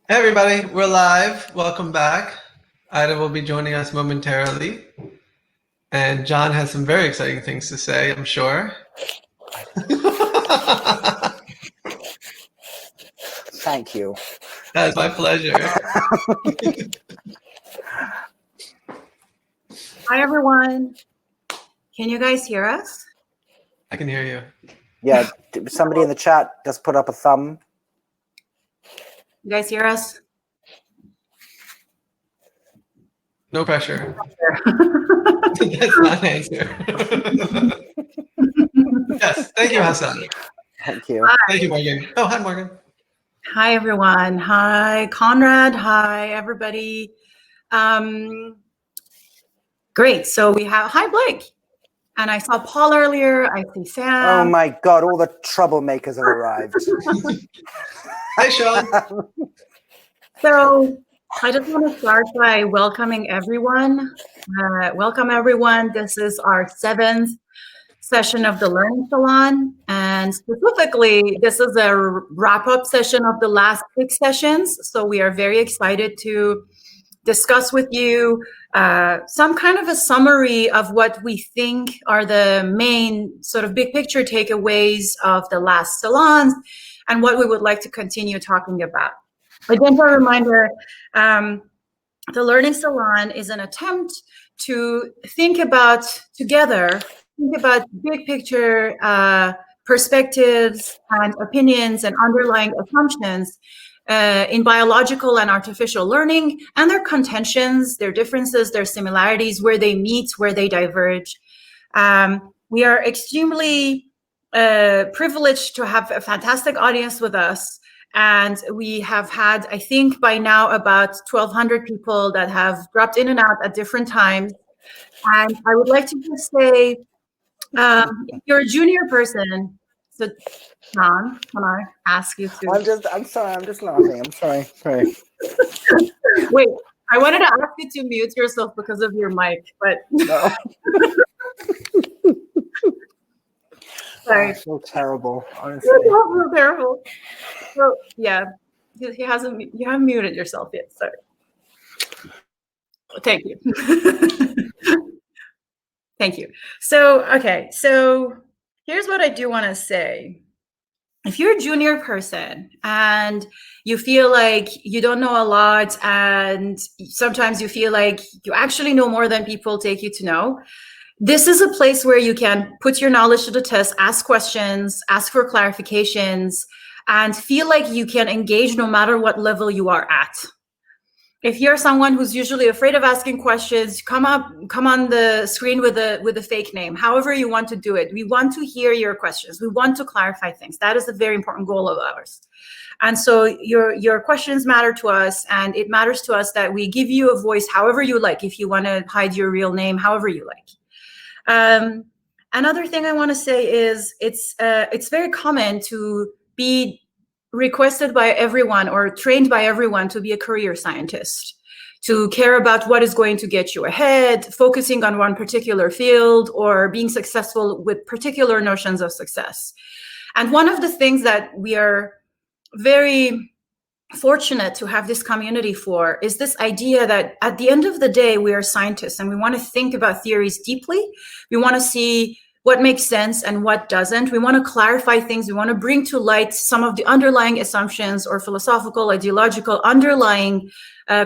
Hey everybody, we're live. Welcome back. Ida will be joining us momentarily. And John has some very exciting things to say, I'm sure. Thank you. That's my pleasure. Hi, everyone. Can you guys hear us? I can hear you. Yeah, somebody in the chat just put up a thumb. You guys hear us? No pressure. That's not an answer. Yes, thank you, Hassan. Thank you. Hi. Thank you, Morgan. Oh, hi, Morgan. Hi, everyone. Hi, Conrad. Hi, everybody. Great. So we have, hi, Blake. And I saw Paul earlier. I see Sam. Oh my God, all the troublemakers have arrived. Hi, Sean. So I just want to start by welcoming everyone. Welcome, everyone. This is our 7th session of the Learning Salon. And specifically, this is a wrap-up session of the last 6 sessions. So we are very excited to discuss with you some kind of a summary of what we think are the main sort of big picture takeaways of the last salons and what we would like to continue talking about. A gentle reminder, the Learning Salon is an attempt to think about big picture perspectives and opinions and underlying assumptions in biological and artificial learning and their contentions, their differences, their similarities, where they meet, where they diverge. We are extremely privileged to have a fantastic audience with us. And we have had, I think by now, about 1,200 people that have dropped in and out at different times. And I would like to just say, if you're a junior person, so John, can I ask you to? I'm sorry, I'm just laughing. I'm sorry. Wait, I wanted to ask you to mute yourself because of your mic, but No. sorry. I feel terrible, honestly. You feel terrible. So yeah, he hasn't. You haven't muted yourself yet. Sorry. Thank you. Thank you. So okay, so here's what I do want to say. If you're a junior person and you feel like you don't know a lot and sometimes you feel like you actually know more than people take you to know, this is a place where you can put your knowledge to the test, ask questions, ask for clarifications, and feel like you can engage no matter what level you are at. If you're someone who's usually afraid of asking questions, come on the screen with a fake name, however you want to do it. We want to hear your questions. We want to clarify things. That is a very important goal of ours. And so your questions matter to us, and it matters to us that we give you a voice however you like, if you want to hide your real name, however you like. Another thing I want to say is it's very common to be requested by everyone or trained by everyone to be a career scientist, to care about what is going to get you ahead, focusing on one particular field or being successful with particular notions of success. And one of the things that we are very fortunate to have this community for is this idea that at the end of the day, we are scientists and we want to think about theories deeply. We want to see what makes sense and what doesn't. We want to clarify things. We want to bring to light some of the underlying assumptions or philosophical, ideological underlying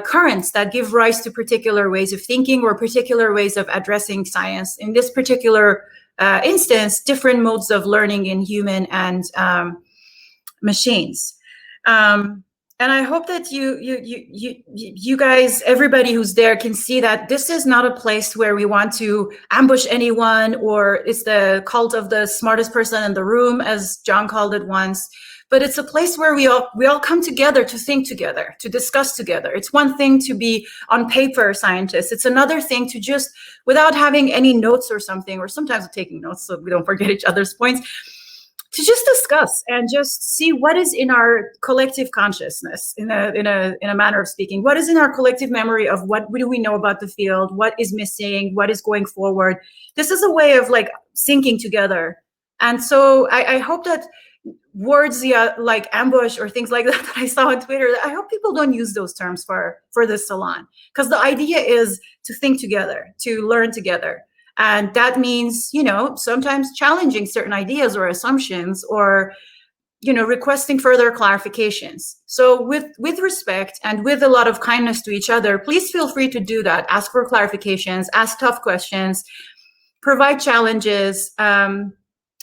currents that give rise to particular ways of thinking or particular ways of addressing science. In this particular instance, different modes of learning in human and machines. And I hope that you guys, everybody who's there, can see that this is not a place where we want to ambush anyone, or it's the cult of the smartest person in the room, as John called it once. But it's a place where we all come together to think together, to discuss together. It's one thing to be on paper scientists. It's another thing to just, without having any notes or something, or sometimes taking notes so we don't forget each other's points, to just discuss and just see what is in our collective consciousness, in a manner of speaking. What is in our collective memory of what do we know about the field? What is missing? What is going forward? This is a way of like syncing together. And so I hope that words like ambush or things like that I saw on Twitter. I hope people don't use those terms for this salon, because the idea is to think together, to learn together. And that means, sometimes challenging certain ideas or assumptions, or, requesting further clarifications. So with respect and with a lot of kindness to each other, please feel free to do that. Ask for clarifications, ask tough questions, provide challenges,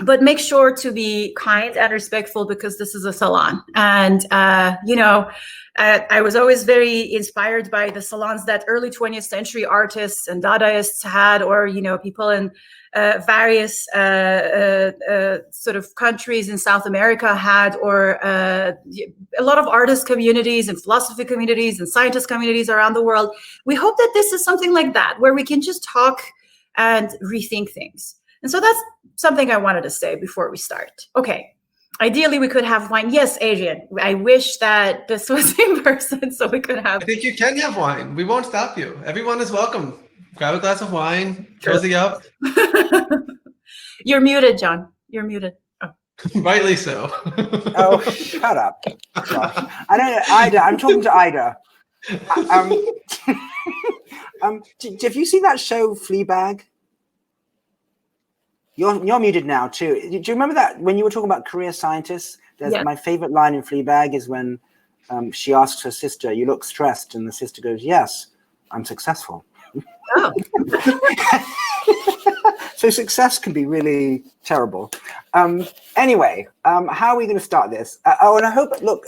but make sure to be kind and respectful, because this is a salon. And, I was always very inspired by the salons that early 20th century artists and Dadaists had, or, people in various sort of countries in South America had, or a lot of artist communities and philosophy communities and scientist communities around the world. We hope that this is something like that, where we can just talk and rethink things. And so that's something I wanted to say before we start. Okay. Ideally, we could have wine. Yes, Adrian, I wish that this was in person so we could have. I think you can have wine. We won't stop you. Everyone is welcome. Grab a glass of wine, cozy up. You're muted, John. You're muted. Oh. Rightly so. Oh, shut up. Gosh. I don't know, Ida. I'm talking to Ida. Have you seen that show, Fleabag? You're muted now too. Do you remember that when you were talking about career scientists? Yeah. My favorite line in Fleabag is when she asks her sister, "You look stressed," and the sister goes, "Yes, I'm successful." Oh. So success can be really terrible. Anyway, how are we going to start this? And I hope, look,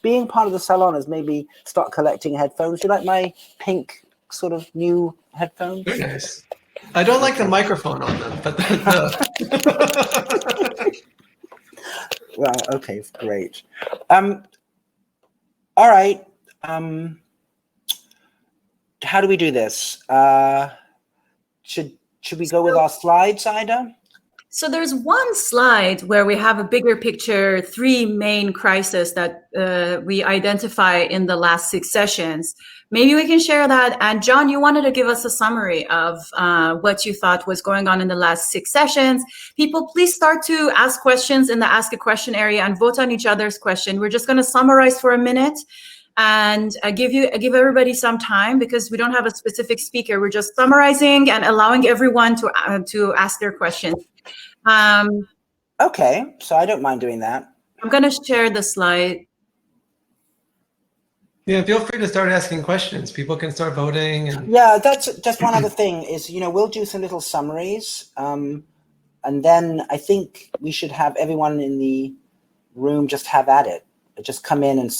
being part of the salon is maybe start collecting headphones. Do you like my pink sort of new headphones? Very nice. I don't like the microphone on them, but Well, okay, great. All right. How do we do this? Should we go with our slides, Ida? So there's one slide where we have a bigger picture, 3 main crises that we identify in the last 6 sessions. Maybe we can share that. And John, you wanted to give us a summary of what you thought was going on in the last 6 sessions. People, please start to ask questions in the Ask a Question area and vote on each other's question. We're just going to summarize for a minute and give everybody some time, because we don't have a specific speaker. We're just summarizing and allowing everyone to ask their questions. Okay, so I don't mind doing that. I'm going to share the slide. yeah, feel free to start asking questions. People can start voting. And Yeah, that's just one other thing is, we'll do some little summaries. And then I think we should have everyone in the room just have at it. Just come in and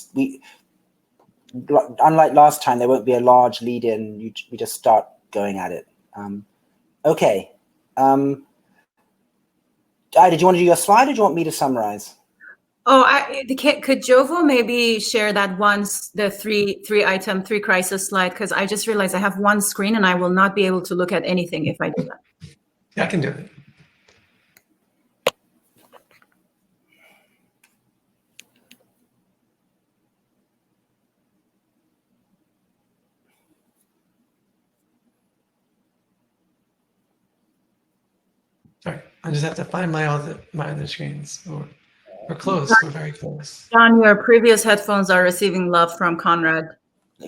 unlike last time, there won't be a large lead in. We just start going at it. Okay. Ida, do you want to do your slide, or do you want me to summarize? Oh, could Jovo maybe share that the three crisis slide? Because I just realized I have one screen and I will not be able to look at anything if I do that. yeah, I can do it. Sorry, I just have to find my other screens. We're close. We're very close. John, your previous headphones are receiving love from Conrad.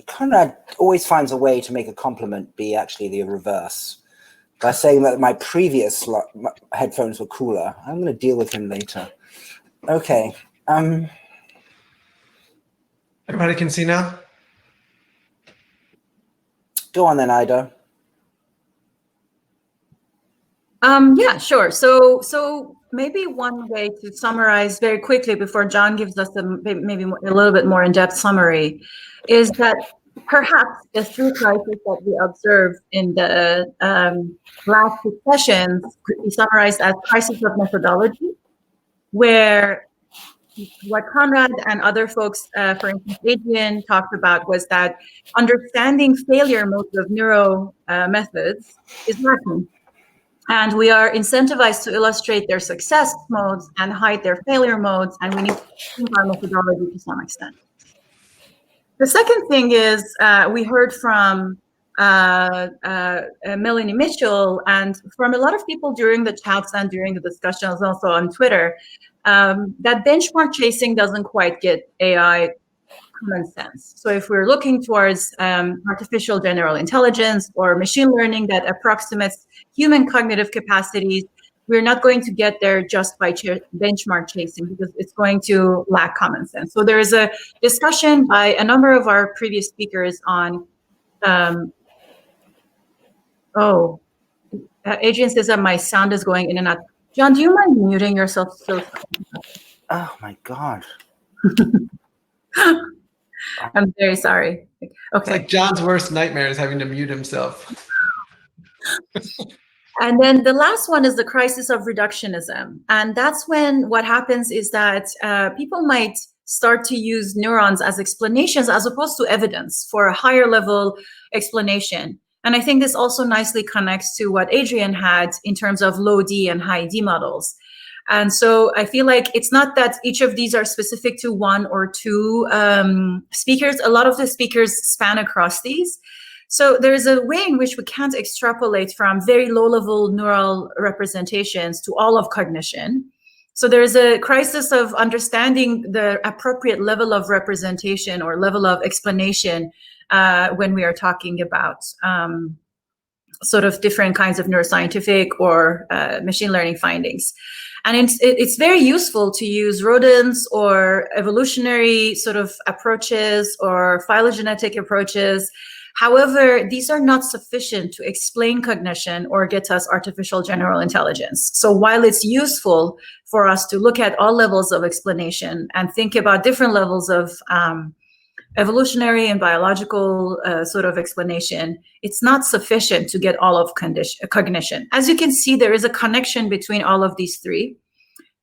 Conrad always finds a way to make a compliment be actually the reverse. By saying that my previous headphones were cooler. I'm going to deal with him later. Okay. Everybody can see now? Go on then, Ida. Yeah, sure. So maybe one way to summarize very quickly before John gives us maybe a little bit more in-depth summary is that perhaps the 3 crises that we observed in the last 6 sessions could be summarized as crisis of methodology, where what Conrad and other folks, for instance, Adrian, talked about was that understanding failure modes of neuro methods is lacking. And we are incentivized to illustrate their success modes and hide their failure modes, and we need to change our methodology to some extent. The second thing is we heard from Melanie Mitchell, and from a lot of people during the chats and during the discussions also on Twitter, that benchmark chasing doesn't quite get AI common sense. So if we're looking towards artificial general intelligence or machine learning that approximates human cognitive capacities, we're not going to get there just by benchmark chasing, because it's going to lack common sense. So there is a discussion by a number of our previous speakers on, Adrian says that my sound is going in and out. John, do you mind muting yourself? Oh my God. I'm very sorry. Okay. It's like John's worst nightmare is having to mute himself. And then the last one is the crisis of reductionism. And that's when what happens is that people might start to use neurons as explanations as opposed to evidence for a higher level explanation. And I think this also nicely connects to what Adrian had in terms of low D and high D models. And so I feel like it's not that each of these are specific to one or two speakers. A lot of the speakers span across these. So there's a way in which we can't extrapolate from very low-level neural representations to all of cognition. So there's a crisis of understanding the appropriate level of representation or level of explanation when we are talking about sort of different kinds of neuroscientific or machine learning findings. And it's very useful to use rodents or evolutionary sort of approaches or phylogenetic approaches. However, these are not sufficient to explain cognition or get us artificial general intelligence. So while it's useful for us to look at all levels of explanation and think about different levels of evolutionary and biological sort of explanation, it's not sufficient to get all of cognition. As you can see, there is a connection between all of these three.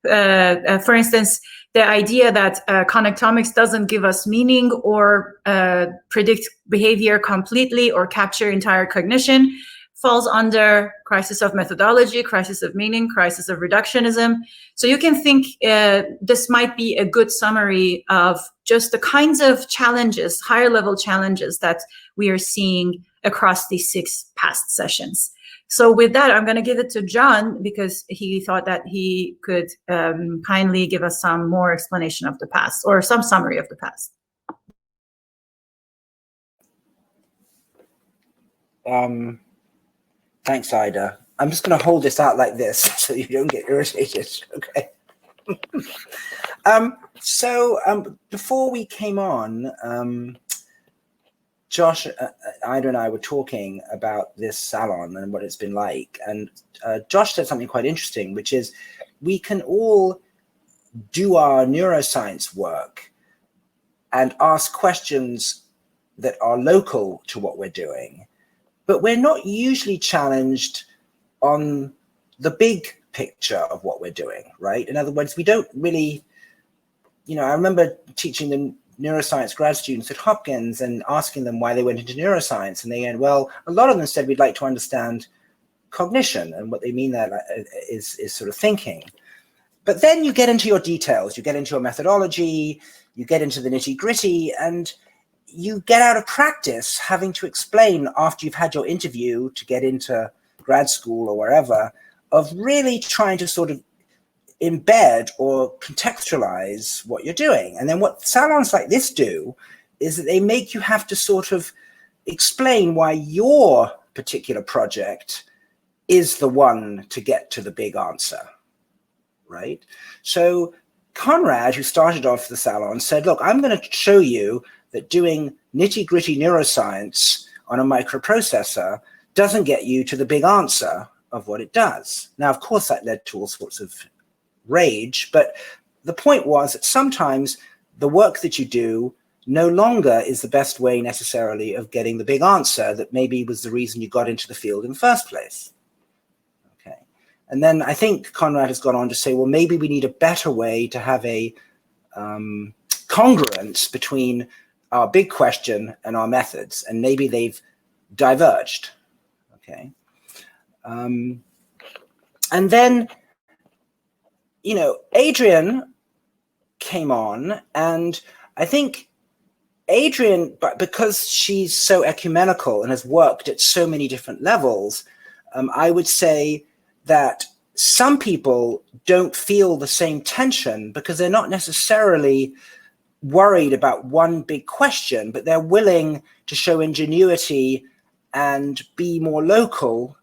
For instance, the idea that connectomics doesn't give us meaning or predict behavior completely or capture entire cognition falls under crisis of methodology, crisis of meaning, crisis of reductionism. So you can think this might be a good summary of just the kinds of challenges, higher level challenges that we are seeing across these 6 past sessions. So with that, I'm going to give it to John because he thought that he could kindly give us some more explanation of the past or some summary of the past. Thanks, Ida. I'm just going to hold this out like this so you don't get irritated. Okay. Before we came on, Josh, Ida and I were talking about this salon and what it's been like. And Josh said something quite interesting, which is we can all do our neuroscience work and ask questions that are local to what we're doing, but we're not usually challenged on the big picture of what we're doing, right? In other words, we don't really, I remember teaching the neuroscience grad students at Hopkins and asking them why they went into neuroscience. And they went, well, a lot of them said we'd like to understand cognition, and what they mean there is sort of thinking. But then you get into your details, you get into your methodology, you get into the nitty gritty, and you get out of practice having to explain after you've had your interview to get into grad school or wherever, of really trying to sort of embed or contextualize what you're doing. And then what salons like this do is that they make you have to sort of explain why your particular project is the one to get to the big answer, right? So Conrad, who started off the salon, said, look, I'm going to show you that doing nitty-gritty neuroscience on a microprocessor doesn't get you to the big answer of what it does. Now, of course, that led to all sorts of rage, but the point was that sometimes the work that you do no longer is the best way necessarily of getting the big answer that maybe was the reason you got into the field in the first place. Okay. And then I think Conrad has gone on to say, well, maybe we need a better way to have a congruence between our big question and our methods, and maybe they've diverged. Okay. And then, Adrian came on, and I think Adrian, but because she's so ecumenical and has worked at so many different levels, I would say that some people don't feel the same tension because they're not necessarily worried about one big question, but they're willing to show ingenuity and be more local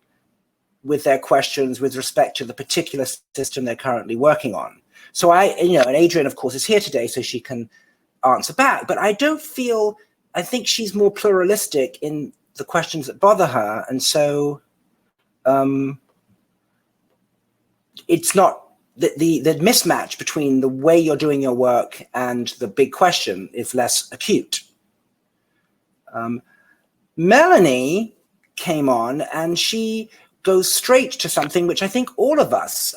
with their questions with respect to the particular system they're currently working on. So and Adrian, of course, is here today, so she can answer back, but I think she's more pluralistic in the questions that bother her. And so it's not the mismatch between the way you're doing your work and the big question is less acute. Melanie came on and she goes straight to something which I think all of us,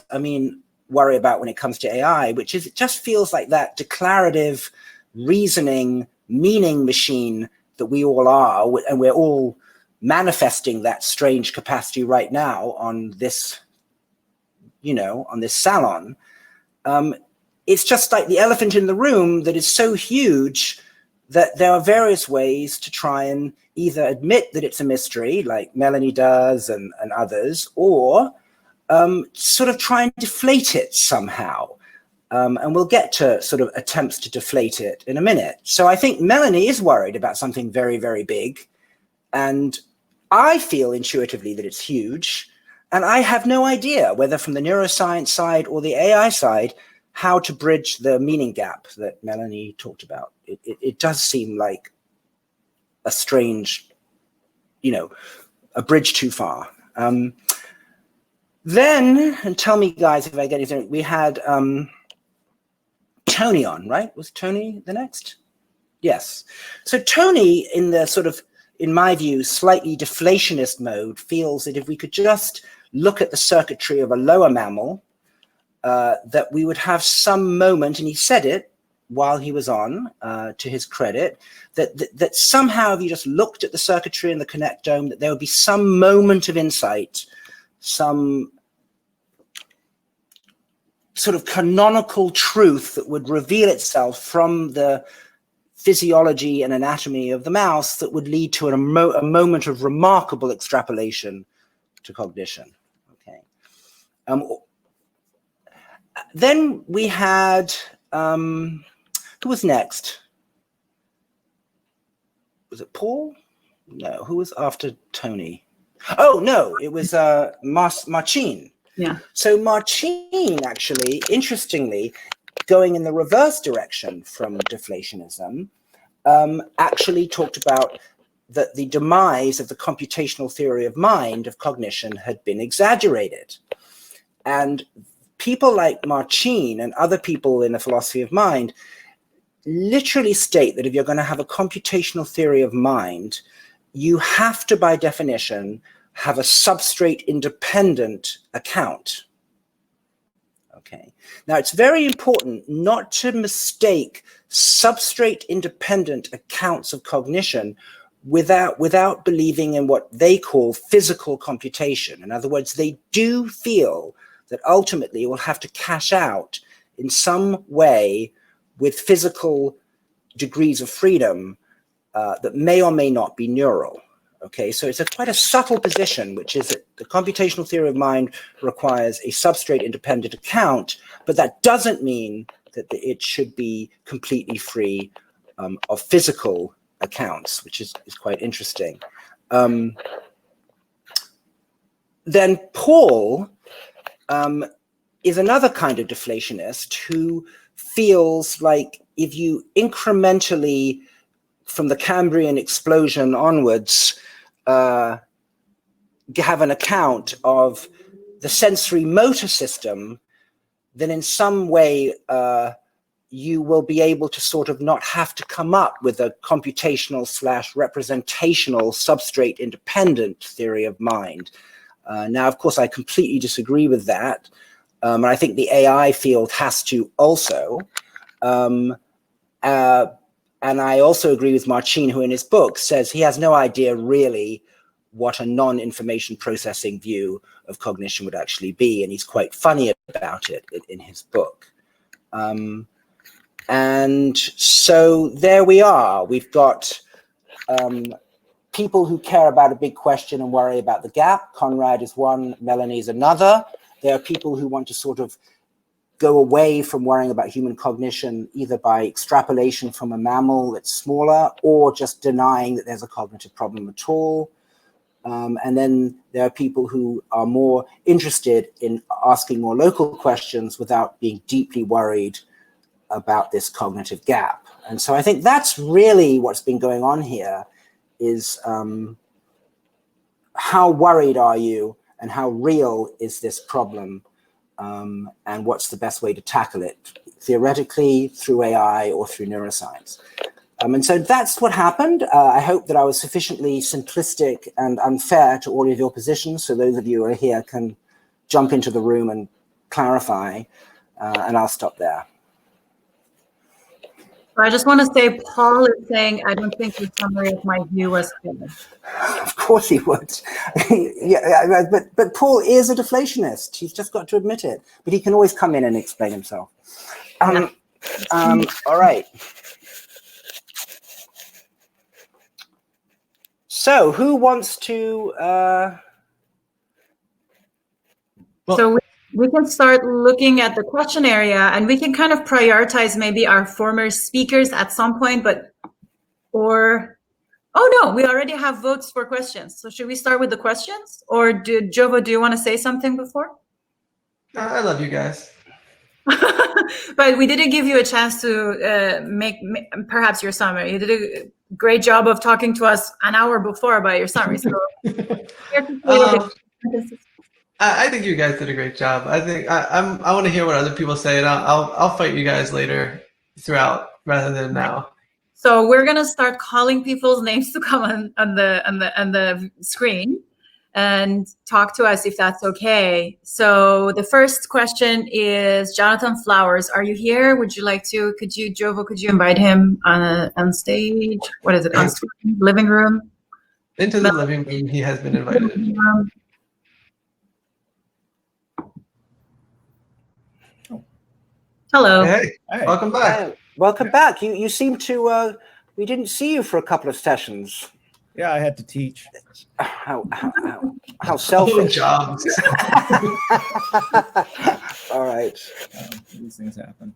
worry about when it comes to AI, which is it just feels like that declarative reasoning meaning machine that we all are, and we're all manifesting that strange capacity right now on this, on this salon. It's just like the elephant in the room that is so huge that there are various ways to try and either admit that it's a mystery, like Melanie does and others, or sort of try and deflate it somehow. And we'll get to sort of attempts to deflate it in a minute. So I think Melanie is worried about something very, very big. And I feel intuitively that it's huge. And I have no idea whether from the neuroscience side or the AI side, how to bridge the meaning gap that Melanie talked about. It does seem like a strange, a bridge too far. Then, and tell me guys if I get anything, we had Tony on, right? Was Tony the next? Yes. So Tony, in the sort of, in my view, slightly deflationist mode, feels that if we could just look at the circuitry of a lower mammal, that we would have some moment, and he said it while he was on, to his credit, that somehow if you just looked at the circuitry in the connectome, that there would be some moment of insight, some sort of canonical truth that would reveal itself from the physiology and anatomy of the mouse that would lead to a moment of remarkable extrapolation to cognition. Okay. Then we had, who was next? Was it Paul? No, who was after Tony? Oh, no, it was Marcin. Yeah. So Marcin, actually, interestingly, going in the reverse direction from deflationism, actually talked about that the demise of the computational theory of mind, of cognition, had been exaggerated. And people like Marcin and other people in the philosophy of mind literally state that if you're going to have a computational theory of mind, you have to, by definition, have a substrate independent account. Okay. Now, it's very important not to mistake substrate independent accounts of cognition without believing in what they call physical computation. In other words, they do feel that ultimately it will have to cash out in some way with physical degrees of freedom that may or may not be neural. Okay, so it's quite a subtle position, which is that the computational theory of mind requires a substrate independent account, but that doesn't mean that it should be completely free of physical accounts, which is quite interesting. Then Paul is another kind of deflationist who feels like if you incrementally, from the Cambrian explosion onwards, have an account of the sensory motor system, then in some way you will be able to sort of not have to come up with a computational / representational substrate independent theory of mind. Now, of course, I completely disagree with that. And I think the AI field has to also. And I also agree with Marcin, who in his book says he has no idea really what a non-information processing view of cognition would actually be. And he's quite funny about it in his book. And so there we are. We've got people who care about a big question and worry about the gap. Conrad is one, Melanie's another. There are people who want to sort of go away from worrying about human cognition, either by extrapolation from a mammal that's smaller or just denying that there's a cognitive problem at all. And then there are people who are more interested in asking more local questions without being deeply worried about this cognitive gap. And so I think that's really what's been going on here, is how worried are you and how real is this problem, and what's the best way to tackle it, theoretically, through AI, or through neuroscience. And so that's what happened. I hope that I was sufficiently simplistic and unfair to all of your positions, so those of you who are here can jump into the room and clarify, and I'll stop there. I just want to say, Paul is saying, I don't think the summary of my view was good. Of course he would. Yeah, but Paul is a deflationist. He's just got to admit it. But he can always come in and explain himself. All right. So who wants to... So we can start looking at the question area, and we can kind of prioritize maybe our former speakers at some point, oh no, we already have votes for questions. So should we start with the questions? Or Jovo, do you want to say something before? I love you guys. But we didn't give you a chance to make perhaps your summary. You did a great job of talking to us an hour before about your summary. So I think you guys did a great job. I think I want to hear what other people say, and I'll fight you guys later throughout rather than now. So we're gonna start calling people's names to come on the screen and talk to us if that's okay. So the first question is Jonathan Flowers. Are you here? Would you like to? Jovo, could you invite him on stage? What is it? On screen? Living room? Into the living room. He has been invited. Hello. Hey, welcome back. Hi. Welcome back. You seem to, we didn't see you for a couple of sessions. Yeah, I had to teach. How selfish. Jobs. All right. These things happen.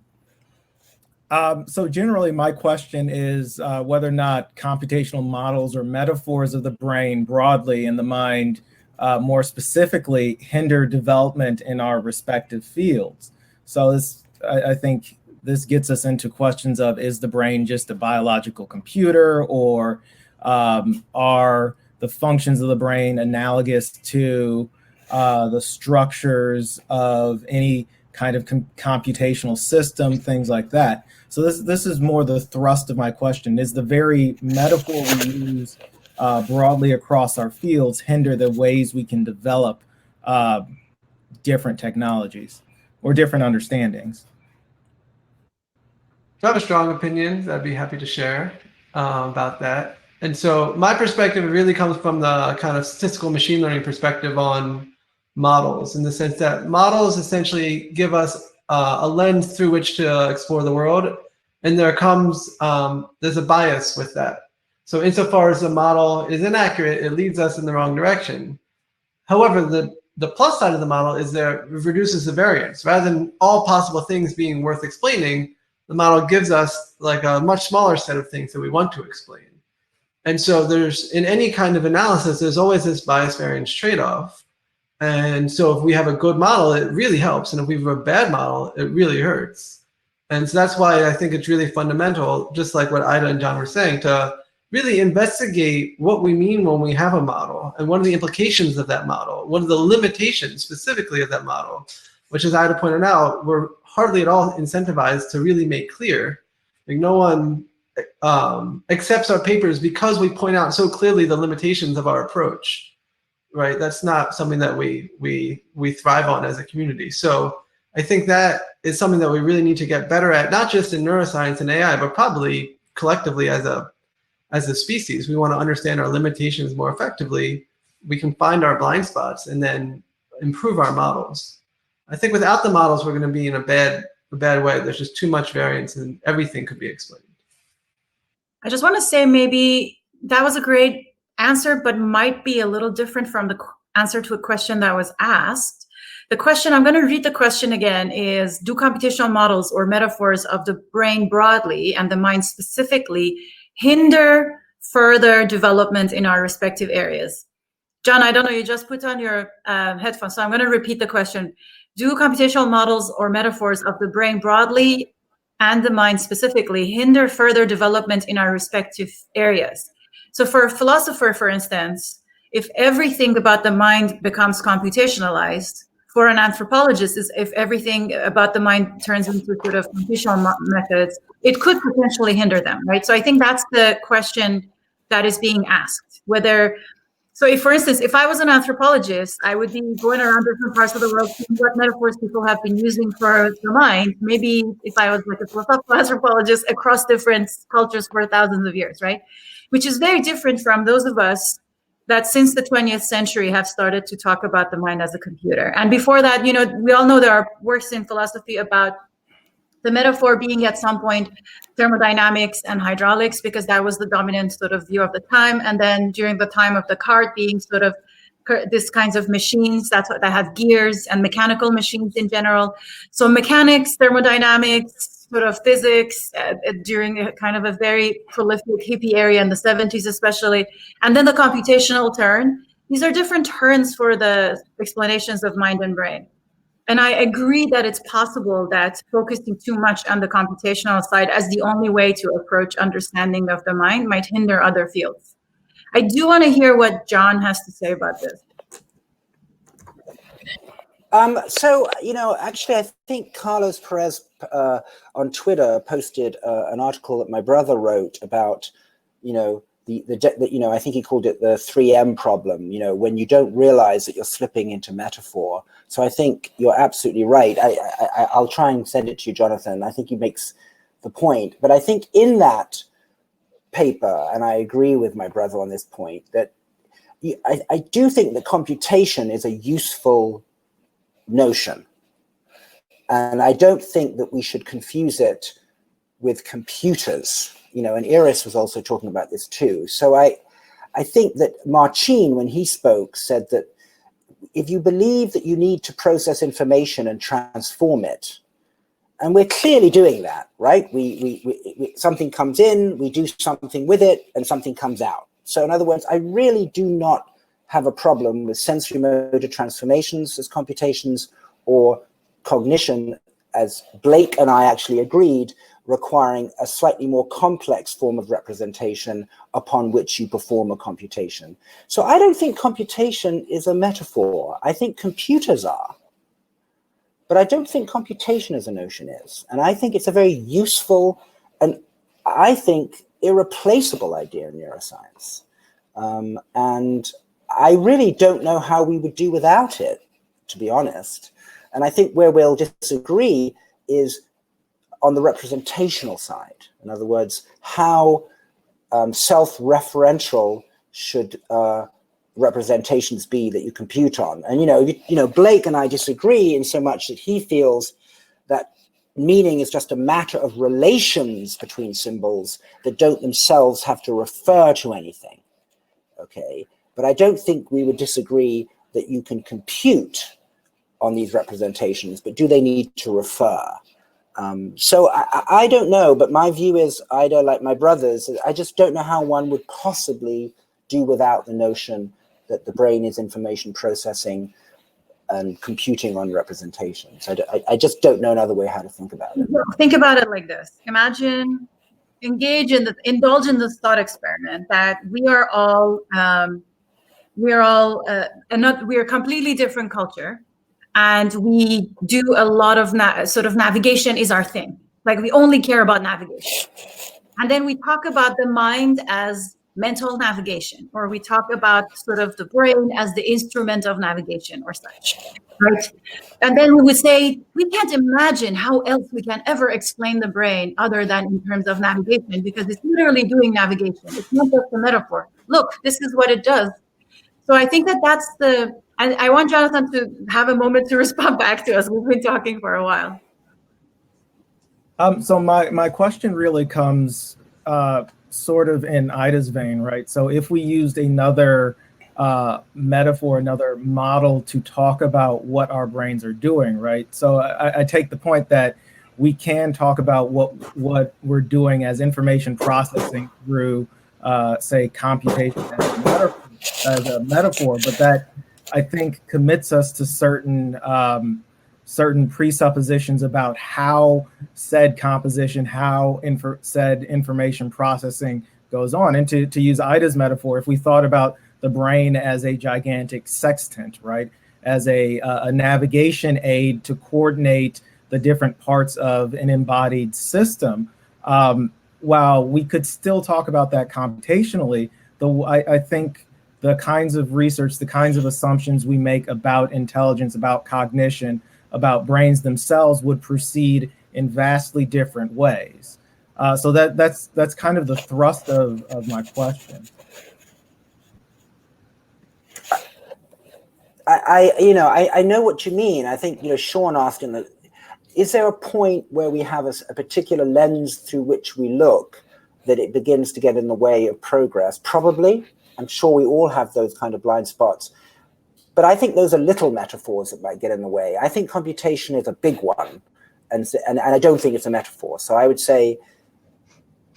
So generally, my question is whether or not computational models or metaphors of the brain broadly in the mind more specifically hinder development in our respective fields. So I think this gets us into questions of, is the brain just a biological computer, or are the functions of the brain analogous to the structures of any kind of computational system, things like that. So this is more the thrust of my question. Is the very metaphor we use broadly across our fields hinder the ways we can develop different technologies or different understandings? I have a strong opinion that I'd be happy to share about that. And so my perspective really comes from the kind of statistical machine learning perspective on models, in the sense that models essentially give us a lens through which to explore the world. And there's a bias with that. So insofar as the model is inaccurate, it leads us in the wrong direction. However, the plus side of the model is that it reduces the variance. Rather than all possible things being worth explaining, the model gives us like a much smaller set of things that we want to explain. And so in any kind of analysis, there's always this bias variance trade-off. And so if we have a good model, it really helps. And if we have a bad model, it really hurts. And so that's why I think it's really fundamental, just like what Ida and John were saying, to really investigate what we mean when we have a model, and what are the implications of that model? What are the limitations specifically of that model? Which, as Ida pointed out, we're hardly at all incentivized to really make clear. Like, no one accepts our papers because we point out so clearly the limitations of our approach, right? That's not something that we thrive on as a community. So I think that is something that we really need to get better at, not just in neuroscience and AI, but probably collectively as a species. We want to understand our limitations more effectively. We can find our blind spots and then improve our models. I think without the models, we're going to be in a bad a bad way. There's just too much variance and everything could be explained. I just want to say maybe that was a great answer, but might be a little different from the answer to a question that was asked. The question, I'm going to read the question again, is do computational models or metaphors of the brain broadly and the mind specifically hinder further development in our respective areas? John, I don't know, you just put on your headphones, so I'm going to repeat the question. Do computational models or metaphors of the brain broadly and the mind specifically hinder further development in our respective areas? So for a philosopher, for instance, if everything about the mind becomes computationalized, for an anthropologist, is if everything about the mind turns into sort of computational methods, it could potentially hinder them, right? So I think that's the question that is being asked. Whether, so if, for instance, if I was an anthropologist, I would be going around different parts of the world seeing what metaphors people have been using for the mind. Maybe if I was like a philosophical anthropologist across different cultures for thousands of years, right? Which is very different from those of us that since the 20th century have started to talk about the mind as a computer. And before that, you know, we all know there are works in philosophy about the metaphor being at some point thermodynamics and hydraulics, because that was the dominant sort of view of the time. And then during the time of Descartes being sort of this kinds of machines that have gears and mechanical machines in general. So mechanics, thermodynamics, sort of physics during a kind of a very prolific hippie area in the 70s especially, and then the computational turn. These are different turns for the explanations of mind and brain. And I agree that it's possible that focusing too much on the computational side as the only way to approach understanding of the mind might hinder other fields. I do want to hear what John has to say about this. So, you know, actually, I think Carlos Perez on Twitter posted an article that my brother wrote about, you know, you know, I think he called it the 3M problem, you know, when you don't realize that you're slipping into metaphor. So I think you're absolutely right. I'll try and send it to you, Jonathan. I think he makes the point. But I think in that paper, and I agree with my brother on this point, that I do think that computation is a useful notion. And I don't think that we should confuse it with computers. You know, and Iris was also talking about this too. So I think that Marcin, when he spoke, said that if you believe that you need to process information and transform it, and we're clearly doing that, right? We something comes in, we do something with it, and something comes out. So in other words, I really do not have a problem with sensory motor transformations as computations or cognition, as Blake and I actually agreed, requiring a slightly more complex form of representation upon which you perform a computation. So I don't think computation is a metaphor. I think computers are. But I don't think computation as a notion is. And I think it's a very useful and I think irreplaceable idea in neuroscience. And I really don't know how we would do without it, to be honest. And I think where we'll disagree is on the representational side. In other words, how self-referential should representations be that you compute on. And you know, Blake and I disagree in so much that he feels that meaning is just a matter of relations between symbols that don't themselves have to refer to anything. Okay, but I don't think we would disagree that you can compute on these representations, but do they need to refer? So I don't know, but my view is, Ida, like my brother's, I just don't know how one would possibly do without the notion that the brain is information processing and computing on representations. I just don't know another way how to think about it. Think about it like this. Imagine, indulge in this thought experiment that we are a completely different culture. And we do a lot of sort of navigation is our thing. Like we only care about navigation. And then we talk about the mind as mental navigation, or we talk about sort of the brain as the instrument of navigation or such, right? And then we would say, we can't imagine how else we can ever explain the brain other than in terms of navigation, because it's literally doing navigation. It's not just a metaphor. Look, this is what it does. So I think that's I want Jonathan to have a moment to respond back to us. We've been talking for a while. So my question really comes sort of in Ida's vein, right? So if we used another metaphor, another model to talk about what our brains are doing, right? So I take the point that we can talk about what we're doing as information processing through, say, computation as a metaphor, but that I think commits us to certain certain presuppositions about how said composition, how said information processing goes on. And to use Ida's metaphor, if we thought about the brain as a gigantic sextant, right, as a navigation aid to coordinate the different parts of an embodied system, while we could still talk about that computationally, I think the kinds of research, the kinds of assumptions we make about intelligence, about cognition, about brains themselves would proceed in vastly different ways. So that's kind of the thrust of my question. I know what you mean. I think, Sean asked him, is there a point where we have a particular lens through which we look that it begins to get in the way of progress? Probably. I'm sure we all have those kind of blind spots. But I think those are little metaphors that might get in the way. I think computation is a big one, and I don't think it's a metaphor. So I would say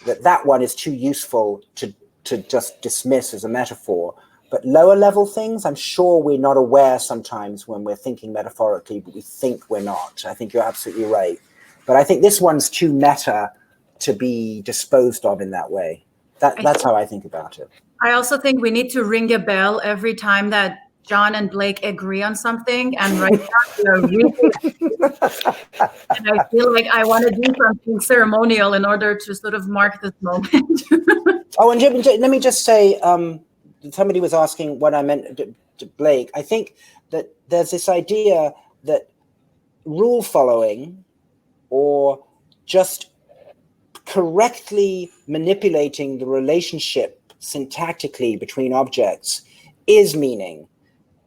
that one is too useful to just dismiss as a metaphor. But lower level things, I'm sure we're not aware sometimes when we're thinking metaphorically, but we think we're not. I think you're absolutely right. But I think this one's too meta to be disposed of in that way. That's how I think about it. I also think we need to ring a bell every time that John and Blake agree on something, and right now we are really and I feel like I want to do something ceremonial in order to sort of mark this moment. Oh, and let me just say, somebody was asking what I meant to Blake. I think that there's this idea that rule following or just correctly manipulating the relationship syntactically between objects is meaning.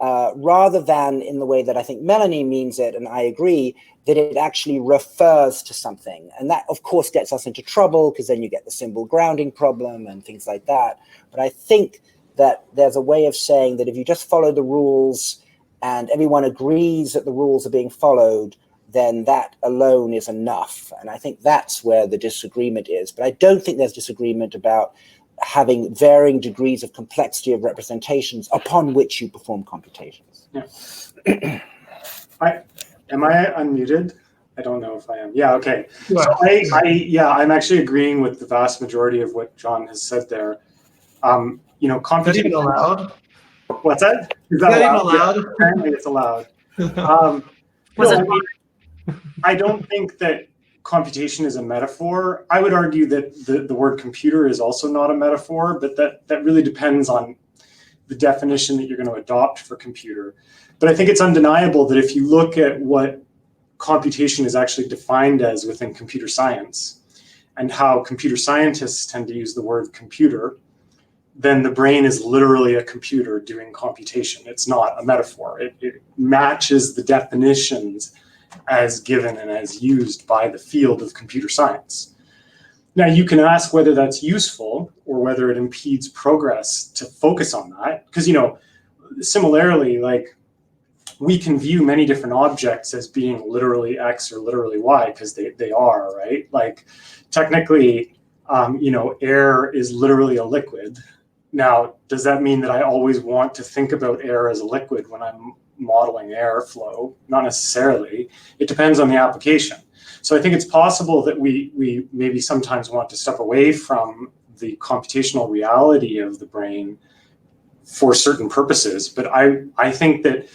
Rather than in the way that I think Melanie means it, and I agree, that it actually refers to something. And that, of course, gets us into trouble because then you get the symbol grounding problem and things like that. But I think that there's a way of saying that if you just follow the rules and everyone agrees that the rules are being followed, then that alone is enough. And I think that's where the disagreement is. But I don't think there's disagreement about having varying degrees of complexity of representations upon which you perform computations. Yeah. Am I unmuted? I don't know if I am. Yeah, okay. Yeah. So I'm actually agreeing with the vast majority of what John has said there. Computation. Is that even allowed? What's that? Is that allowed? Yeah, apparently it's allowed. I don't think that computation is a metaphor. I would argue that the word computer is also not a metaphor, but that really depends on the definition that you're going to adopt for computer. But I think it's undeniable that if you look at what computation is actually defined as within computer science and how computer scientists tend to use the word computer, then the brain is literally a computer doing computation. It's not a metaphor. It matches the definitions as given and as used by the field of computer science. Now, you can ask whether that's useful or whether it impedes progress to focus on that. Because, similarly, like, we can view many different objects as being literally X or literally Y because they are, right? Like, technically, air is literally a liquid. Now, does that mean that I always want to think about air as a liquid when I'm modeling airflow? Not necessarily. It depends on the application. So I think it's possible that we maybe sometimes want to step away from the computational reality of the brain for certain purposes. But I think that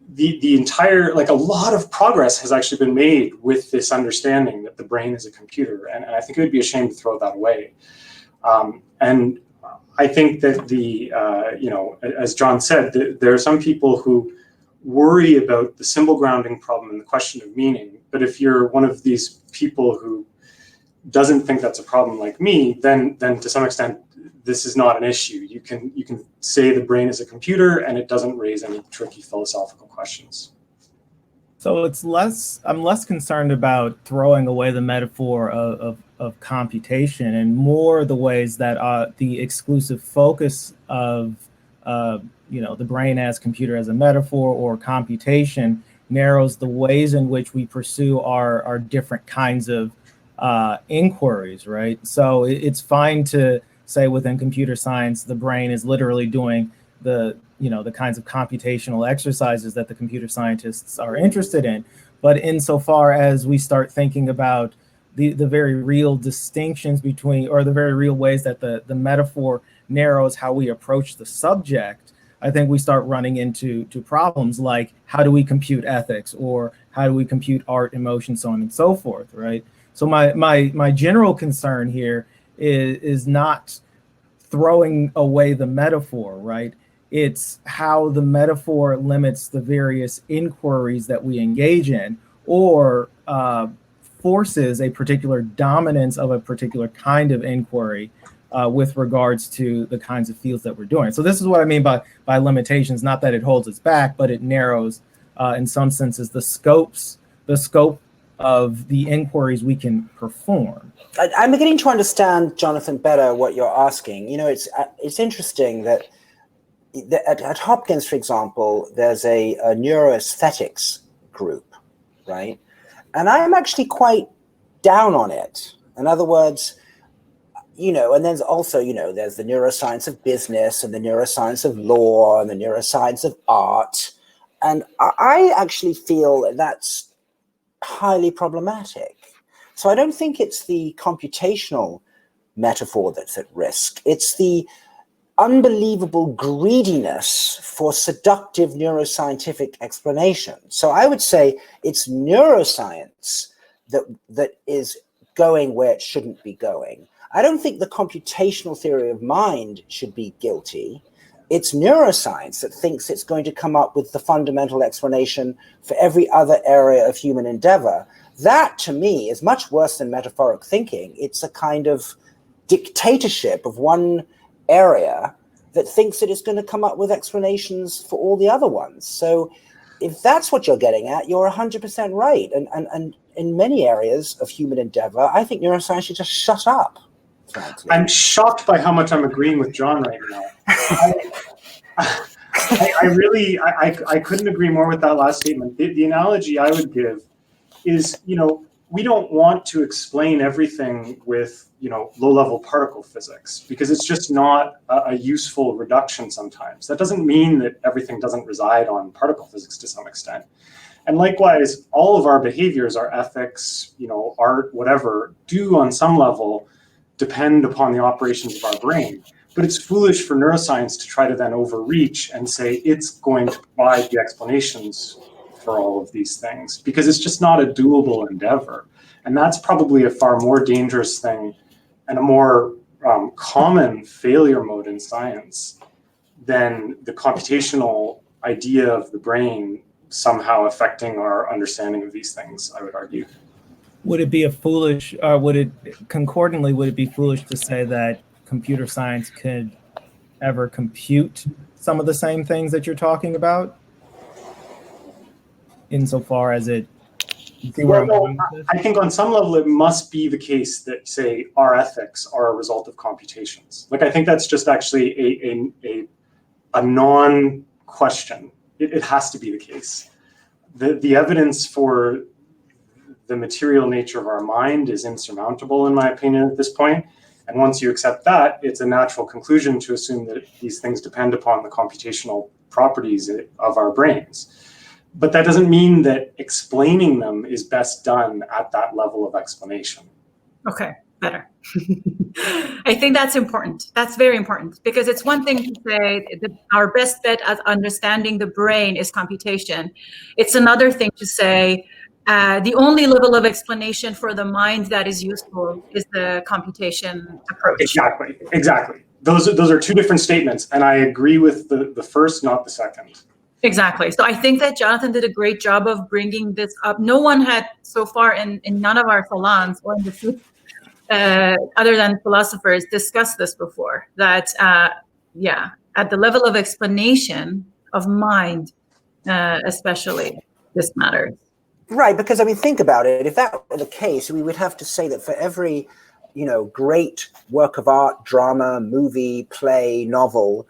the entire, like, a lot of progress has actually been made with this understanding that the brain is a computer. And I think it would be a shame to throw that away. And I think that as John said, there are some people who worry about the symbol grounding problem and the question of meaning. But if you're one of these people who doesn't think that's a problem like me, then to some extent, this is not an issue. You can say the brain is a computer and it doesn't raise any tricky philosophical questions. So I'm less concerned about throwing away the metaphor of computation and more the ways that the exclusive focus of the brain as computer as a metaphor or computation narrows the ways in which we pursue our different kinds of inquiries, right? So it's fine to say within computer science, the brain is literally doing the kinds of computational exercises that the computer scientists are interested in. But insofar as we start thinking about the very real distinctions between, or the very real ways that the metaphor narrows how we approach the subject, I think we start running into problems like, how do we compute ethics, or how do we compute art, emotion, so on and so forth, right? So my general concern here is not throwing away the metaphor, right? It's how the metaphor limits the various inquiries that we engage in, or forces a particular dominance of a particular kind of inquiry with regards to the kinds of fields that we're doing. So this is what I mean by limitations, not that it holds us back, but it narrows, in some senses, the scope of the inquiries we can perform. I'm beginning to understand, Jonathan, better what you're asking. It's interesting that at Hopkins, for example, there's a neuroaesthetics group, right? And I'm actually quite down on it. In other words, and there's also, there's the neuroscience of business and the neuroscience of law and the neuroscience of art. And I actually feel that's highly problematic. So I don't think it's the computational metaphor that's at risk. It's the unbelievable greediness for seductive neuroscientific explanation. So I would say it's neuroscience that is going where it shouldn't be going. I don't think the computational theory of mind should be guilty. It's neuroscience that thinks it's going to come up with the fundamental explanation for every other area of human endeavor. That, to me, is much worse than metaphoric thinking. It's a kind of dictatorship of one area that thinks that it's going to come up with explanations for all the other ones. So if that's what you're getting at, you're 100% right. And in many areas of human endeavor, I think neuroscience should just shut up, frankly. I'm shocked by how much I'm agreeing with John right now. I couldn't agree more with that last statement. The analogy I would give is, we don't want to explain everything with, low-level particle physics, because it's just not a useful reduction sometimes. That doesn't mean that everything doesn't reside on particle physics to some extent. And likewise, all of our behaviors, our ethics, art, whatever, do on some level depend upon the operations of our brain. But it's foolish for neuroscience to try to then overreach and say it's going to provide the explanations for all of these things, because it's just not a doable endeavor. And that's probably a far more dangerous thing and a more common failure mode in science than the computational idea of the brain somehow affecting our understanding of these things, I would argue. Would it be concordantly be foolish to say that computer science could ever compute some of the same things that you're talking about, insofar as it? I think on some level it must be the case that, say, our ethics are a result of computations. I think that's just actually a non-question. It has to be the case. The evidence for the material nature of our mind is insurmountable, in my opinion, at this point. And once you accept that, it's a natural conclusion to assume that these things depend upon the computational properties of our brains. But that doesn't mean that explaining them is best done at that level of explanation. Okay, better. I think that's important. That's very important, because it's one thing to say that our best bet at understanding the brain is computation. It's another thing to say the only level of explanation for the mind that is useful is the computation approach. Exactly. Those are two different statements, and I agree with the first, not the second. Exactly. So I think that Jonathan did a great job of bringing this up. No one had so far in none of our salons or in the field, other than philosophers, discussed this before. That, at the level of explanation of mind, especially, this matters. Right, because I mean, think about it. If that were the case, we would have to say that for every, great work of art, drama, movie, play, novel,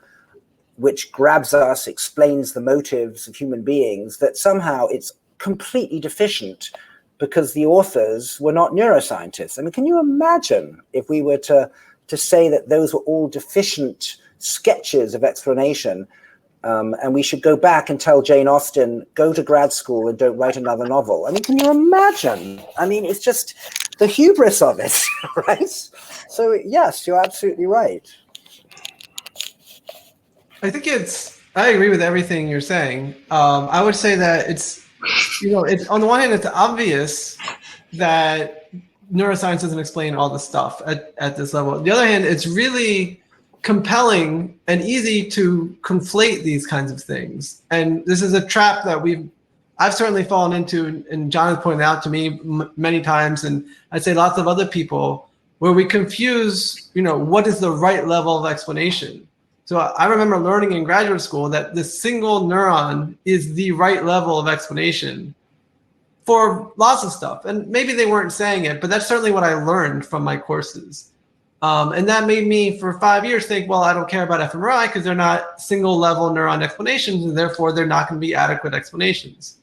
which grabs us, explains the motives of human beings, that somehow it's completely deficient because the authors were not neuroscientists. I mean, can you imagine if we were to say that those were all deficient sketches of explanation, and we should go back and tell Jane Austen, go to grad school and don't write another novel? I mean, can you imagine? I mean, it's just the hubris of it, right? So yes, you're absolutely right. I think I agree with everything you're saying. I would say that it's on the one hand, it's obvious that neuroscience doesn't explain all the stuff at this level. On the other hand, it's really compelling and easy to conflate these kinds of things. And this is a trap that I've certainly fallen into, and John has pointed out to me many times, and I'd say lots of other people, where we confuse, what is the right level of explanation. So I remember learning in graduate school that the single neuron is the right level of explanation for lots of stuff. And maybe they weren't saying it, but that's certainly what I learned from my courses. And that made me, for 5 years, think, well, I don't care about fMRI because they're not single level neuron explanations, and therefore they're not going to be adequate explanations.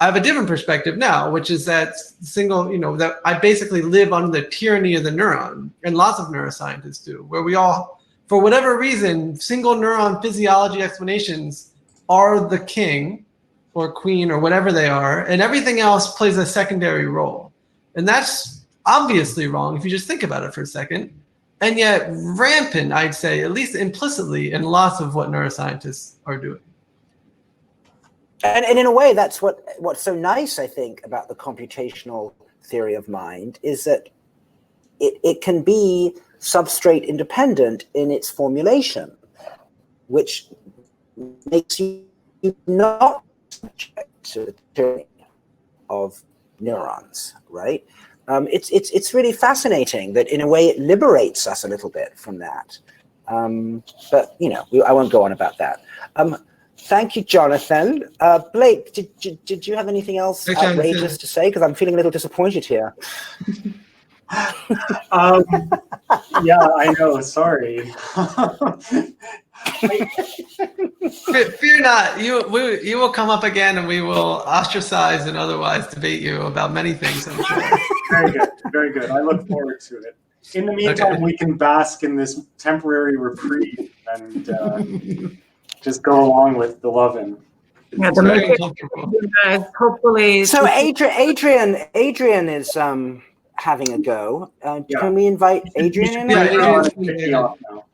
I have a different perspective now, which is that that I basically live under the tyranny of the neuron, and lots of neuroscientists do, where we all, for whatever reason, single neuron physiology explanations are the king or queen or whatever they are, and everything else plays a secondary role. And that's obviously wrong if you just think about it for a second, and yet rampant, I'd say, at least implicitly, in lots of what neuroscientists are doing. And in a way, that's what's so nice, I think, about the computational theory of mind, is that it can be substrate independent in its formulation, which makes you not subject to the tyranny of neurons, right? It's really fascinating that in a way it liberates us a little bit from that. But I won't go on about that. Thank you, Jonathan. Blake, did you have anything else outrageous to say? Because I'm feeling a little disappointed here. Yeah, I know. Sorry. Fear not. You will come up again, and we will ostracize and otherwise debate you about many things, I'm sure. Very good. Very good. I look forward to it. In the meantime, we can bask in this temporary reprieve and just go along with the loving. Yeah, Very uncomfortable. Hopefully. So Adrian is having a go. Can we invite Adrian in?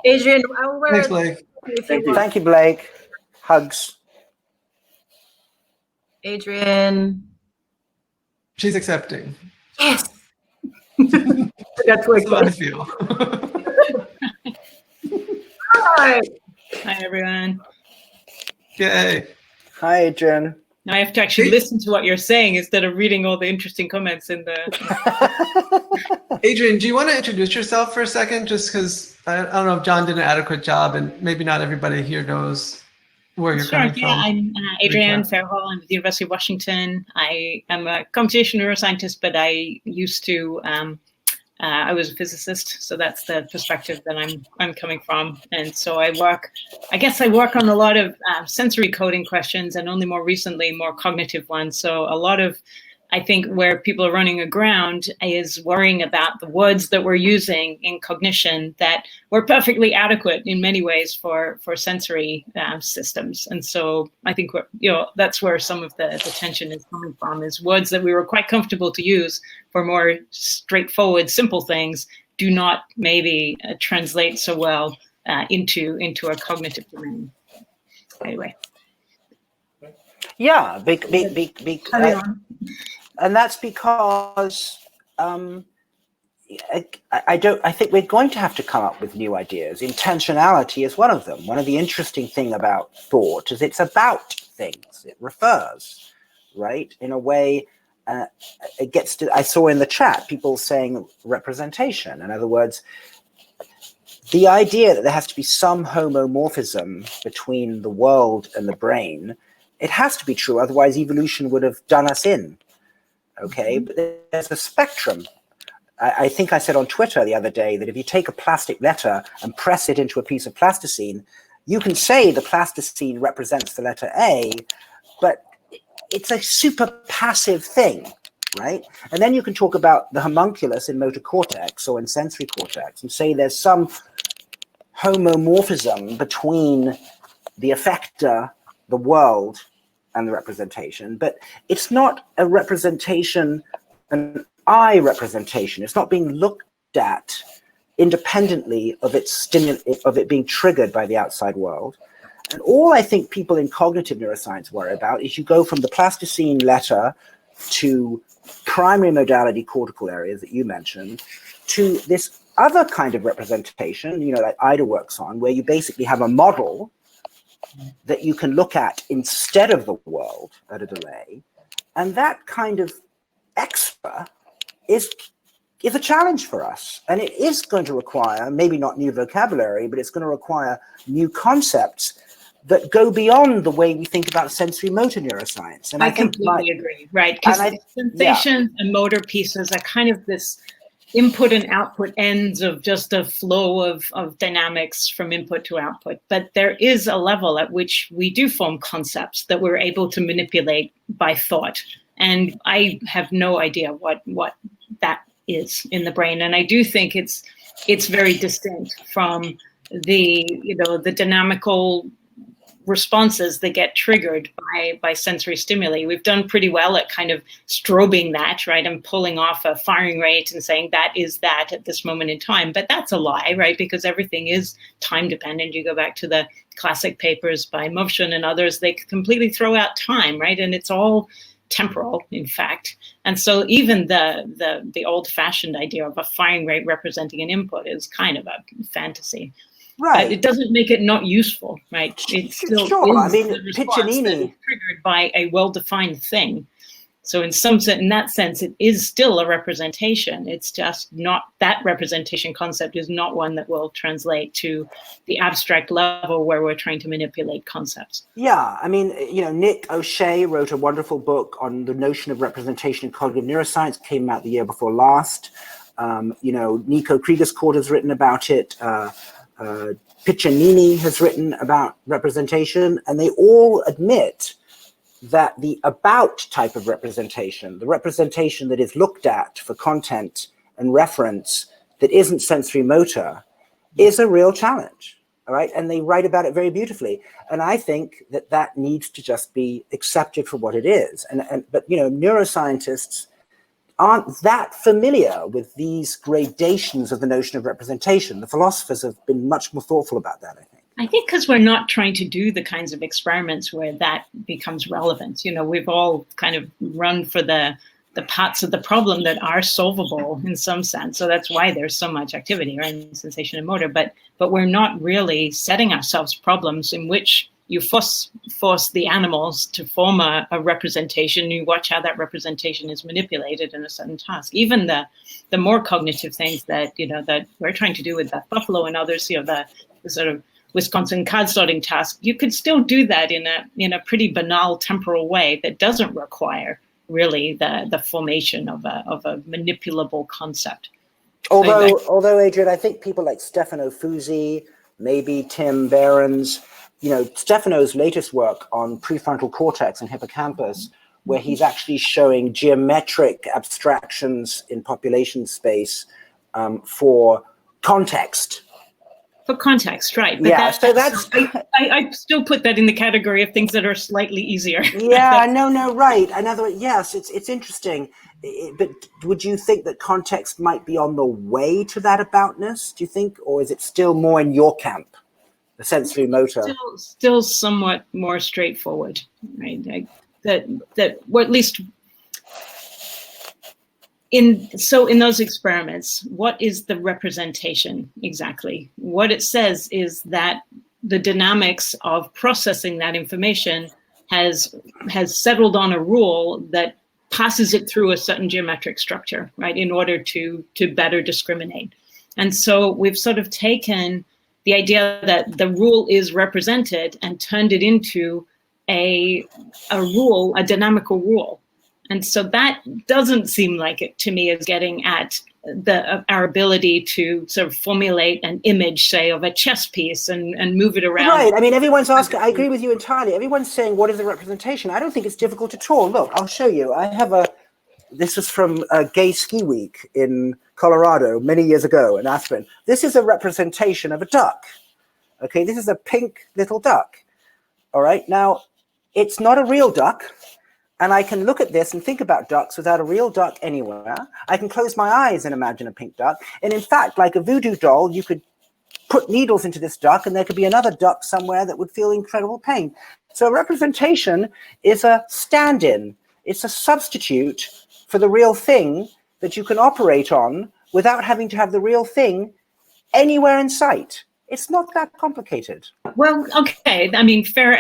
Adrian, Thanks, Blake. Thank you, Blake. Hugs. Adrian. She's accepting. Yes. That's what I feel. Hi. Hi, everyone. Yay. Hi, Adrian. Now I have to actually listen to what you're saying instead of reading all the interesting comments in the... Adrian, do you want to introduce yourself for a second? Just because I don't know if John did an adequate job, and maybe not everybody here knows where you're coming from. I'm Adrian Fairhall. I'm at the University of Washington. I am a computational neuroscientist, but I used to... I was a physicist, so that's the perspective that I'm coming from. And so I work on a lot of sensory coding questions, and only more recently, more cognitive ones. So a lot of, I think, where people are running aground is worrying about the words that we're using in cognition that were perfectly adequate in many ways for sensory systems. And so I think that's where some of the tension is coming from, is words that we were quite comfortable to use for more straightforward, simple things do not maybe translate so well into a cognitive domain. Anyway. Yeah, and that's because I think we're going to have to come up with new ideas. Intentionality is one of them. One of the interesting things about thought is it's about things. It refers, right? In a way, it gets to, I saw in the chat people saying representation. In other words, the idea that there has to be some homomorphism between the world and the brain It has to be true, otherwise evolution would have done us in. Okay, but there's a spectrum. I think I said on Twitter the other day that if you take a plastic letter and press it into a piece of plasticine, you can say the plasticine represents the letter A, but it's a super passive thing, right? And then you can talk about the homunculus in motor cortex or in sensory cortex and say there's some homomorphism between the effector, the world, and the representation, but it's not a representation, an I representation. It's not being looked at independently of of it being triggered by the outside world. And all I think people in cognitive neuroscience worry about is you go from the plasticine letter to primary modality cortical areas that you mentioned to this other kind of representation, you know, like Ida works on, where you basically have a model that you can look at instead of the world at a delay. And that kind of extra is a challenge for us. And it is going to require, maybe not new vocabulary, but it's going to require new concepts that go beyond the way we think about sensory motor neuroscience. And I completely agree, right? Because sensations and motor pieces are kind of this input and output ends of just a flow of dynamics from input to output. But there is a level at which we do form concepts that we're able to manipulate by thought. And I have no idea what that is in the brain. And I do think it's very distinct from the dynamical responses that get triggered by sensory stimuli. We've done pretty well at kind of strobing that, right? And pulling off a firing rate and saying that is that at this moment in time. But that's a lie, right? Because everything is time dependent. You go back to the classic papers by Movshun and others, they completely throw out time, right? And it's all temporal, in fact. And so even the old-fashioned idea of a firing rate representing an input is kind of a fantasy. Right. But it doesn't make it not useful, right? It still sure. is the response that is triggered by a well-defined thing. So in that sense, it is still a representation. It's just not, that representation concept is not one that will translate to the abstract level where we're trying to manipulate concepts. Yeah, I mean, you know, Nick O'Shea wrote a wonderful book on the notion of representation in cognitive neuroscience, came out the year before last. You know, Nico Kriegerscourt has written about it. Piccinini has written about representation, and they all admit that the about type of representation, the representation that is looked at for content and reference that isn't sensory motor, is a real challenge, all right? And they write about it very beautifully. And I think that needs to just be accepted for what it is. But, you know, neuroscientists aren't that familiar with these gradations of the notion of representation. The philosophers have been much more thoughtful about that, I think. I think because we're not trying to do the kinds of experiments where that becomes relevant. You know, we've all kind of run for the parts of the problem that are solvable in some sense. So that's why there's so much activity, right, in sensation and motor. But we're not really setting ourselves problems in which you force the animals to form a representation. You watch how that representation is manipulated in a certain task. Even the more cognitive things that we're trying to do with the buffalo and others, you know, the sort of Wisconsin card sorting task, you could still do that in a pretty banal temporal way that doesn't require really the formation of a manipulable concept. Although Adrian, I think people like Stefano Fusi, maybe Tim Behrens, you know, Stefano's latest work on prefrontal cortex and hippocampus, where he's actually showing geometric abstractions in population space for context. For context, right? But yeah, so that's I still put that in the category of things that are slightly easier. Yeah, no, right. Another, yes, it's interesting. But would you think that context might be on the way to that aboutness? Do you think, or is it still more in your camp, the sensory motor? Still somewhat more straightforward, right? Or at least. In those experiments, what is the representation exactly? What it says is that the dynamics of processing that information has settled on a rule that passes it through a certain geometric structure, right, in order to better discriminate. And so we've sort of taken the idea that the rule is represented and turned it into a rule, a dynamical rule. And so that doesn't seem like it to me is getting at our ability to sort of formulate an image, say, of a chess piece and move it around. Right. I mean, everyone's asking, I agree with you entirely. Everyone's saying, what is the representation? I don't think it's difficult at all. Look, I'll show you. I have this was from Gay Ski Week in Colorado many years ago in Aspen. This is a representation of a duck. Okay, this is a pink little duck. All right, now it's not a real duck. And I can look at this and think about ducks without a real duck anywhere. I can close my eyes and imagine a pink duck. And in fact, like a voodoo doll, you could put needles into this duck and there could be another duck somewhere that would feel incredible pain. So representation is a stand-in. It's a substitute for the real thing that you can operate on without having to have the real thing anywhere in sight. It's not that complicated. Well, okay. I mean, fair.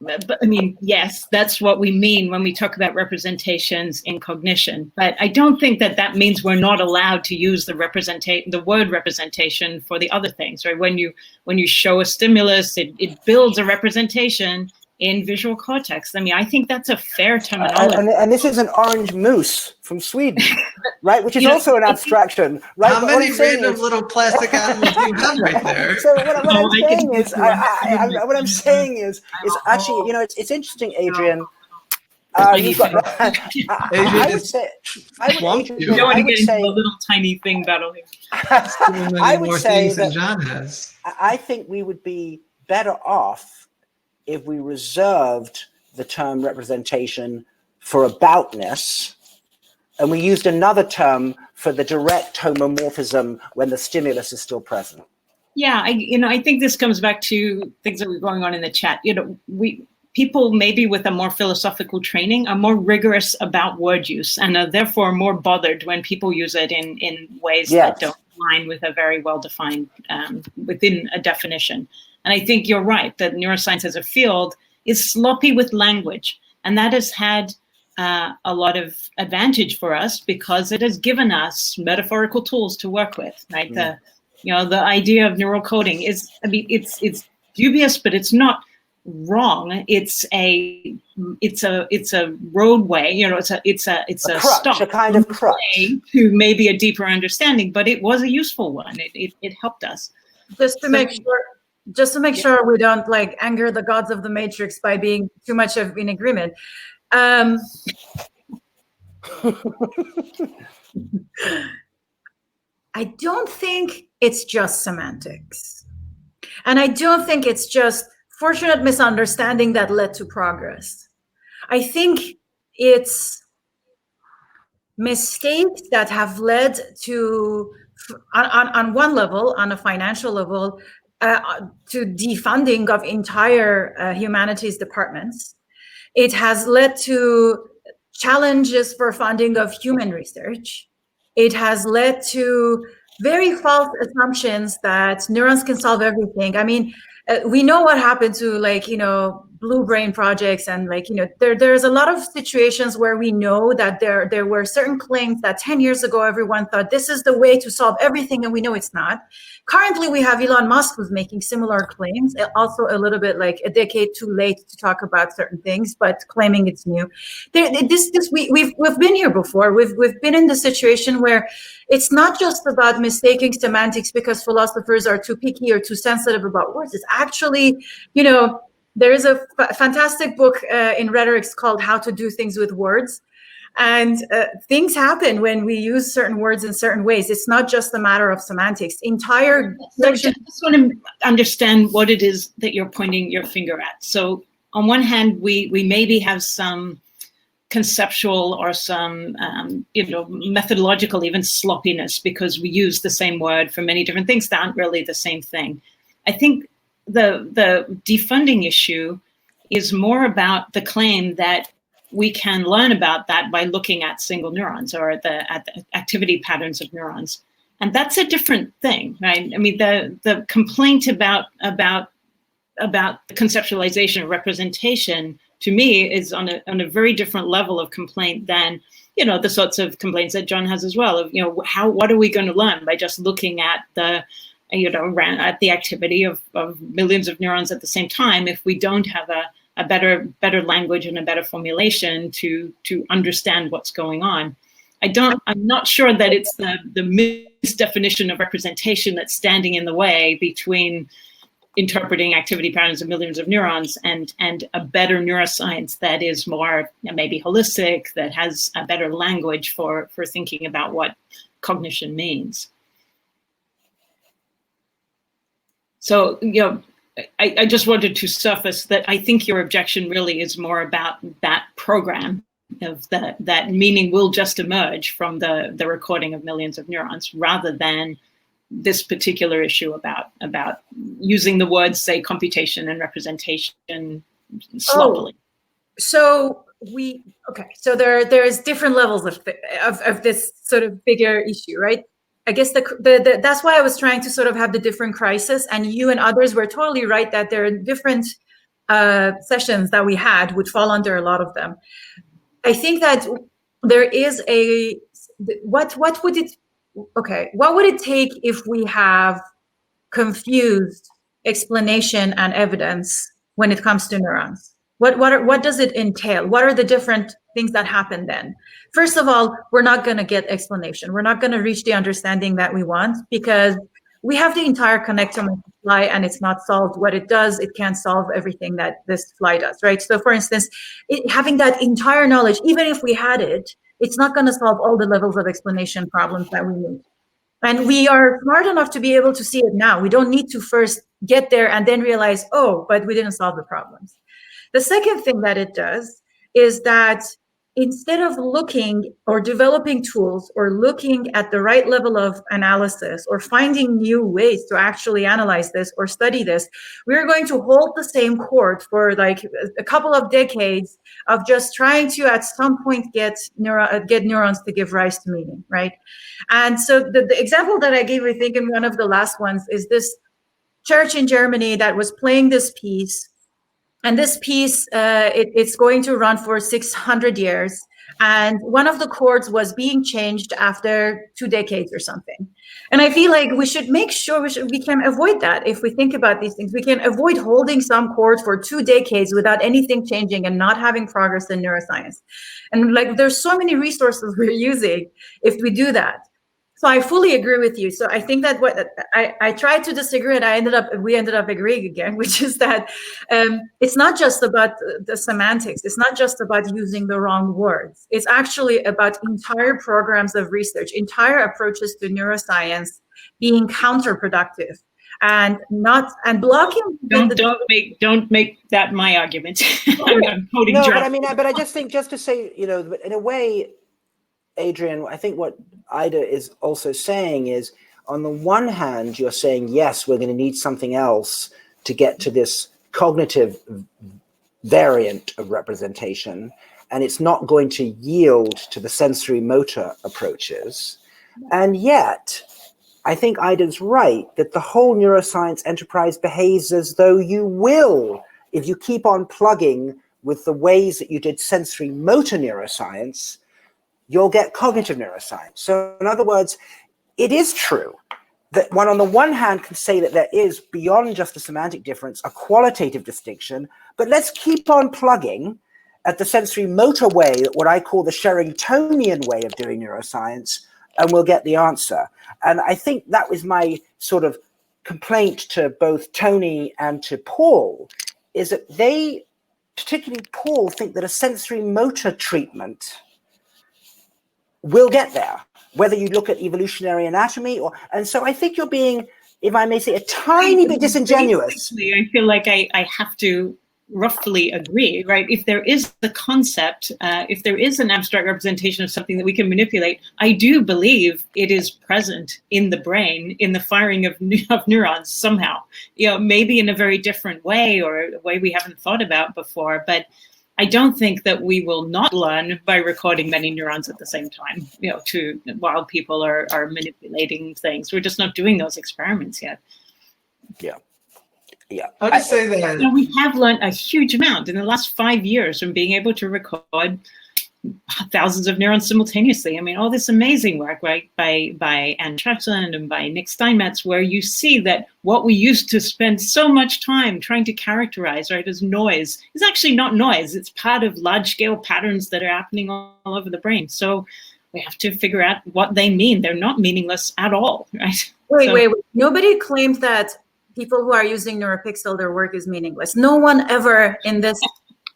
But I mean, yes, that's what we mean when we talk about representations in cognition. But I don't think that means we're not allowed to use the word representation for the other things, right? When you show a stimulus, it builds a representation in visual cortex. I mean, I think that's a fair terminology. And this is an orange moose from Sweden, right? Which is also an abstraction, right? How many random little plastic animals do you have right there? So what I'm saying is actually, you know, it's interesting, Adrian. You don't want to get into a little tiny thing battle here. I would say that John has. I think we would be better off if we reserved the term representation for aboutness, and we used another term for the direct homomorphism when the stimulus is still present. Yeah, I think this comes back to things that were going on in the chat. You know, people maybe with a more philosophical training are more rigorous about word use and are therefore more bothered when people use it in ways that don't align with a very well-defined, within a definition. And I think you're right that neuroscience as a field is sloppy with language. And that has had a lot of advantage for us because it has given us metaphorical tools to work with, right? The idea of neural coding is, I mean, it's dubious, but it's not wrong. It's a roadway, you know, it's a crutch, stop, a kind of crutch to maybe a deeper understanding, but it was a useful one. It helped us. Just to make sure we don't like anger the gods of the matrix by being too much of in agreement. I don't think it's just semantics. And I don't think it's just fortunate misunderstanding that led to progress. I think it's mistakes that have led to, on one level, on a financial level, to defunding of entire humanities departments. It has led to challenges for funding of human research. It has led to very false assumptions that neurons can solve everything. I mean, we know what happened to, like, you know, blue brain projects, and like, you know, there's a lot of situations where we know that there were certain claims that 10 years ago everyone thought this is the way to solve everything, and we know it's not. Currently we have Elon Musk who's making similar claims, also a little bit like a decade too late to talk about certain things, but claiming it's new. We've been here before. We've been in the situation where it's not just about mistaking semantics because philosophers are too picky or too sensitive about words. It's actually, you know, there is a fantastic book in rhetorics called How to Do Things with Words. And things happen when we use certain words in certain ways. It's not just a matter of semantics. I just want to understand what it is that you're pointing your finger at. So on one hand, we maybe have some conceptual or some methodological even sloppiness because we use the same word for many different things that aren't really the same thing. I think the defunding issue is more about the claim that we can learn about that by looking at single neurons or at the activity patterns of neurons. And that's a different thing, right? I mean, the complaint about conceptualization or representation to me is on a very different level of complaint than, you know, the sorts of complaints that John has as well of, you know, what are we going to learn by just looking at at the activity of millions of neurons at the same time if we don't have better language and a better formulation to understand what's going on. I'm not sure that it's the misdefinition of representation that's standing in the way between interpreting activity patterns of millions of neurons and a better neuroscience that is more maybe holistic, that has a better language for thinking about what cognition means. So, I just wanted to surface that I think your objection really is more about that program of that meaning will just emerge from the recording of millions of neurons, rather than this particular issue about using the words, say, computation and representation sloppily. So there's different levels of this sort of bigger issue, right? I guess that's why I was trying to sort of have the different crises, and you and others were totally right that there are different sessions that we had would fall under a lot of them. I think that there is what would it take if we have confused explanation and evidence when it comes to neurons? What does it entail? What are the different things that happen then? First of all, we're not going to get explanation. We're not going to reach the understanding that we want, because we have the entire connectome of the fly and it's not solved. What it does, it can't solve everything that this fly does, right? So for instance, having that entire knowledge, even if we had it, it's not going to solve all the levels of explanation problems that we need. And we are smart enough to be able to see it now. We don't need to first get there and then realize, oh, but we didn't solve the problems. The second thing that it does is that instead of looking or developing tools or looking at the right level of analysis or finding new ways to actually analyze this or study this, we're going to hold the same court for like a couple of decades of just trying to at some point get neurons to give rise to meaning, right? And so the example that I gave, I think, in one of the last ones is this church in Germany that was playing this piece. And this piece, it's going to run for 600 years. And one of the chords was being changed after 2 decades or something. And I feel like we should make sure we can avoid that. If we think about these things, we can avoid holding some chord for 2 decades without anything changing and not having progress in neuroscience. And like, there's so many resources we're using if we do that. So I fully agree with you. So I think that what I tried to disagree, and we ended up agreeing again, which is that it's not just about the semantics. It's not just about using the wrong words. It's actually about entire programs of research, entire approaches to neuroscience being counterproductive and blocking. Don't make that my argument. I'm quoting no, John. but I just think, just to say, in a way, Adrian, I think what Ida is also saying is, on the one hand, you're saying, yes, we're going to need something else to get to this cognitive variant of representation, and it's not going to yield to the sensory motor approaches. And yet, I think Ida's right that the whole neuroscience enterprise behaves as though you will, if you keep on plugging with the ways that you did sensory motor neuroscience, you'll get cognitive neuroscience. So in other words, it is true that one on the one hand can say that there is, beyond just a semantic difference, a qualitative distinction, but let's keep on plugging at the sensory motor way, what I call the Sherringtonian way of doing neuroscience, and we'll get the answer. And I think that was my sort of complaint to both Tony and to Paul, is that they, particularly Paul, think that a sensory motor treatment will get there, whether you look at evolutionary anatomy and so I think you're being, if I may say, a tiny bit disingenuous. I feel like I have to roughly agree, right? If there is the concept, if there is an abstract representation of something that we can manipulate, I do believe it is present in the brain, in the firing of neurons somehow, maybe in a very different way or a way we haven't thought about before, but I don't think that we will not learn by recording many neurons at the same time, while people are manipulating things. We're just not doing those experiments yet. Yeah. I'll just say that we have learned a huge amount in the last 5 years from being able to record thousands of neurons simultaneously. I mean, all this amazing work, right, by Anne Chatelain and by Nick Steinmetz, where you see that what we used to spend so much time trying to characterize, right, as noise is actually not noise. It's part of large-scale patterns that are happening all over the brain. So we have to figure out what they mean. They're not meaningless at all, right? Wait. Nobody claims that people who are using NeuroPixel, their work is meaningless. No one ever in this,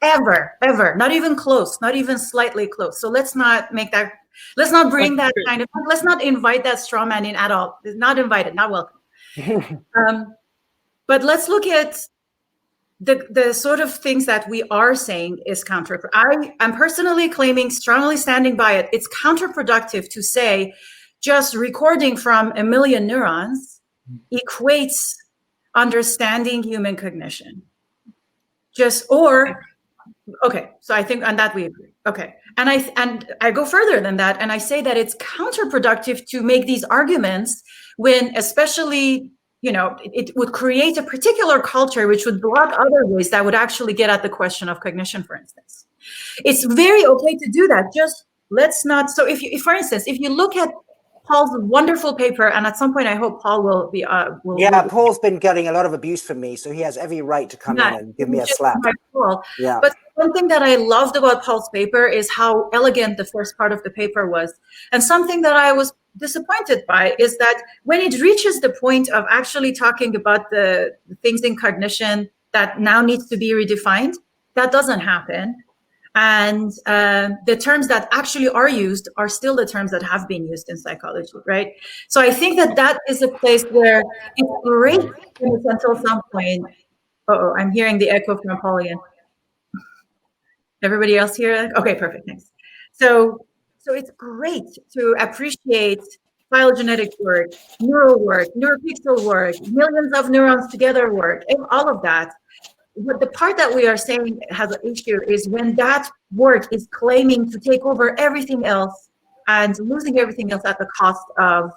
ever, not even close, not even slightly close. So let's not make that, let's not bring that kind of, let's not invite that straw man in at all. It's not invited, not welcome. But let's look at the sort of things that we are saying is counterproductive. I'm personally claiming, strongly standing by it, it's counterproductive to say just recording from 1 million neurons equates understanding human cognition. Okay, so I think on that we agree. Okay, and I go further than that, and I say that it's counterproductive to make these arguments when, especially, you know, it would create a particular culture which would block other ways that would actually get at the question of cognition, for instance. It's very okay to do that. Just let's not. So if you, for instance, if you look at Paul's wonderful paper, and at some point I hope Paul will be. Paul's been getting a lot of abuse from me, so he has every right to come in and give me a slap. Yeah. But something that I loved about Paul's paper is how elegant the first part of the paper was, and something that I was disappointed by is that when it reaches the point of actually talking about the things in cognition that now needs to be redefined, that doesn't happen. And the terms that actually are used are still the terms that have been used in psychology, right? So I think that is a place where it's great in a sense at some point. Uh-oh, I'm hearing the echo from Paul again. Everybody else here? Okay, perfect, thanks. So it's great to appreciate phylogenetic work, neural work, neuropixel work, millions of neurons together work, and all of that. But the part that we are saying has an issue is when that work is claiming to take over everything else and losing everything else at the cost of,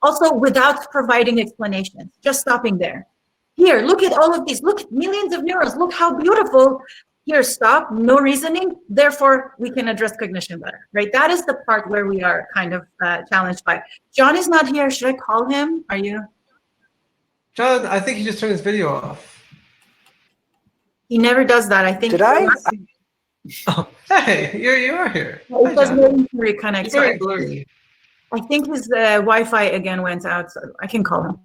also without providing explanations, just stopping there. Here, look at all of these, look at millions of neurons, look how beautiful. Here, stop, no reasoning, therefore we can address cognition better, right? That is the part where we are kind of challenged by. John is not here, should I call him? Are you? John, I think he just turned his video off. He never does that, I think. Did I? Oh, hey, you are here. It does not reconnect. Very blurry. I think his Wi-Fi again went out, so I can call him.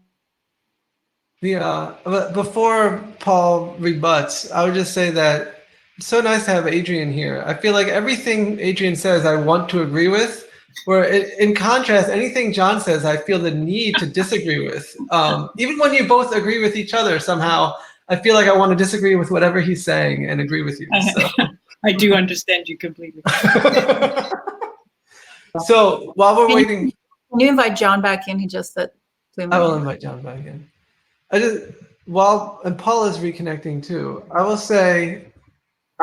But before Paul rebuts, I would just say that it's so nice to have Adrian here. I feel like everything Adrian says, I want to agree with. Where in contrast, anything John says, I feel the need to disagree with. Even when you both agree with each other, somehow I feel like I want to disagree with whatever he's saying and agree with you. So. I do understand you completely. So while we're waiting, can you invite John back in? He just said. I will invite John back in. And Paul is reconnecting too. I will say,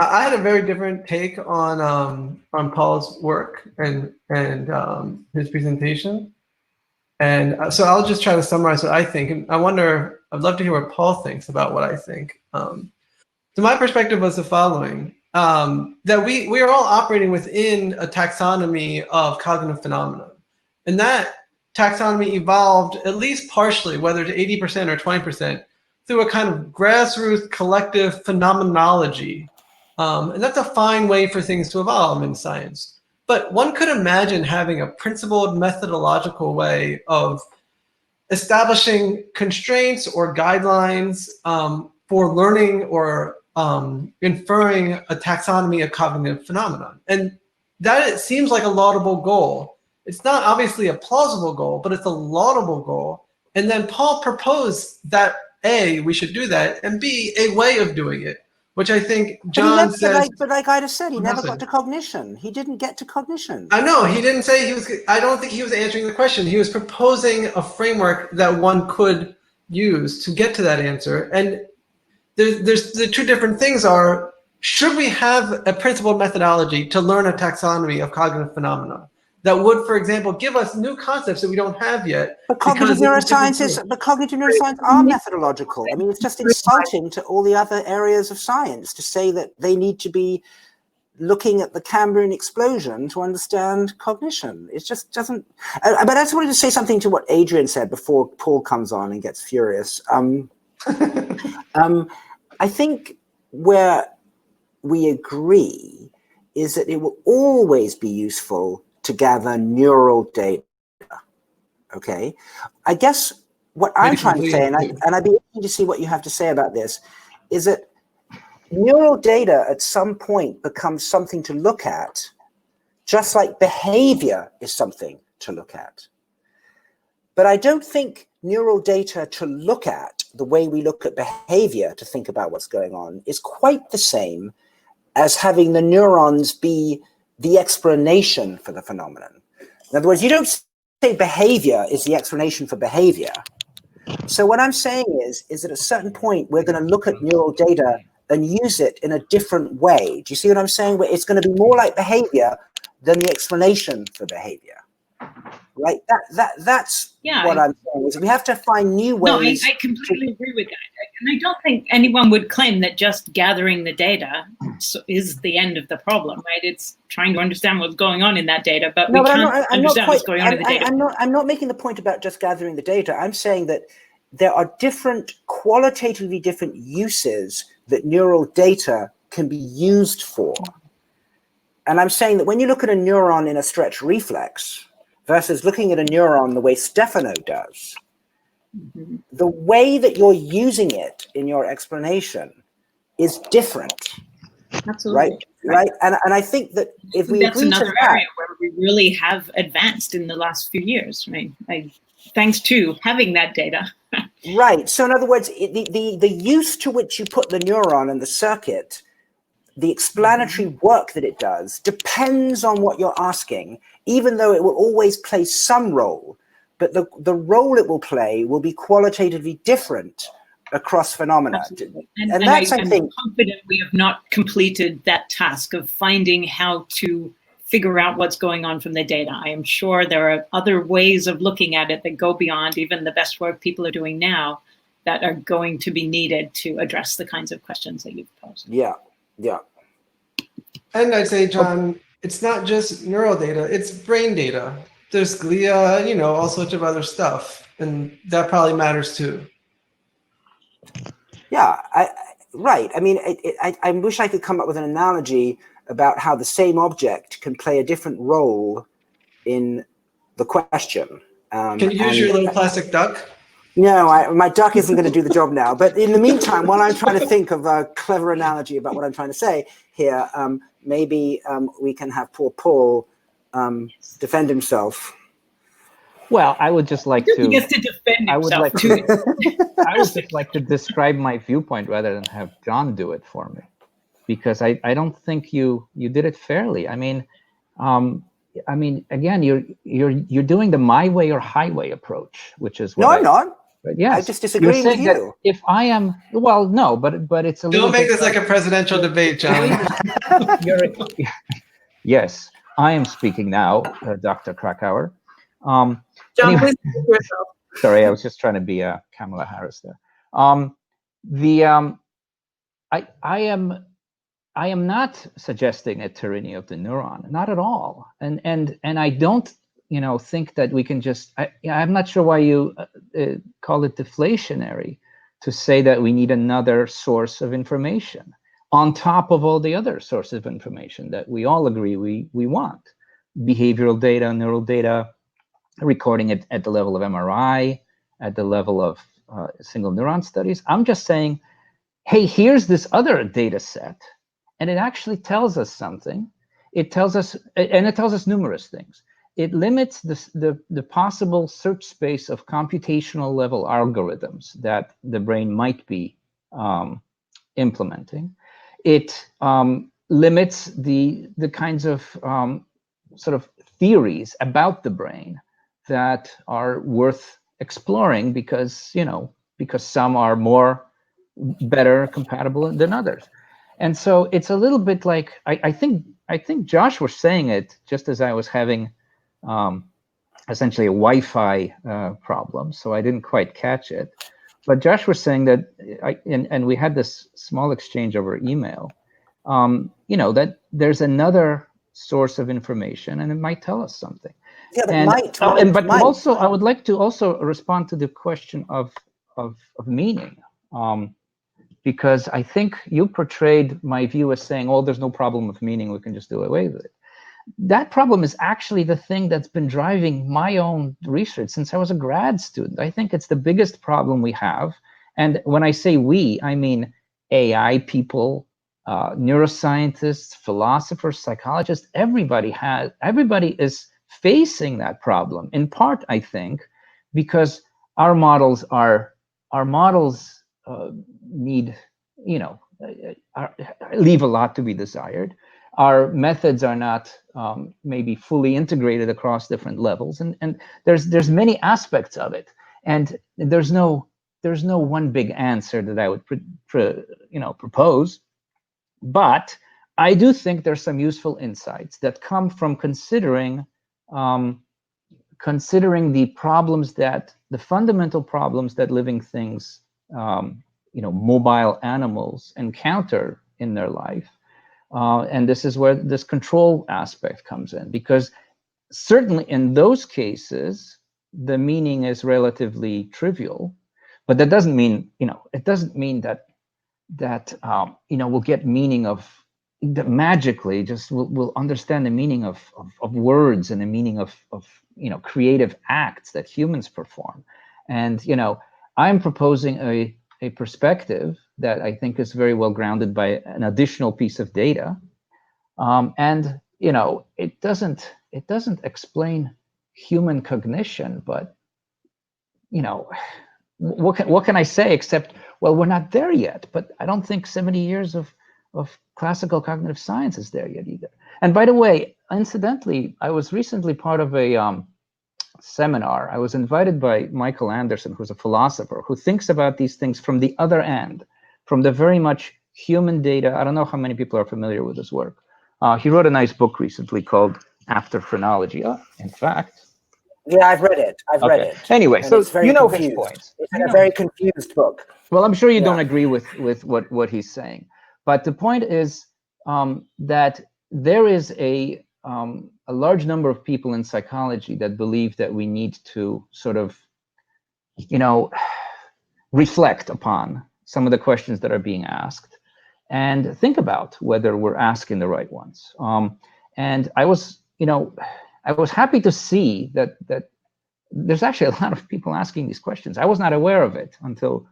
I had a very different take on Paul's work and his presentation, and so I'll just try to summarize what I think. And I'd love to hear what Paul thinks about what I think. So my perspective was the following: that we are all operating within a taxonomy of cognitive phenomena, and that taxonomy evolved at least partially, whether to 80% or 20%, through a kind of grassroots collective phenomenology. And that's a fine way for things to evolve in science. But one could imagine having a principled methodological way of establishing constraints or guidelines for learning or inferring a taxonomy of cognitive phenomena. And that it seems like a laudable goal. It's not obviously a plausible goal, but it's a laudable goal. And then Paul proposed that A, we should do that, and B, a way of doing it, which I think John says. But like I just said, he never got to cognition. He didn't get to cognition. I know, he didn't say he was, I don't think he was answering the question. He was proposing a framework that one could use to get to that answer. And there's the two different things are, should we have a principled methodology to learn a taxonomy of cognitive phenomena that would, for example, give us new concepts that we don't have yet? But cognitive neuroscience are methodological. I mean, it's just insulting to all the other areas of science to say that they need to be looking at the Cambrian explosion to understand cognition. It just doesn't. But I just wanted to say something to what Adrian said before Paul comes on and gets furious. I think where we agree is that it will always be useful to gather neural data. Okay, I guess what I'm trying to say, and I'd be interested to see what you have to say about this, is that neural data at some point becomes something to look at, just like behavior is something to look at. But I don't think neural data to look at, the way we look at behavior to think about what's going on, is quite the same as having the neurons be the explanation for the phenomenon. In other words, you don't say behavior is the explanation for behavior. So what I'm saying is that at a certain point, we're going to look at neural data and use it in a different way. Do you see what I'm saying? Where it's going to be more like behavior than the explanation for behavior. Right? That's what I'm saying. Is we have to find new ways. No, I completely agree with that. And I don't think anyone would claim that just gathering the data is the end of the problem, right? It's trying to understand what's going on in that data, but we can't understand what's going on in the data. I'm not making the point about just gathering the data. I'm saying that there are qualitatively different uses that neural data can be used for. And I'm saying that when you look at a neuron in a stretch reflex versus looking at a neuron the way Stefano does, the way that you're using it in your explanation is different. Absolutely. Right. And I think that if we that's agree another to that, area where we really have advanced in the last few years, right? Thanks to having that data. Right. So in other words, the use to which you put the neuron and the circuit, the explanatory work that it does depends on what you're asking, even though it will always play some role. But the role it will play will be qualitatively different across phenomena. Absolutely. And that's, I think, I'm confident we have not completed that task of finding how to figure out what's going on from the data. I am sure there are other ways of looking at it that go beyond even the best work people are doing now that are going to be needed to address the kinds of questions that you've posed. Yeah. And I'd say, John, it's not just neural data, it's brain data. There's glia, all sorts of other stuff. And that probably matters too. Yeah, right. I mean, I wish I could come up with an analogy about how the same object can play a different role in the question. Can you use your little plastic duck? No, my duck isn't going to do the job now. But in the meantime, while I'm trying to think of a clever analogy about what I'm trying to say here, maybe we can have poor Paul defend himself. Well, I would just like to. He gets to defend himself. I would like to. I would just like to describe my viewpoint rather than have John do it for me, because I don't think you did it fairly. I mean, again, you're doing the my way or highway approach, which is what I'm not. But yes, I just disagree with you. If I am, well, no, but it's a little. Don't make this like a presidential debate, John. Yes, I am speaking now, Dr. Krakauer. John, please speak for yourself. Sorry, I was just trying to be Kamala Harris there. I am not suggesting a tyranny of the neuron, not at all. And I don't, think that we can just. I'm not sure why you call it deflationary to say that we need another source of information on top of all the other sources of information that we all agree we want. Behavioral data, neural data, recording it at the level of MRI, at the level of single neuron studies. I'm just saying, hey, here's this other data set, and it actually tells us something. It tells us numerous things. It limits the possible search space of computational level algorithms that the brain might be implementing. It limits the kinds of sort of theories about the brain that are worth exploring because some are better compatible than others. And so it's a little bit like, I think Josh was saying it just as I was having essentially a Wi-Fi problem, so I didn't quite catch it. But Josh was saying that, and we had this small exchange over email, that there's another source of information, and it might tell us something. Yeah, but But also, I would like to also respond to the question of meaning, because I think you portrayed my view as saying, "Oh, there's no problem with meaning; we can just do away with it." That problem is actually the thing that's been driving my own research since I was a grad student. I think it's the biggest problem we have. And when I say we, I mean AI people, neuroscientists, philosophers, psychologists. Everybody is facing that problem. In part, I think, because our models need, leave a lot to be desired. Our methods are not maybe fully integrated across different levels, and there's many aspects of it, and there's no one big answer that I would propose. But I do think there's some useful insights that come from considering the fundamental problems that living things, mobile animals encounter in their life. And this is where this control aspect comes in, because certainly in those cases, the meaning is relatively trivial, but that doesn't mean, that we'll get meaning that magically we'll understand the meaning of words and the meaning of creative acts that humans perform. And, I'm proposing a perspective that I think is very well grounded by an additional piece of data. And, it doesn't explain human cognition, but, what can I say except, well, we're not there yet, but I don't think 70 years of classical cognitive science is there yet either. And by the way, incidentally, I was recently part of a seminar. I was invited by Michael Anderson, who's a philosopher who thinks about these things from the other end, from the very much human data. I don't know how many people are familiar with his work. He wrote a nice book recently called After Phrenology. In fact. Yeah, I've read it. I've read it. Anyway, and so his points. It's a very confused book. Well, I'm sure you don't agree with what he's saying. But the point is that there is a large number of people in psychology that believe that we need to sort of, reflect upon some of the questions that are being asked and think about whether we're asking the right ones. And I was happy to see that there's actually a lot of people asking these questions. I was not aware of it until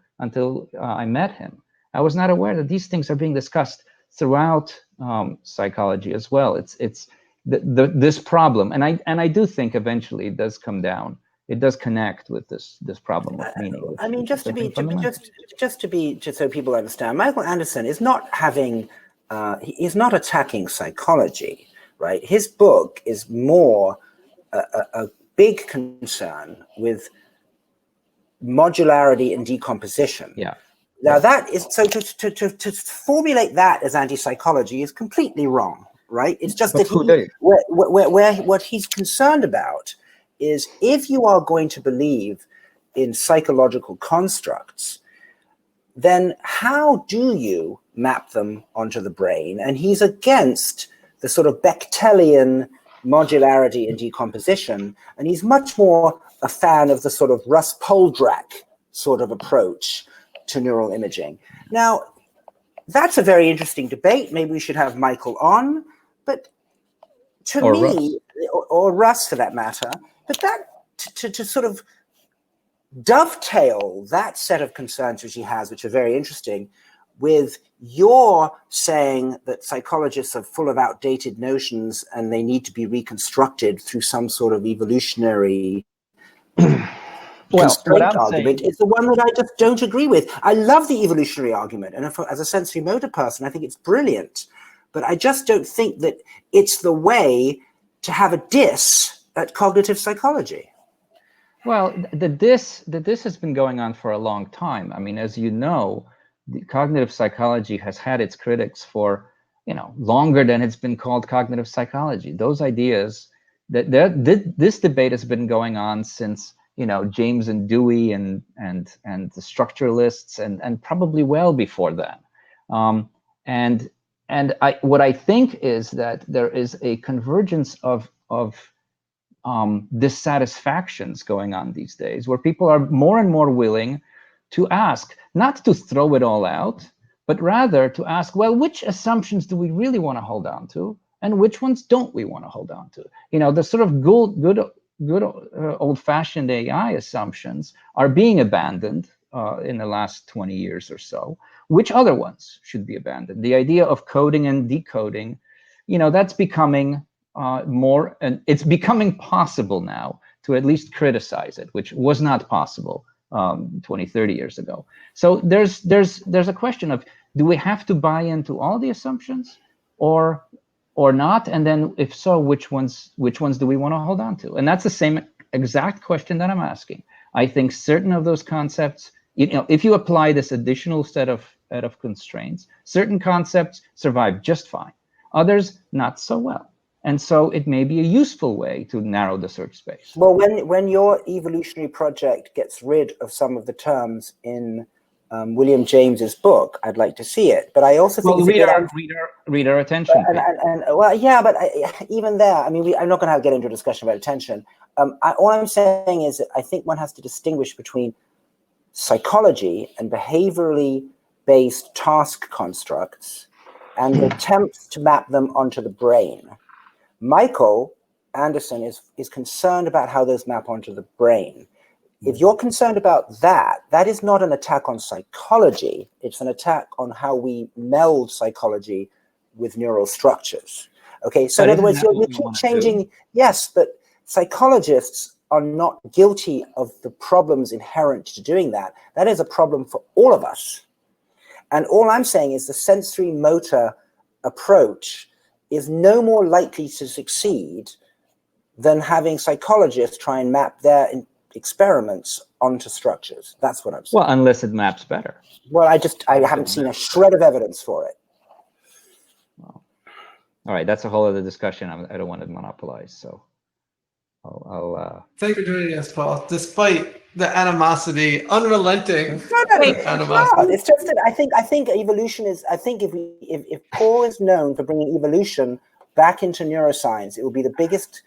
I met him. I was not aware that these things are being discussed throughout psychology as well. It's this problem, and I do think eventually it does come down. It does connect with this problem of meaning. I mean, just so people understand, Michael Anderson is not he's not attacking psychology, right? His book is more a big concern with modularity and decomposition. Yeah. Now that is to formulate that as anti-psychology is completely wrong, right? It's just that what he's concerned about is if you are going to believe in psychological constructs, then how do you map them onto the brain? And he's against the sort of Bechtellian modularity and decomposition, and he's much more a fan of the sort of Russ Poldrack sort of approach to neural imaging. Now, that's a very interesting debate. Maybe we should have Michael on, but to me, or Russ for that matter, but that to sort of dovetail that set of concerns which he has, which are very interesting, with your saying that psychologists are full of outdated notions and they need to be reconstructed through some sort of evolutionary constraint argument is the one that I just don't agree with. I love the evolutionary argument, and as a sensory motor person, I think it's brilliant, but I just don't think that it's the way to have a diss at cognitive psychology. Well, the diss has been going on for a long time. I mean, as you know, the cognitive psychology has had its critics for, longer than it's been called cognitive psychology. Those ideas, this debate has been going on since, James and Dewey and the structuralists and probably well before that. And what I think is that there is a convergence of dissatisfactions going on these days, where people are more and more willing to ask, not to throw it all out, but rather to ask, well, which assumptions do we really want to hold on to, and which ones don't we want to hold on to? The sort of good old-fashioned AI assumptions are being abandoned in the last 20 years or so. Which other ones should be abandoned? The idea of coding and decoding, that's becoming more, and it's becoming possible now to at least criticize it, which was not possible 20, 30 years ago. So there's a question of, do we have to buy into all the assumptions or not? And then if so, which ones do we want to hold on to? And that's the same exact question that I'm asking. I think certain of those concepts, if you apply this additional set of constraints, certain concepts survive just fine, others not so well. And so it may be a useful way to narrow the search space. Well, when your evolutionary project gets rid of some of the terms in William James's book, I'd like to see it. But I also think read our attention. And well, yeah, but even there, I mean, I'm not going to get into a discussion about attention. All I'm saying is that I think one has to distinguish between psychology and behaviorally based task constructs and attempts to map them onto the brain. Michael Anderson is concerned about how those map onto the brain. If you're concerned about that, that is not an attack on psychology. It's an attack on how we meld psychology with neural structures. Okay, so in other words, you keep changing. Yes, but psychologists are not guilty of the problems inherent to doing that. That is a problem for all of us. And all I'm saying is the sensory motor approach is no more likely to succeed than having psychologists try and map their experiments onto structures. That's what I'm saying. Well, unless it maps better. Well, I haven't seen a shred of evidence for it. Well, all right, that's a whole other discussion I don't want to monopolize, so I'll Thank you for joining us, Paul, despite the animosity, unrelenting animosity. It's just that I think evolution is. I think if Paul is known for bringing evolution back into neuroscience, it will be the biggest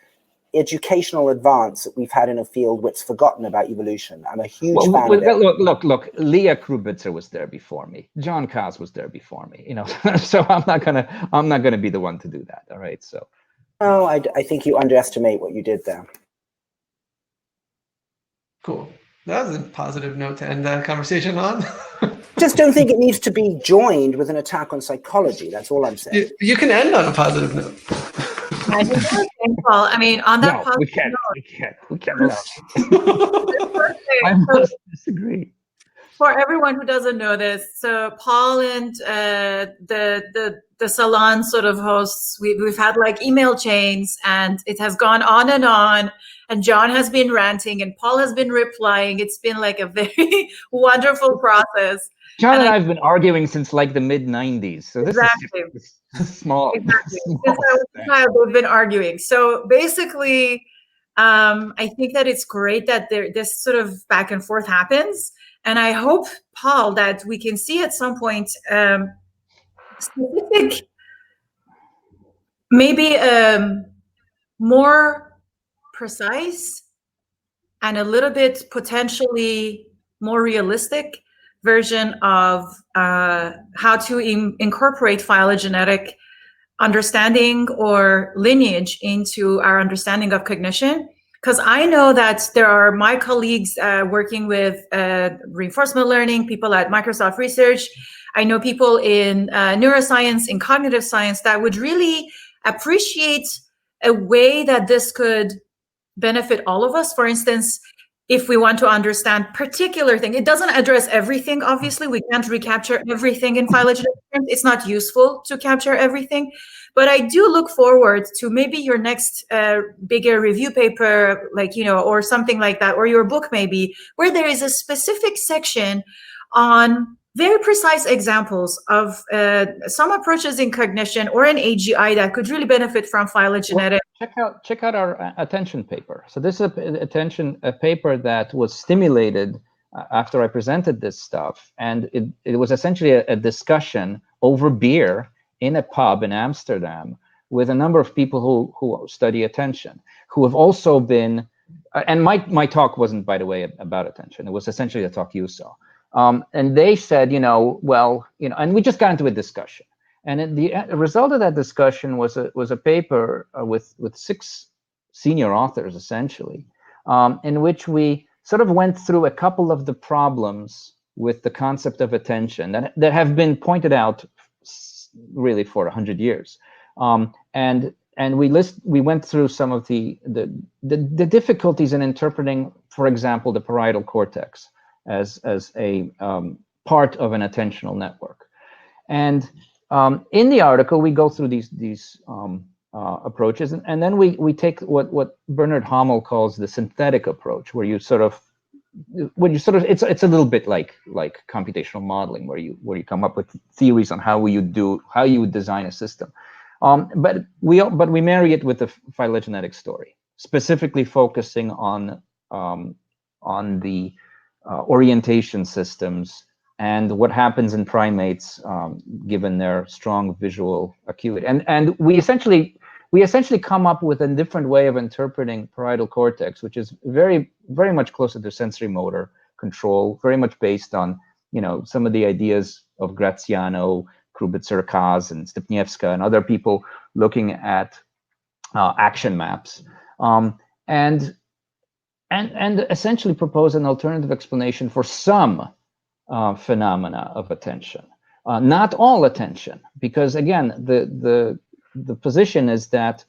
educational advance that we've had in a field which forgotten about evolution. I'm a huge fan of it. Look, Leah Krubitzer was there before me. John Cass was there before me. So I'm not gonna be the one to do that. All right, so. Oh, I think you underestimate what you did there. Cool. That was a positive note to end that conversation on. Just don't think it needs to be joined with an attack on psychology. That's all I'm saying. You can end on a positive note. I think that's okay, Paul. I mean, on that positive we can't. note, We can't. I must disagree. For everyone who doesn't know this, so Paul and the Salon sort of hosts, we've had like email chains, and it has gone on, and John has been ranting and Paul has been replying. It's been like a very wonderful process. John and I've been arguing since like the mid-90s, so this is small. Exactly. We've been arguing. So basically, I think that it's great that this sort of back and forth happens. And I hope, Paul, that we can see at some point specific, maybe more precise and a little bit potentially more realistic version of how to incorporate phylogenetic understanding or lineage into our understanding of cognition. Because I know that there are my colleagues working with reinforcement learning, people at Microsoft Research. I know people in neuroscience, in cognitive science that would really appreciate a way that this could benefit all of us. For instance, if we want to understand particular thing, it doesn't address everything, obviously. We can't recapture everything in phylogenetic terms. It's not useful to capture everything. But I do look forward to maybe your next bigger review paper, like, or something like that, or your book maybe, where there is a specific section on very precise examples of some approaches in cognition or an AGI that could really benefit from phylogenetic. Well, check out our attention paper. So this is a paper that was stimulated after I presented this stuff, and it was essentially a discussion over beer in a pub in Amsterdam with a number of people who study attention, who have also been, and my talk wasn't, by the way, about attention. It was essentially the talk you saw. And they said, well, and we just got into a discussion. And the result of that discussion was a paper with 6 senior authors, essentially, in which we sort of went through a couple of the problems with the concept of attention that have been pointed out really for 100 years. And we went through some of the difficulties in interpreting, for example, the parietal cortex as a part of an attentional network. And in the article, we go through these approaches, and then we take what Bernard Hammel calls the synthetic approach, where it's a little bit like computational modeling, where you come up with theories on how you would design a system. But we marry it with the phylogenetic story, specifically focusing on the orientation systems and what happens in primates given their strong visual acuity. And we essentially come up with a different way of interpreting parietal cortex, which is very, very much closer to sensory motor control, very much based on some of the ideas of Graziano, Krubitzer-Kaz, and Stepniewska, and other people looking at action maps, and essentially propose an alternative explanation for some phenomena of attention, not all attention, because again, the position is that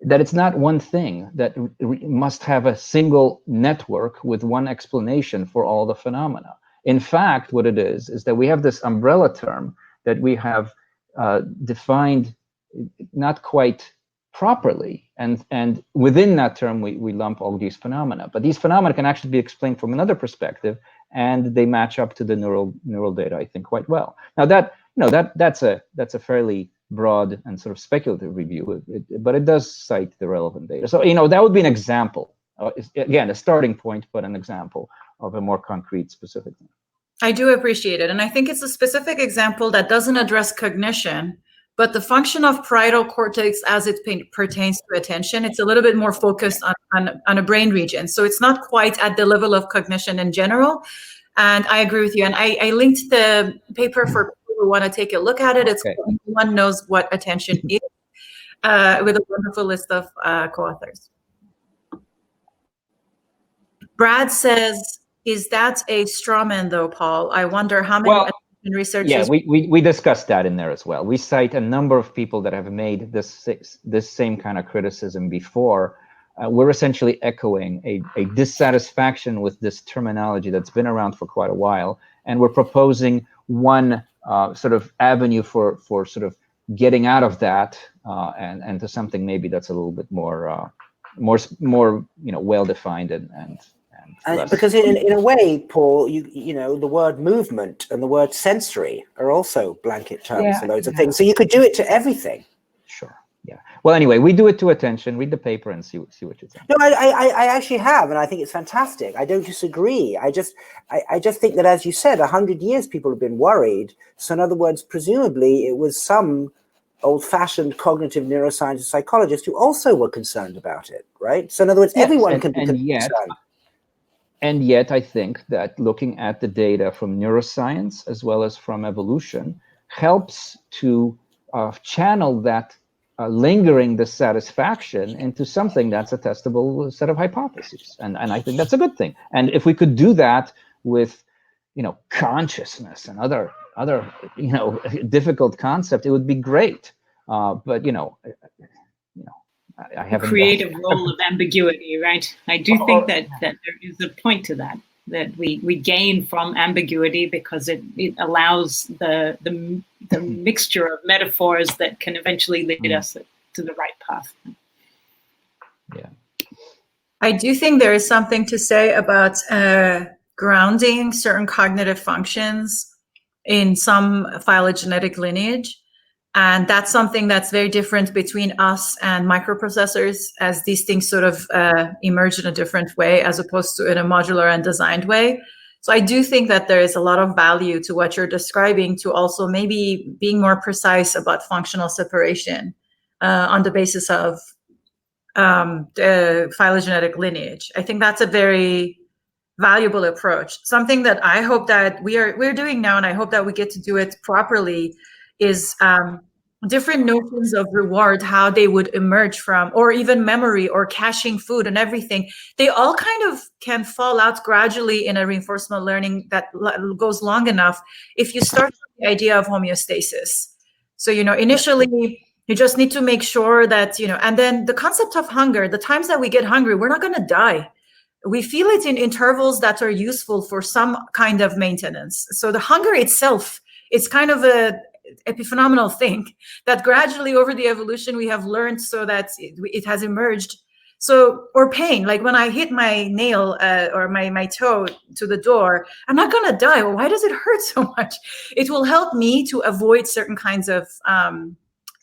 it's not one thing that must have a single network with one explanation for all the phenomena. In fact, what it is that we have this umbrella term that we have defined not quite properly, and within that term we lump all these phenomena. But these phenomena can actually be explained from another perspective, and they match up to the neural data, I think, quite well. Now that's a fairly broad and sort of speculative review, but it does cite the relevant data. So that would be an example, again, a starting point, but an example of a more concrete, specific thing. I do appreciate it, and I think it's a specific example that doesn't address cognition, but the function of parietal cortex as it pertains to attention. It's a little bit more focused on a brain region, so it's not quite at the level of cognition in general. And I agree with you. And I linked the paper for people who want to take a look at it. It's okay. Everyone Knows What Attention Is, with a wonderful list of co-authors. Brad says, is that a straw man though, Paul? I wonder how many attention researchers... Yeah, we discussed that in there as well. We cite a number of people that have made this same kind of criticism before. We're essentially echoing a dissatisfaction with this terminology that's been around for quite a while, and we're proposing one sort of avenue for sort of getting out of that and to something maybe that's a little bit more well defined and because in a way, Paul, you know the word movement and the word sensory are also blanket terms for loads of things. So you could do it to everything. Sure. Yeah. Well, anyway, we do it to attention. Read the paper and see what you think. No, I actually have, and I think it's fantastic. I don't disagree. I just think that, as you said, 100 years people have been worried. So in other words, presumably it was some old-fashioned cognitive neuroscientist psychologist who also were concerned about it, right? So in other words, everyone can be concerned. And yet, I think that looking at the data from neuroscience as well as from evolution helps to channel that lingering dissatisfaction into something that's a testable set of hypotheses. And I think that's a good thing. And if we could do that with, consciousness and other difficult concept, it would be great. But I haven't create a role of ambiguity, right? I do think that there is a point to that we gain from ambiguity because it allows the mixture of metaphors that can eventually lead us to the right path. Yeah, I do think there is something to say about grounding certain cognitive functions in some phylogenetic lineage. And that's something that's very different between us and microprocessors, as these things sort of emerge in a different way, as opposed to in a modular and designed way. So I do think that there is a lot of value to what you're describing, to also maybe being more precise about functional separation on the basis of the phylogenetic lineage. I think that's a very valuable approach. Something that I hope that we're doing now, and I hope that we get to do it properly, is different notions of reward, how they would emerge from, or even memory or caching food and everything. They all kind of can fall out gradually in a reinforcement learning that goes long enough if you start with the idea of homeostasis. So, initially, you just need to make sure that, and then the concept of hunger, the times that we get hungry, we're not going to die. We feel it in intervals that are useful for some kind of maintenance. So the hunger itself is kind of a epiphenomenal thing that gradually over the evolution we have learned, so that it has emerged. So, or pain, like when I hit my nail or my toe to the door, I'm not going to die. Well, why does it hurt so much? It will help me to avoid certain kinds of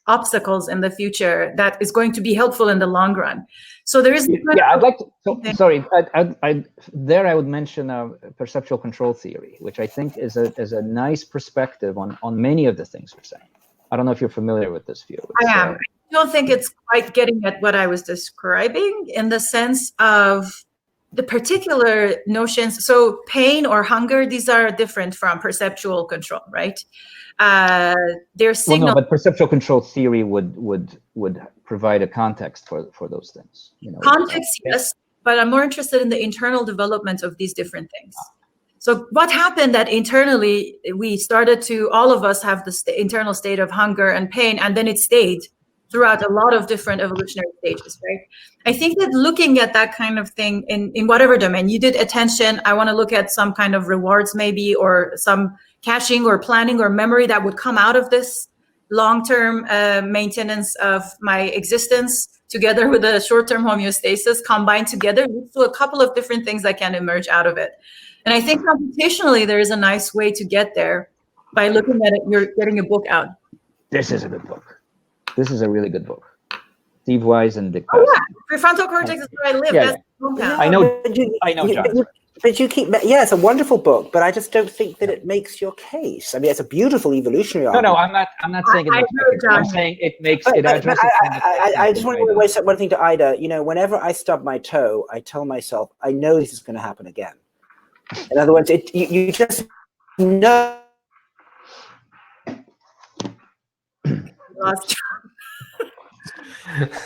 obstacles in the future that is going to be helpful in the long run. So there is. Yeah, I'd like to. Sorry, I would mention a perceptual control theory, which I think is a nice perspective on many of the things you're saying. I don't know if you're familiar with this view. I am. I don't think it's quite getting at what I was describing in the sense of the particular notions. So pain or hunger, these are different from perceptual control, right? Their signal. Well, no, but perceptual control theory would provide a context for those things. Context, yes, but I'm more interested in the internal development of these different things. So what happened that internally we started to, all of us have the internal state of hunger and pain, and then it stayed throughout a lot of different evolutionary stages, right? I think that looking at that kind of thing in whatever domain, you did attention, I want to look at some kind of rewards maybe, or some caching or planning or memory that would come out of this long-term maintenance of my existence together with a short-term homeostasis combined together leads to a couple of different things that can emerge out of it. And I think computationally, there is a nice way to get there by looking at it. You're getting a book out. This is a good book. This is a really good book. Steve Wise and Dick. Oh yeah, prefrontal cortex is where I live. Yeah, That's compound. I know, John. But you keep, yeah, it's a wonderful book, but I just don't think that it makes your case. I mean, it's a beautiful evolutionary argument. No, I'm not saying it makes it. I'm saying it makes it. I just want to say one thing to Ida. Whenever I stub my toe, I tell myself, I know this is going to happen again. In other words, you just know. Lost.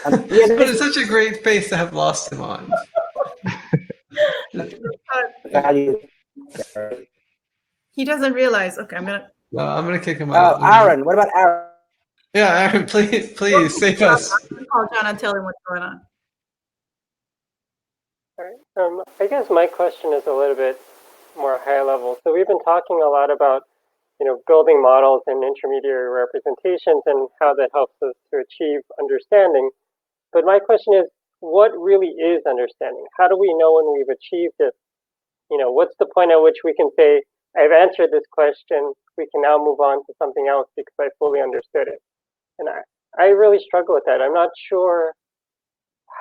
But it's such a great face to have lost him on. He doesn't realize. Okay, I'm gonna kick him out. Aaron, what about Aaron? Yeah, Aaron, please save us. I'm gonna call John and tell him what's going on. All right. I guess my question is a little bit more high level. So we've been talking a lot about, building models and intermediary representations and how that helps us to achieve understanding. But my question is, what really is understanding? How do we know when we've achieved it? What's the point at which we can say, I've answered this question, we can now move on to something else because I fully understood it? And I really struggle with that. I'm not sure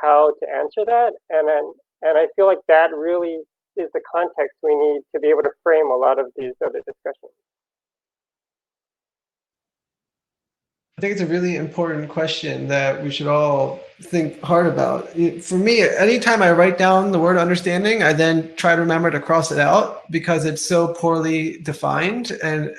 how to answer that. And I feel like that really is the context we need to be able to frame a lot of these other discussions. I think it's a really important question that we should all think hard about. For me, anytime I write down the word understanding, I then try to remember to cross it out because it's so poorly defined. And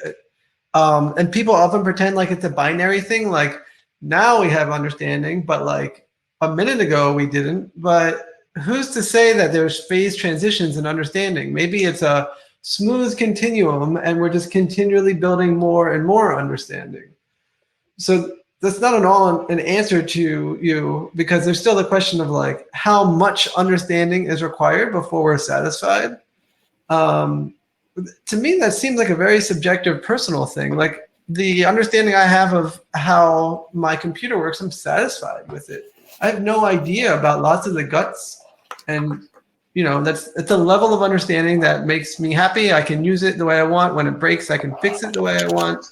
people often pretend like it's a binary thing. Like now we have understanding, but like a minute ago we didn't. But who's to say that there's phase transitions in understanding? Maybe it's a smooth continuum and we're just continually building more and more understanding. So that's not at all an answer to you, because there's still the question of like how much understanding is required before we're satisfied. To me, that seems like a very subjective, personal thing. Like the understanding I have of how my computer works, I'm satisfied with it. I have no idea about lots of the guts, and it's a level of understanding that makes me happy. I can use it the way I want. When it breaks, I can fix it the way I want.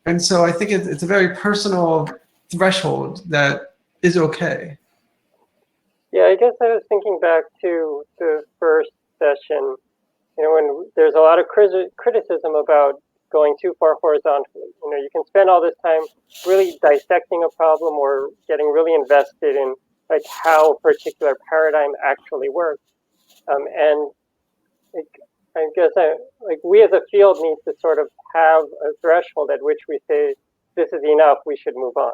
And so I think it's a very personal threshold that is okay. Yeah, I guess I was thinking back to the first session, lot of criticism about going too far horizontally. You know, you can spend all this time really dissecting a problem or getting really invested in like how a particular paradigm actually works. And like, I guess like we as a field need to sort of have a threshold at which we say, this is enough, we should move on.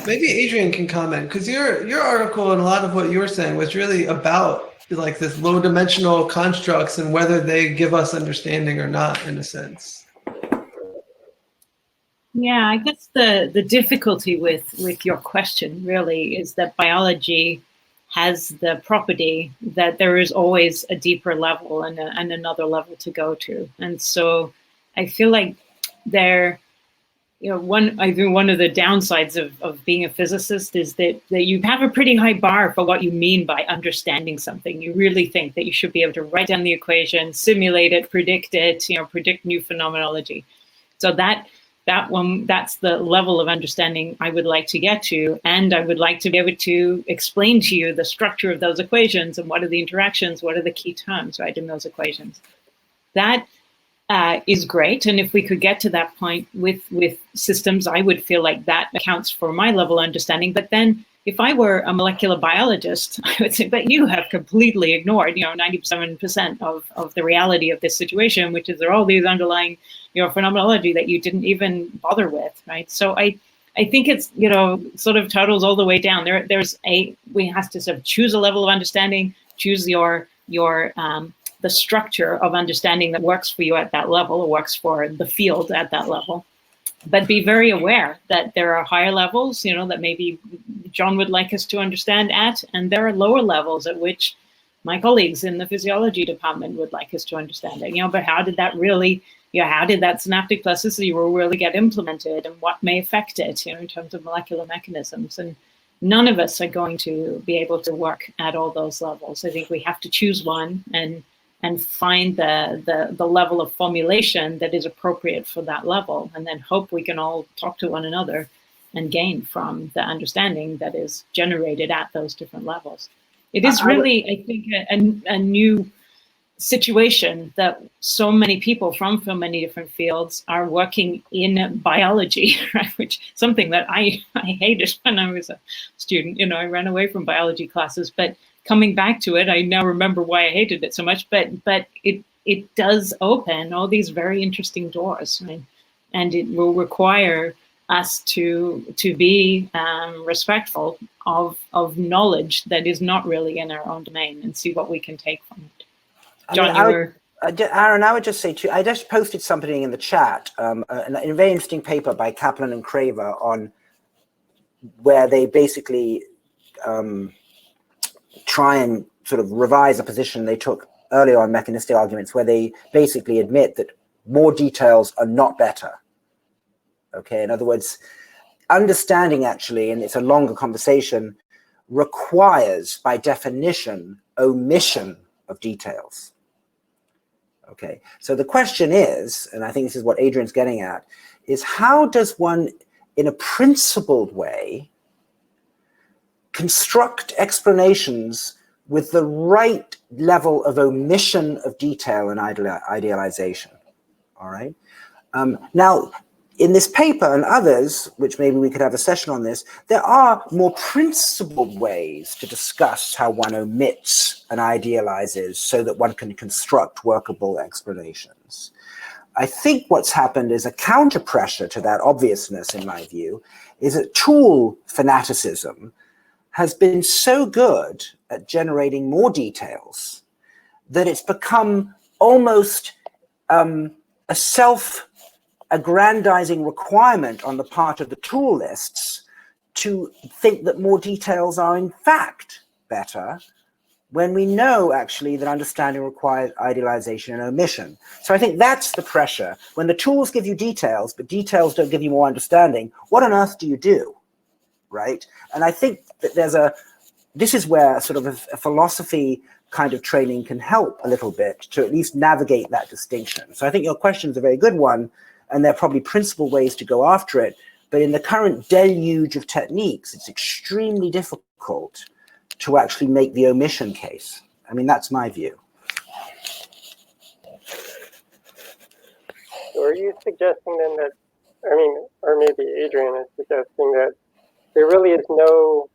Maybe Adrian can comment, because your article and a lot of what you were saying was really about like this low dimensional constructs and whether they give us understanding or not, in a sense. Yeah, I guess the difficulty with your question really is that biology has the property that there is always a deeper level and another level to go to. And so I feel like I think one of the downsides of being a physicist is that you have a pretty high bar for what you mean by understanding something. You really think that you should be able to write down the equation, simulate it, predict new phenomenology. So that's the level of understanding I would like to get to, and I would like to be able to explain to you the structure of those equations and what are the interactions, what are the key terms, right, in those equations. That is great, and if we could get to that point with systems, I would feel like that accounts for my level of understanding. But then if I were a molecular biologist, I would say, but you have completely ignored, 97% of the reality of this situation, which is there are all these underlying, phenomenology that you didn't even bother with, right? So I think it's, sort of totals all the way down. We have to sort of choose a level of understanding, choose the structure of understanding that works for you at that level, or works for the field at that level. But be very aware that there are higher levels, that maybe John would like us to understand at, and there are lower levels at which my colleagues in the physiology department would like us to understand it. But how did that really, how did that synaptic plasticity rule really get implemented, and what may affect it, in terms of molecular mechanisms? And none of us are going to be able to work at all those levels. I think we have to choose one and find the level of formulation that is appropriate for that level, and then hope we can all talk to one another and gain from the understanding that is generated at those different levels. It is really, I think, a new situation that so many people from so many different fields are working in biology, right? Which something that I hated when I was a student. I ran away from biology classes, but coming back to it, I now remember why I hated it so much, but it does open all these very interesting doors, right? And it will require us to be respectful of knowledge that is not really in our own domain, and see what we can take from it. John, Aaron, I would just say too, I just posted something in the chat, a very interesting paper by Kaplan and Craver on where they basically try and sort of revise a position they took earlier on mechanistic arguments, where they basically admit that more details are not better. Okay, in other words, understanding actually, and it's a longer conversation, requires by definition omission of details. Okay, so the question is, and I think this is what Adrian's getting at, is how does one, in a principled way, construct explanations with the right level of omission of detail and idealization, all right? Now, in this paper and others, which maybe we could have a session on this, there are more principled ways to discuss how one omits and idealizes so that one can construct workable explanations. I think what's happened is a counter pressure to that obviousness, in my view, is that tool fanaticism has been so good at generating more details that it's become almost a self-aggrandizing requirement on the part of the tool lists to think that more details are in fact better, when we know actually that understanding requires idealization and omission. So I think that's the pressure. When the tools give you details, but details don't give you more understanding, what on earth do you do, right? And I think that this is where sort of a philosophy kind of training can help a little bit to at least navigate that distinction. So I think your question is a very good one, and there are probably principal ways to go after it. But in the current deluge of techniques, it's extremely difficult to actually make the omission case. I mean, that's my view. So are you suggesting then that, I mean, or maybe Adrian is suggesting that there really is no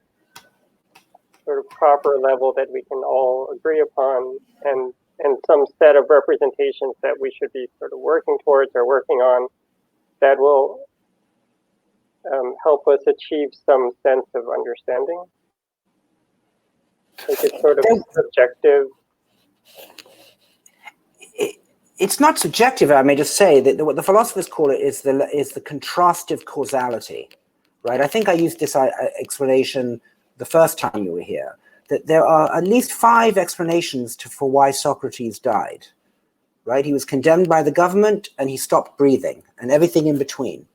sort of proper level that we can all agree upon, and some set of representations that we should be sort of working towards or working on that will help us achieve some sense of understanding? Like it's sort of subjective. It's not subjective, I may just say, that what the philosophers call it is the contrastive causality, right? I think I used this explanation the first time you were here, that there are at least 5 explanations for why Socrates died, right? He was condemned by the government and he stopped breathing and everything in between.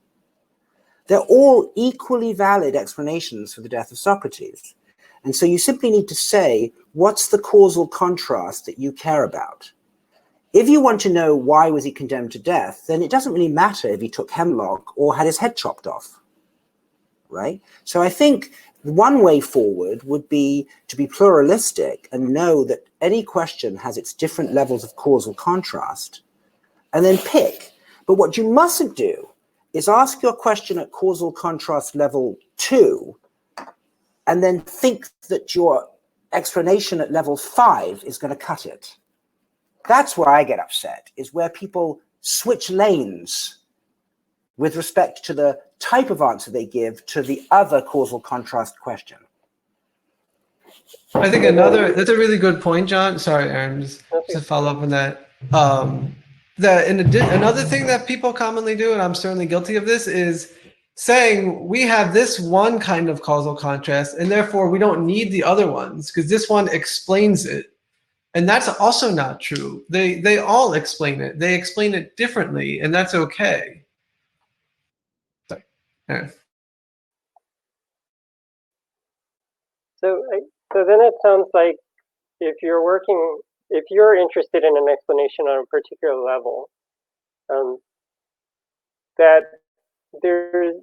They're all equally valid explanations for the death of Socrates. And so you simply need to say, what's the causal contrast that you care about? If you want to know why was he condemned to death, then it doesn't really matter if he took hemlock or had his head chopped off, right? So I think one way forward would be to be pluralistic and know that any question has its different levels of causal contrast, and then pick. But what you mustn't do is ask your question at causal contrast level 2, and then think that your explanation at level 5 is going to cut it. That's where I get upset, is where people switch lanes with respect to the type of answer they give to the other causal contrast question. I think that's a really good point, John. Sorry, Aaron, just to follow up on that. Another thing that people commonly do, and I'm certainly guilty of this, is saying we have this one kind of causal contrast and therefore we don't need the other ones because this one explains it. And that's also not true. They all explain it. They explain it differently, and that's okay. Sorry. Aaron. So then it sounds like if you're interested in an explanation on a particular level, that there's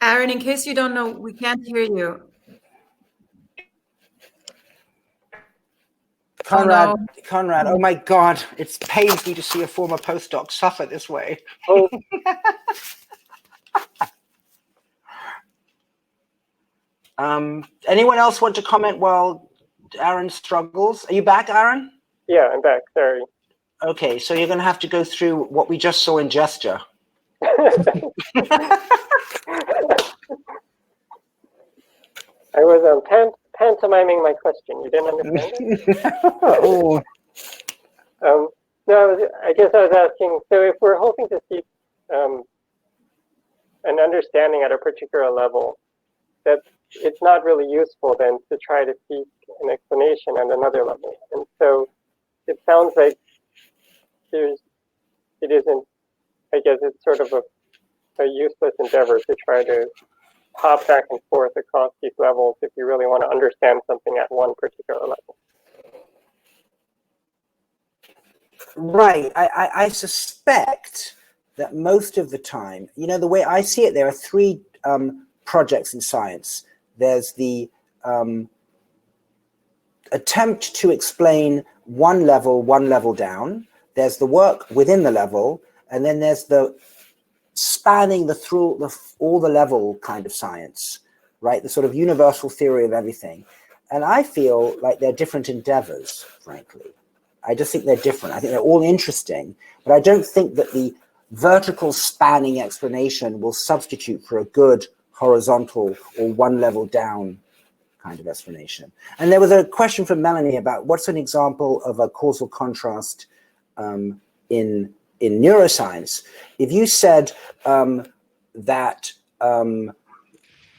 Aaron, in case you don't know, we can't hear you. Conrad, Oh, no. Conrad, oh my God, it pains me to see a former postdoc suffer this way. Oh. Anyone else want to comment while Aaron struggles? Are you back, Aaron? Yeah, I'm back, sorry. Okay, so you're going to have to go through what we just saw in gesture. I was pantomiming my question. You didn't understand it? Oh. No, I guess I was asking, so if we're hoping to seek an understanding at a particular level, that it's not really useful then to try to seek an explanation at another level. And so it sounds like it isn't, I guess it's sort of a useless endeavor to try to hop back and forth across these levels if you really want to understand something at one particular level. Right. I suspect that most of the time, you know, the way I see it, there are 3 projects in science. There's the attempt to explain one level down. There's the work within the level, and then there's the spanning all the level kind of science, right? The sort of universal theory of everything. And I feel like they're different endeavors, frankly. I just think they're different. I think they're all interesting, but I don't think that the vertical spanning explanation will substitute for a good horizontal or one level down kind of explanation. And there was a question from Melanie about what's an example of a causal contrast in neuroscience. If you said that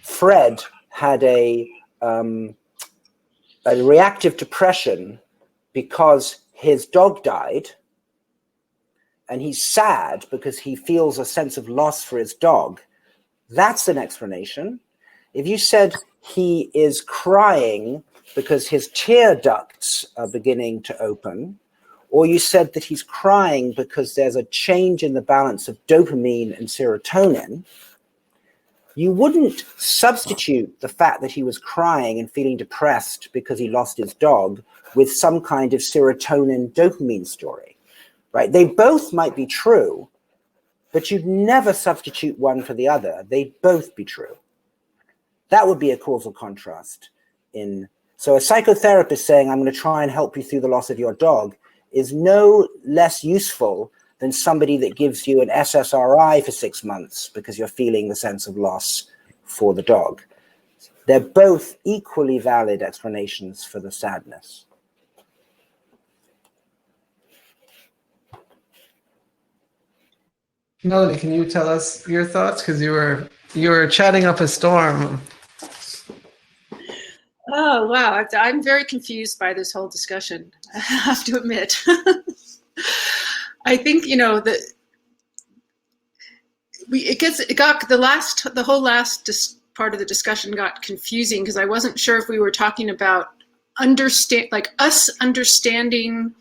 Fred had a reactive depression because his dog died, and he's sad because he feels a sense of loss for his dog, that's an explanation. If you said he is crying because his tear ducts are beginning to open, or you said that he's crying because there's a change in the balance of dopamine and serotonin, you wouldn't substitute the fact that he was crying and feeling depressed because he lost his dog with some kind of serotonin dopamine story, right? They both might be true, but you'd never substitute one for the other. They'd both be true. That would be a causal contrast. So a psychotherapist saying, I'm going to try and help you through the loss of your dog is no less useful than somebody that gives you an SSRI for 6 months because you're feeling the sense of loss for the dog. They're both equally valid explanations for the sadness. Melanie, can you tell us your thoughts? Because you were chatting up a storm. Oh, wow. I'm very confused by this whole discussion, I have to admit. I think, the whole last part of the discussion got confusing because I wasn't sure if we were talking about us understanding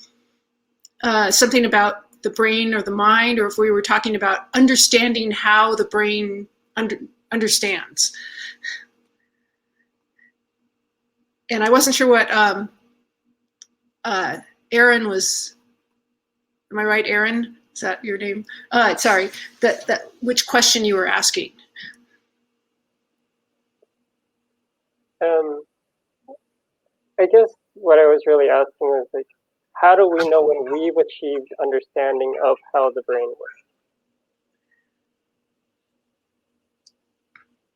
something about the brain or the mind, or if we were talking about understanding how the brain understands. And I wasn't sure what Aaron was. Am I right, Aaron? Is that your name? Sorry, that which question you were asking. I guess what I was really asking was like, how do we know when we've achieved understanding of how the brain works?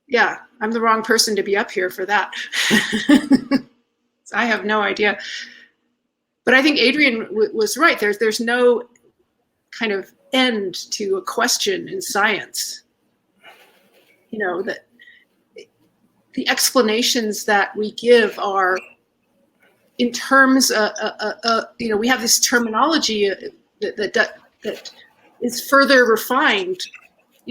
Yeah, I'm the wrong person to be up here for that. I have no idea. But I think Adrian was right. There's no kind of end to a question in science. That the explanations that we give are in terms we have this terminology that is further refined.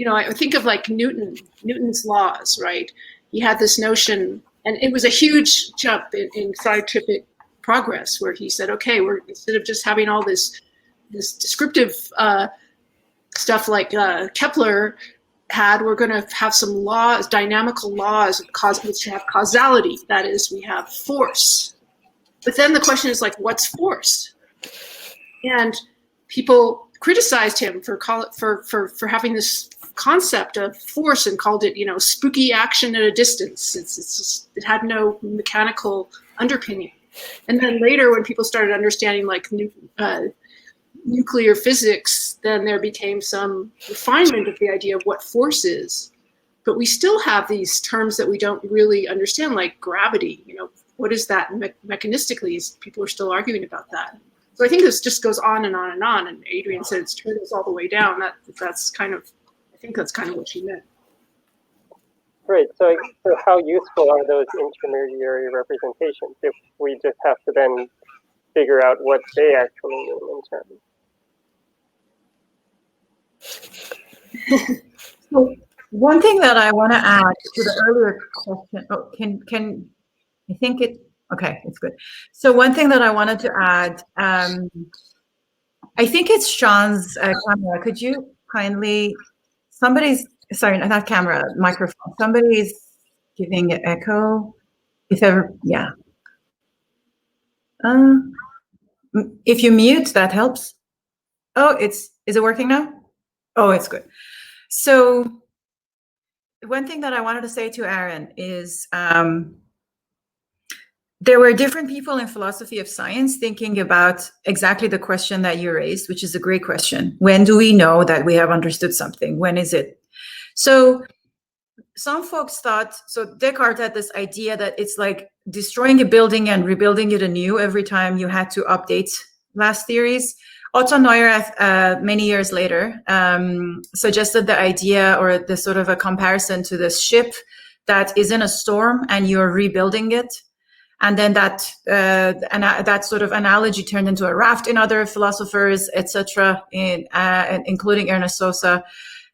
I think of like Newton's laws, right? He had this notion, and it was a huge jump in scientific progress, where he said, okay, instead of just having all this descriptive stuff like Kepler had, we're going to have some laws, dynamical laws, which have causality. That is, we have force. But then the question is like, what's force? And people criticized him for having this concept of force and called it, spooky action at a distance. It had no mechanical underpinning. And then later, when people started understanding like nuclear physics, then there became some refinement of the idea of what force is. But we still have these terms that we don't really understand, like gravity. What is that mechanistically? People are still arguing about that. So I think this just goes on and on and on. And Adrian said it's turtles all the way down. I think that's kind of what she meant. Right. So how useful are those intermediary representations if we just have to then figure out what they actually mean in terms? So one thing that I want to add to the earlier question. Can I think it? Okay, it's good. So one thing that I wanted to add. I think it's Sean's camera. Could you kindly? Sorry, not camera, microphone. Somebody's giving an echo. If ever, yeah. If you mute, that helps. Oh, is it working now? Oh, it's good. So one thing that I wanted to say to Aaron is there were different people in philosophy of science thinking about exactly the question that you raised, which is a great question. When do we know that we have understood something? When is it? So some folks thought, so Descartes had this idea that it's like destroying a building and rebuilding it anew every time you had to update last theories. Otto Neurath, many years later, suggested the idea or the sort of a comparison to this ship that is in a storm and you're rebuilding it. And then that sort of analogy turned into a raft in other philosophers, etc., including Ernest Sosa.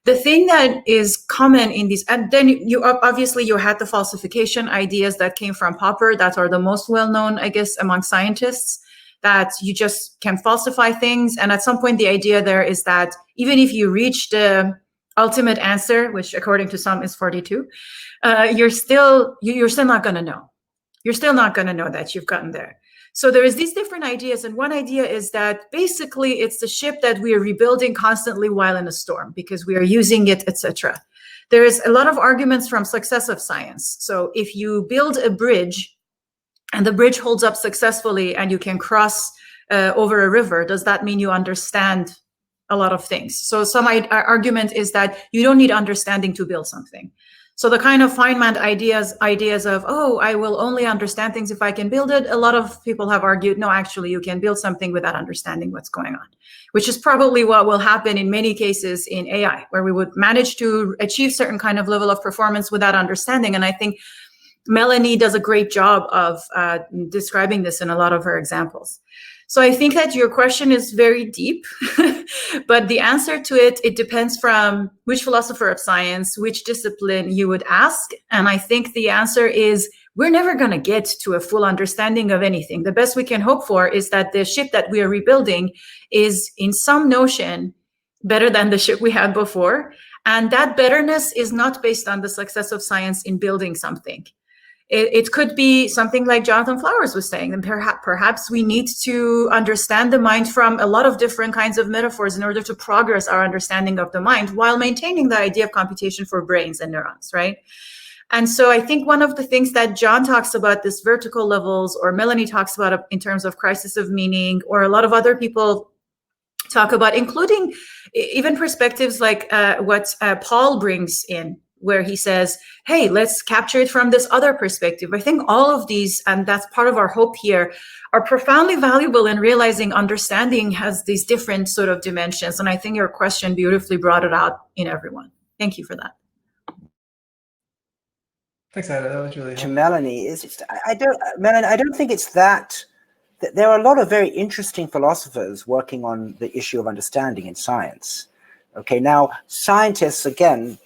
The thing that is common in these, and then you had the falsification ideas that came from Popper that are the most well-known, I guess, among scientists. that you just can falsify things. And at some point, the idea there is that even if you reach the ultimate answer, which according to some is 42, you're still not going to know. You're still not going to know that you've gotten there. So there is these different ideas. And one idea is that basically it's the ship that we are rebuilding constantly while in a storm because we are using it, etc. There is a lot of arguments from successive science. So if you build a bridge and the bridge holds up successfully and you can cross over a river, does that mean you understand a lot of things? So some argument is that you don't need understanding to build something. So the kind of Feynman ideas of, oh, I will only understand things if I can build it. A lot of people have argued, no, actually, you can build something without understanding what's going on, which is probably what will happen in many cases in AI, where we would manage to achieve certain kind of level of performance without understanding. And I think Melanie does a great job of describing this in a lot of her examples. So I think that your question is very deep, but the answer to it, it depends from which philosopher of science, which discipline you would ask. And I think the answer is we're never going to get to a full understanding of anything. The best we can hope for is that the ship that we are rebuilding is in some notion better than the ship we had before. And that betterness is not based on the success of science in building something. It could be something like Jonathan Flowers was saying, and perhaps we need to understand the mind from a lot of different kinds of metaphors in order to progress our understanding of the mind while maintaining the idea of computation for brains and neurons, right? And so I think one of the things that John talks about, this vertical levels, or Melanie talks about in terms of crisis of meaning, or a lot of other people talk about, including even perspectives like what Paul brings in, where he says, hey, let's capture it from this other perspective. I think all of these, and that's part of our hope here, are profoundly valuable in realizing understanding has these different sort of dimensions. And I think your question beautifully brought it out in everyone. Thank you for that. Thanks, Ida. That was really To helpful. Melanie, Melanie, I don't think it's that there are a lot of very interesting philosophers working on the issue of understanding in science. Okay, now scientists, again,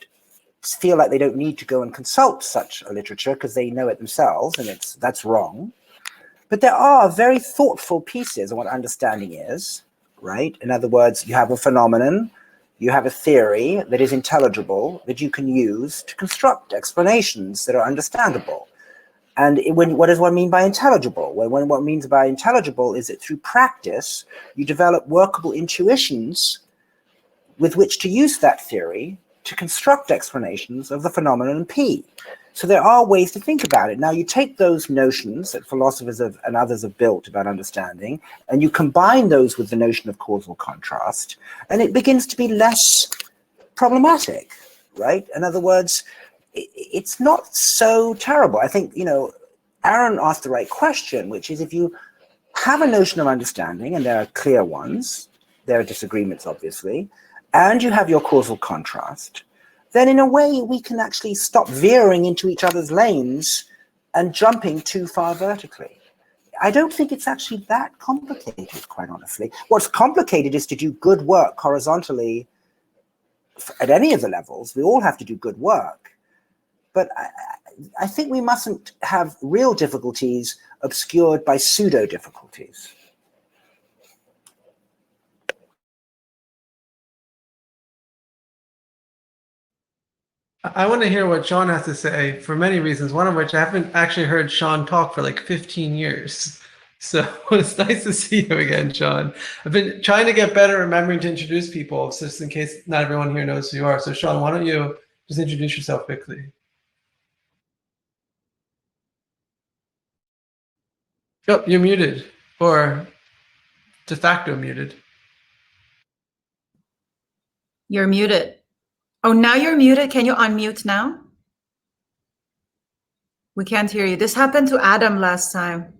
feel like they don't need to go and consult such a literature because they know it themselves, and that's wrong. But there are very thoughtful pieces on what understanding is, right? In other words, you have a phenomenon, you have a theory that is intelligible, that you can use to construct explanations that are understandable. And what does one mean by intelligible? Well, what it means by intelligible is that through practice, you develop workable intuitions with which to use that theory to construct explanations of the phenomenon P. So there are ways to think about it. Now you take those notions that philosophers and others have built about understanding, and you combine those with the notion of causal contrast, and it begins to be less problematic, right? In other words, it's not so terrible. I think, Aaron asked the right question, which is if you have a notion of understanding, and there are clear ones, there are disagreements, obviously, and you have your causal contrast, then in a way we can actually stop veering into each other's lanes and jumping too far vertically. I don't think it's actually that complicated, quite honestly. What's complicated is to do good work horizontally at any of the levels. We all have to do good work. But I think we mustn't have real difficulties obscured by pseudo difficulties. I want to hear what Sean has to say for many reasons, one of which I haven't actually heard Sean talk for like 15 years. So it's nice to see you again, Sean. I've been trying to get better remembering to introduce people, just in case not everyone here knows who you are. So Sean, why don't you just introduce yourself quickly? Oh, you're muted, or de facto muted. You're muted. Oh, now you're muted. Can you unmute now? We can't hear you. This happened to Adam last time.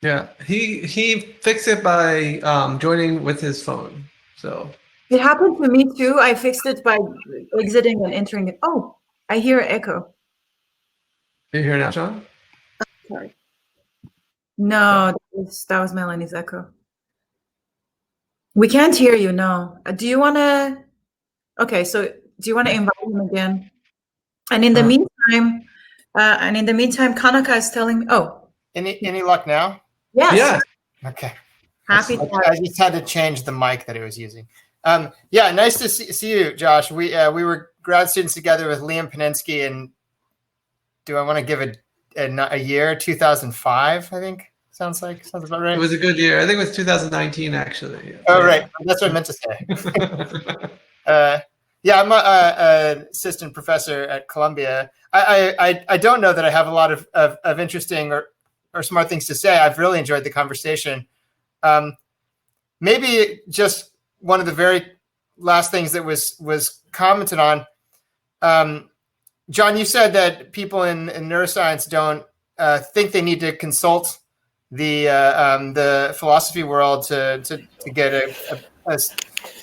Yeah, he fixed it by joining with his phone. So it happened to me too. I fixed it by exiting and entering it. Oh, I hear an echo. You hear now, Sean? Sorry. No, that was Melanie's echo. We can't hear you. No. Do you want to? Okay, so do you want to invite him again? And in the meantime, Kanaka is telling me. Oh, any luck now? Yes. Yeah. Okay. Happy to I just had to change the mic that it was using. Yeah, nice to see you, Josh. We were grad students together with Liam Paninsky, and do I want to give a year? 2005, I think. Sounds about right. It was a good year. I think it was 2019, actually. Oh, yeah. Right. That's what I meant to say. Yeah, I'm an assistant professor at Columbia. I don't know that I have a lot of interesting or smart things to say. I've really enjoyed the conversation. Maybe just one of the very last things that was commented on. John, you said that people in neuroscience don't think they need to consult the philosophy world to get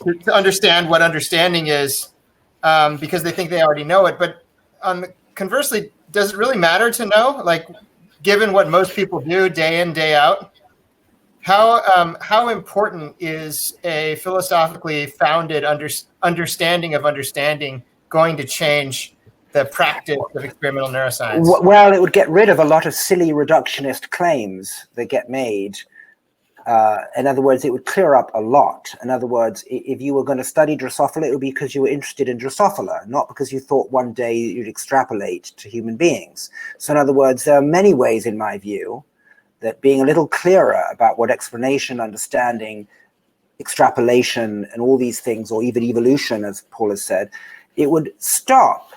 to understand what understanding is, because they think they already know it. But conversely, does it really matter to know? Like, given what most people do day in, day out, how important is a philosophically founded understanding of understanding going to change the practice of experimental neuroscience? Well, it would get rid of a lot of silly reductionist claims that get made. In other words, it would clear up a lot. In other words, if you were going to study Drosophila, it would be because you were interested in Drosophila, not because you thought one day you'd extrapolate to human beings. So in other words, there are many ways, in my view, that being a little clearer about what explanation, understanding, extrapolation, and all these things, or even evolution, as Paul has said, it would stop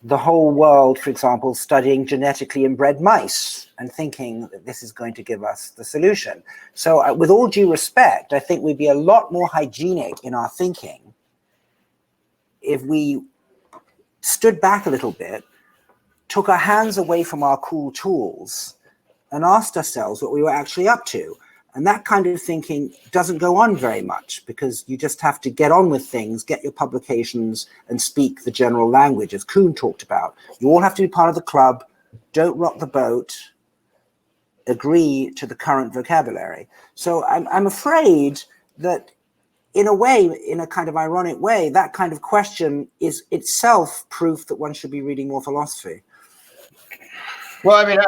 the whole world, for example, studying genetically inbred mice and thinking that this is going to give us the solution. So with all due respect, I think we'd be a lot more hygienic in our thinking if we stood back a little bit, took our hands away from our cool tools, and asked ourselves what we were actually up to. And that kind of thinking doesn't go on very much, because you just have to get on with things, get your publications, and speak the general language, as Kuhn talked about. You all have to be part of the club, don't rock the boat, agree to the current vocabulary. So I'm afraid that, in a way, in a kind of ironic way, that kind of question is itself proof that one should be reading more philosophy. Well, I mean,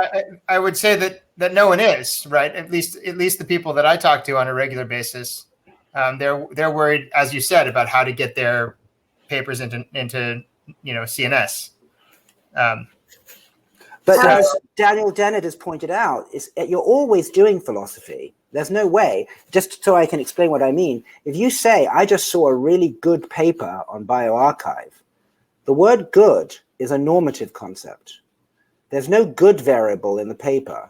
I would say that no one is, right? At least the people that I talk to on a regular basis, they're worried, as you said, about how to get their papers into CNS. But as Daniel Dennett has pointed out, you're always doing philosophy. There's no way. Just so I can explain what I mean, if you say, I just saw a really good paper on bioRxiv, the word good is a normative concept. There's no good variable in the paper.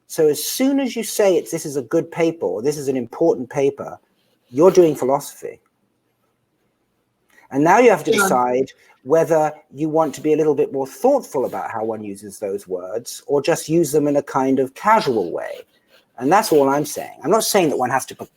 So as soon as you say this is a good paper, or this is an important paper, you're doing philosophy. And now you have to decide whether you want to be a little bit more thoughtful about how one uses those words, or just use them in a kind of casual way. And that's all I'm saying. I'm not saying that one has to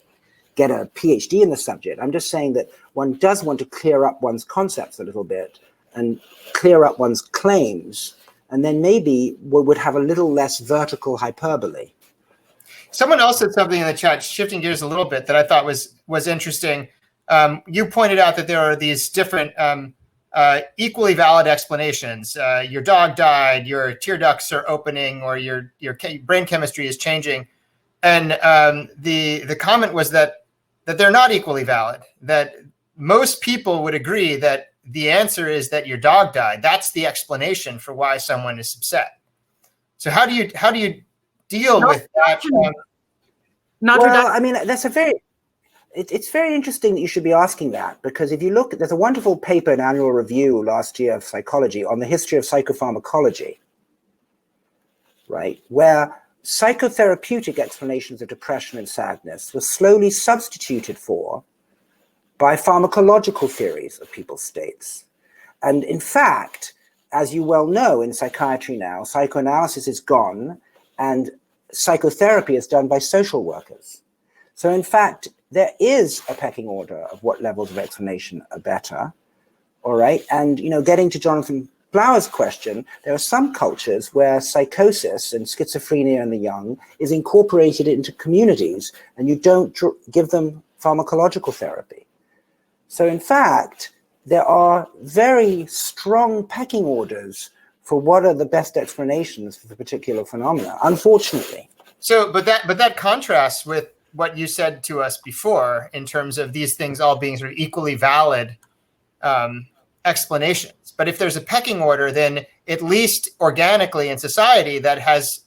get a PhD in the subject. I'm just saying that one does want to clear up one's concepts a little bit and clear up one's claims. And then maybe we would have a little less vertical hyperbole. Someone else said something in the chat, shifting gears a little bit, that I thought was interesting. You pointed out that there are these different equally valid explanations. Your dog died, your tear ducts are opening, or your brain chemistry is changing. And the comment was that they're not equally valid, that most people would agree that the answer is that your dog died. That's the explanation for why someone is upset. So how do you deal with that? Well, I mean, that's it's very interesting that you should be asking that, because if you look, there's a wonderful paper in Annual Review last year of Psychology on the history of psychopharmacology, right, where psychotherapeutic explanations of depression and sadness were slowly substituted for by pharmacological theories of people's states. And in fact, as you well know, in psychiatry now, psychoanalysis is gone and psychotherapy is done by social workers. So in fact, there is a pecking order of what levels of explanation are better, all right? And, getting to Jonathan Blower's question, there are some cultures where psychosis and schizophrenia in the young is incorporated into communities, and you don't give them pharmacological therapy. So in fact, there are very strong pecking orders for what are the best explanations for the particular phenomena, unfortunately. So, but that contrasts with what you said to us before in terms of these things all being sort of equally valid explanations. But if there's a pecking order, then at least organically in society, that's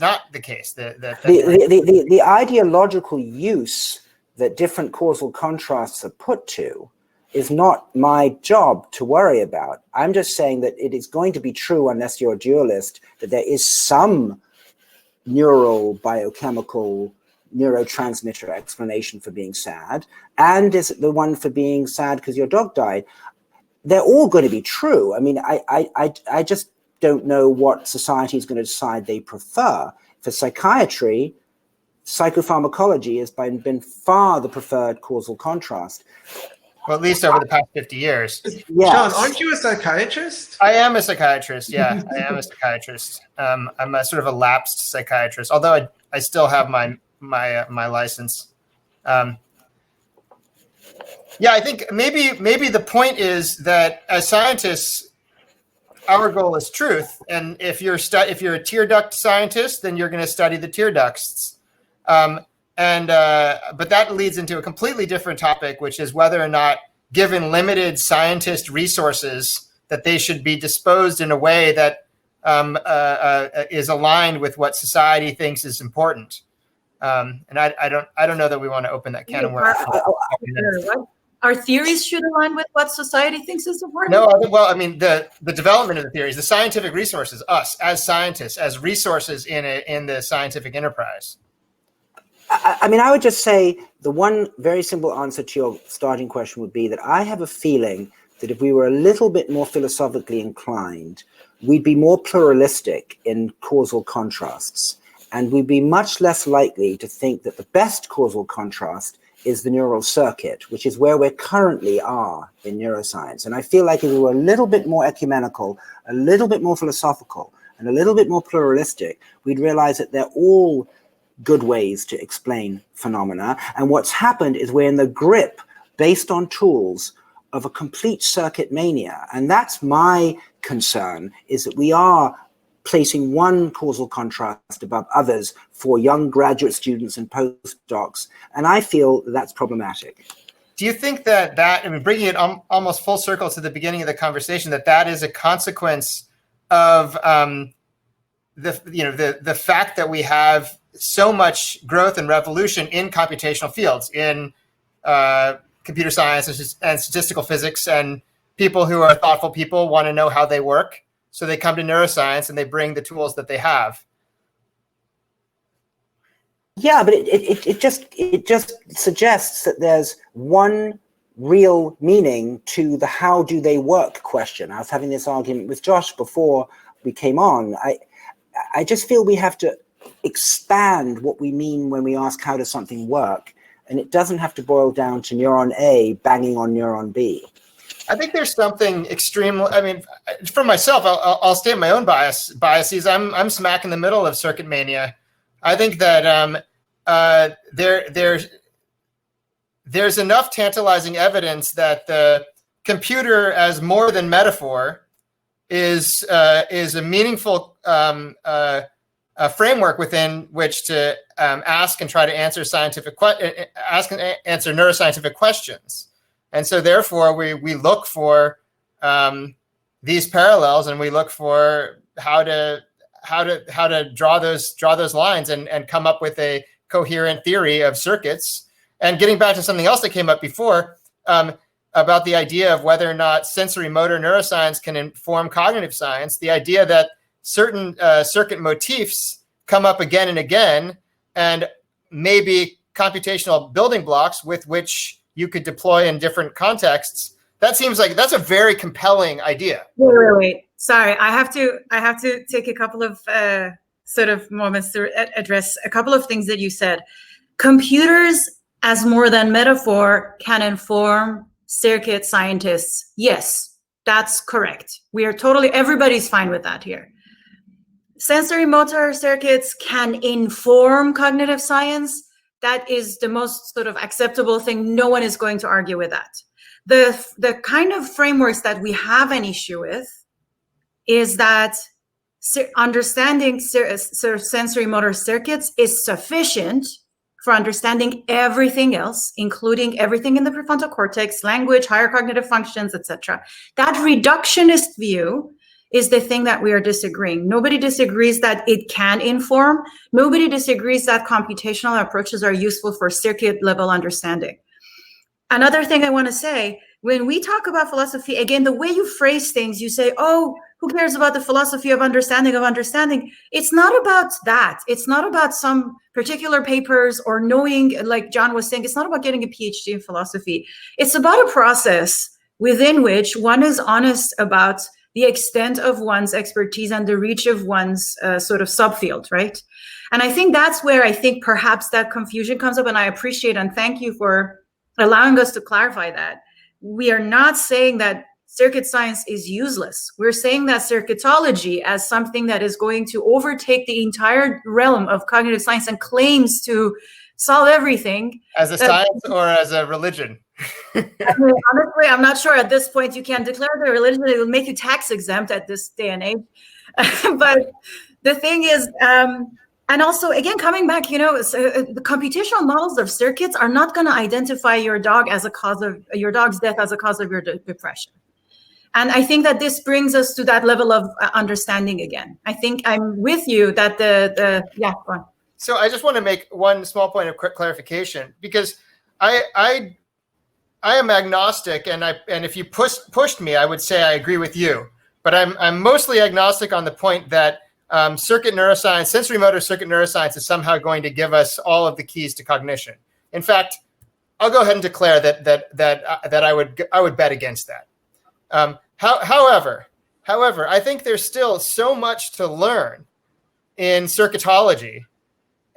not the case. The ideological use that different causal contrasts are put to is not my job to worry about. I'm just saying that it is going to be true, unless you're a dualist, that there is some neural, biochemical, neurotransmitter explanation for being sad, and is it the one for being sad because your dog died? They're all going to be true. I mean, I just don't know what society is going to decide they prefer. For psychiatry, psychopharmacology has been far the preferred causal contrast. Well, at least over the past 50 years. Yes. Sean, aren't you a psychiatrist? I am a psychiatrist. Yeah, I am a psychiatrist. I'm a sort of a lapsed psychiatrist, although I still have my license. Yeah, I think maybe the point is that as scientists, our goal is truth, and if you're a tear duct scientist, then you're going to study the tear ducts. But that leads into a completely different topic, which is whether or not, given limited scientist resources, that they should be disposed in a way that is aligned with what society thinks is important. And I don't know that we want to open that can of worms. Our theories should align with what society thinks is important. No, well, I mean the development of the theories, the scientific resources, us as scientists, as resources in the scientific enterprise. I mean, I would just say the one very simple answer to your starting question would be that I have a feeling that if we were a little bit more philosophically inclined, we'd be more pluralistic in causal contrasts, and we'd be much less likely to think that the best causal contrast is the neural circuit, which is where we currently are in neuroscience. And I feel like if we were a little bit more ecumenical, a little bit more philosophical, and a little bit more pluralistic, we'd realize that they're all good ways to explain phenomena. And what's happened is we're in the grip, based on tools, of a complete circuit mania. And that's my concern, is that we are placing one causal contrast above others for young graduate students and postdocs. And I feel that's problematic. Do you think that I mean, bringing it almost full circle to the beginning of the conversation, that is a consequence of the fact that we have so much growth and revolution in computational fields, in computer science and statistical physics, and people who are thoughtful people want to know how they work, so they come to neuroscience and they bring the tools that they have. Yeah, but it just suggests that there's one real meaning to the how do they work question. I was having this argument with Josh before we came on. I just feel we have to expand what we mean when we ask how does something work, and it doesn't have to boil down to neuron A banging on neuron B. I think there's something extreme. I mean, for myself, I'll state my own biases. I'm smack in the middle of circuit mania. I think that there's enough tantalizing evidence that the computer as more than metaphor is a meaningful framework within which to ask and try to answer answer neuroscientific questions. And so therefore we look for these parallels, and we look for how to draw those lines and come up with a coherent theory of circuits. And getting back to something else that came up before, about the idea of whether or not sensory motor neuroscience can inform cognitive science, the idea that certain circuit motifs come up again and again, and maybe computational building blocks with which you could deploy in different contexts. That seems like that's a very compelling idea. Wait. Sorry, I have to take a couple of sort of moments to address a couple of things that you said. Computers as more than metaphor can inform circuit scientists. Yes, that's correct. We are everybody's fine with that here. Sensory motor circuits can inform cognitive science. That is the most sort of acceptable thing. No one is going to argue with that. The kind of frameworks that we have an issue with is that understanding sensory motor circuits is sufficient for understanding everything else, including everything in the prefrontal cortex, language, higher cognitive functions, etc. That reductionist view is the thing that we are disagreeing. Nobody disagrees that it can inform. Nobody disagrees that computational approaches are useful for circuit level understanding. Another thing I want to say, when we talk about philosophy, again, the way you phrase things, you say, oh, who cares about the philosophy of understanding? It's not about that. It's not about some particular papers or knowing, like John was saying, it's not about getting a PhD in philosophy. It's about a process within which one is honest about the extent of one's expertise and the reach of one's sort of subfield, right? And I think that's where I think perhaps that confusion comes up, and I appreciate and thank you for allowing us to clarify that. We are not saying that circuit science is useless. We're saying that circuitology as something that is going to overtake the entire realm of cognitive science and claims to solve everything. As a science or as a religion? I mean, honestly, I'm not sure at this point you can declare the religion. It will make you tax exempt at this day and age. But the thing is, and also, again, coming back, the computational models of circuits are not going to identify your dog as a cause of your dog's death as a cause of your depression. And I think that this brings us to that level of understanding again. I think I'm with you that yeah, go on. So I just want to make one small point of clarification, because I am agnostic, and if you pushed me, I would say I agree with you. But I'm mostly agnostic on the point that circuit neuroscience, sensory motor circuit neuroscience, is somehow going to give us all of the keys to cognition. In fact, I'll go ahead and declare that I would bet against that. However, I think there's still so much to learn in circuitology,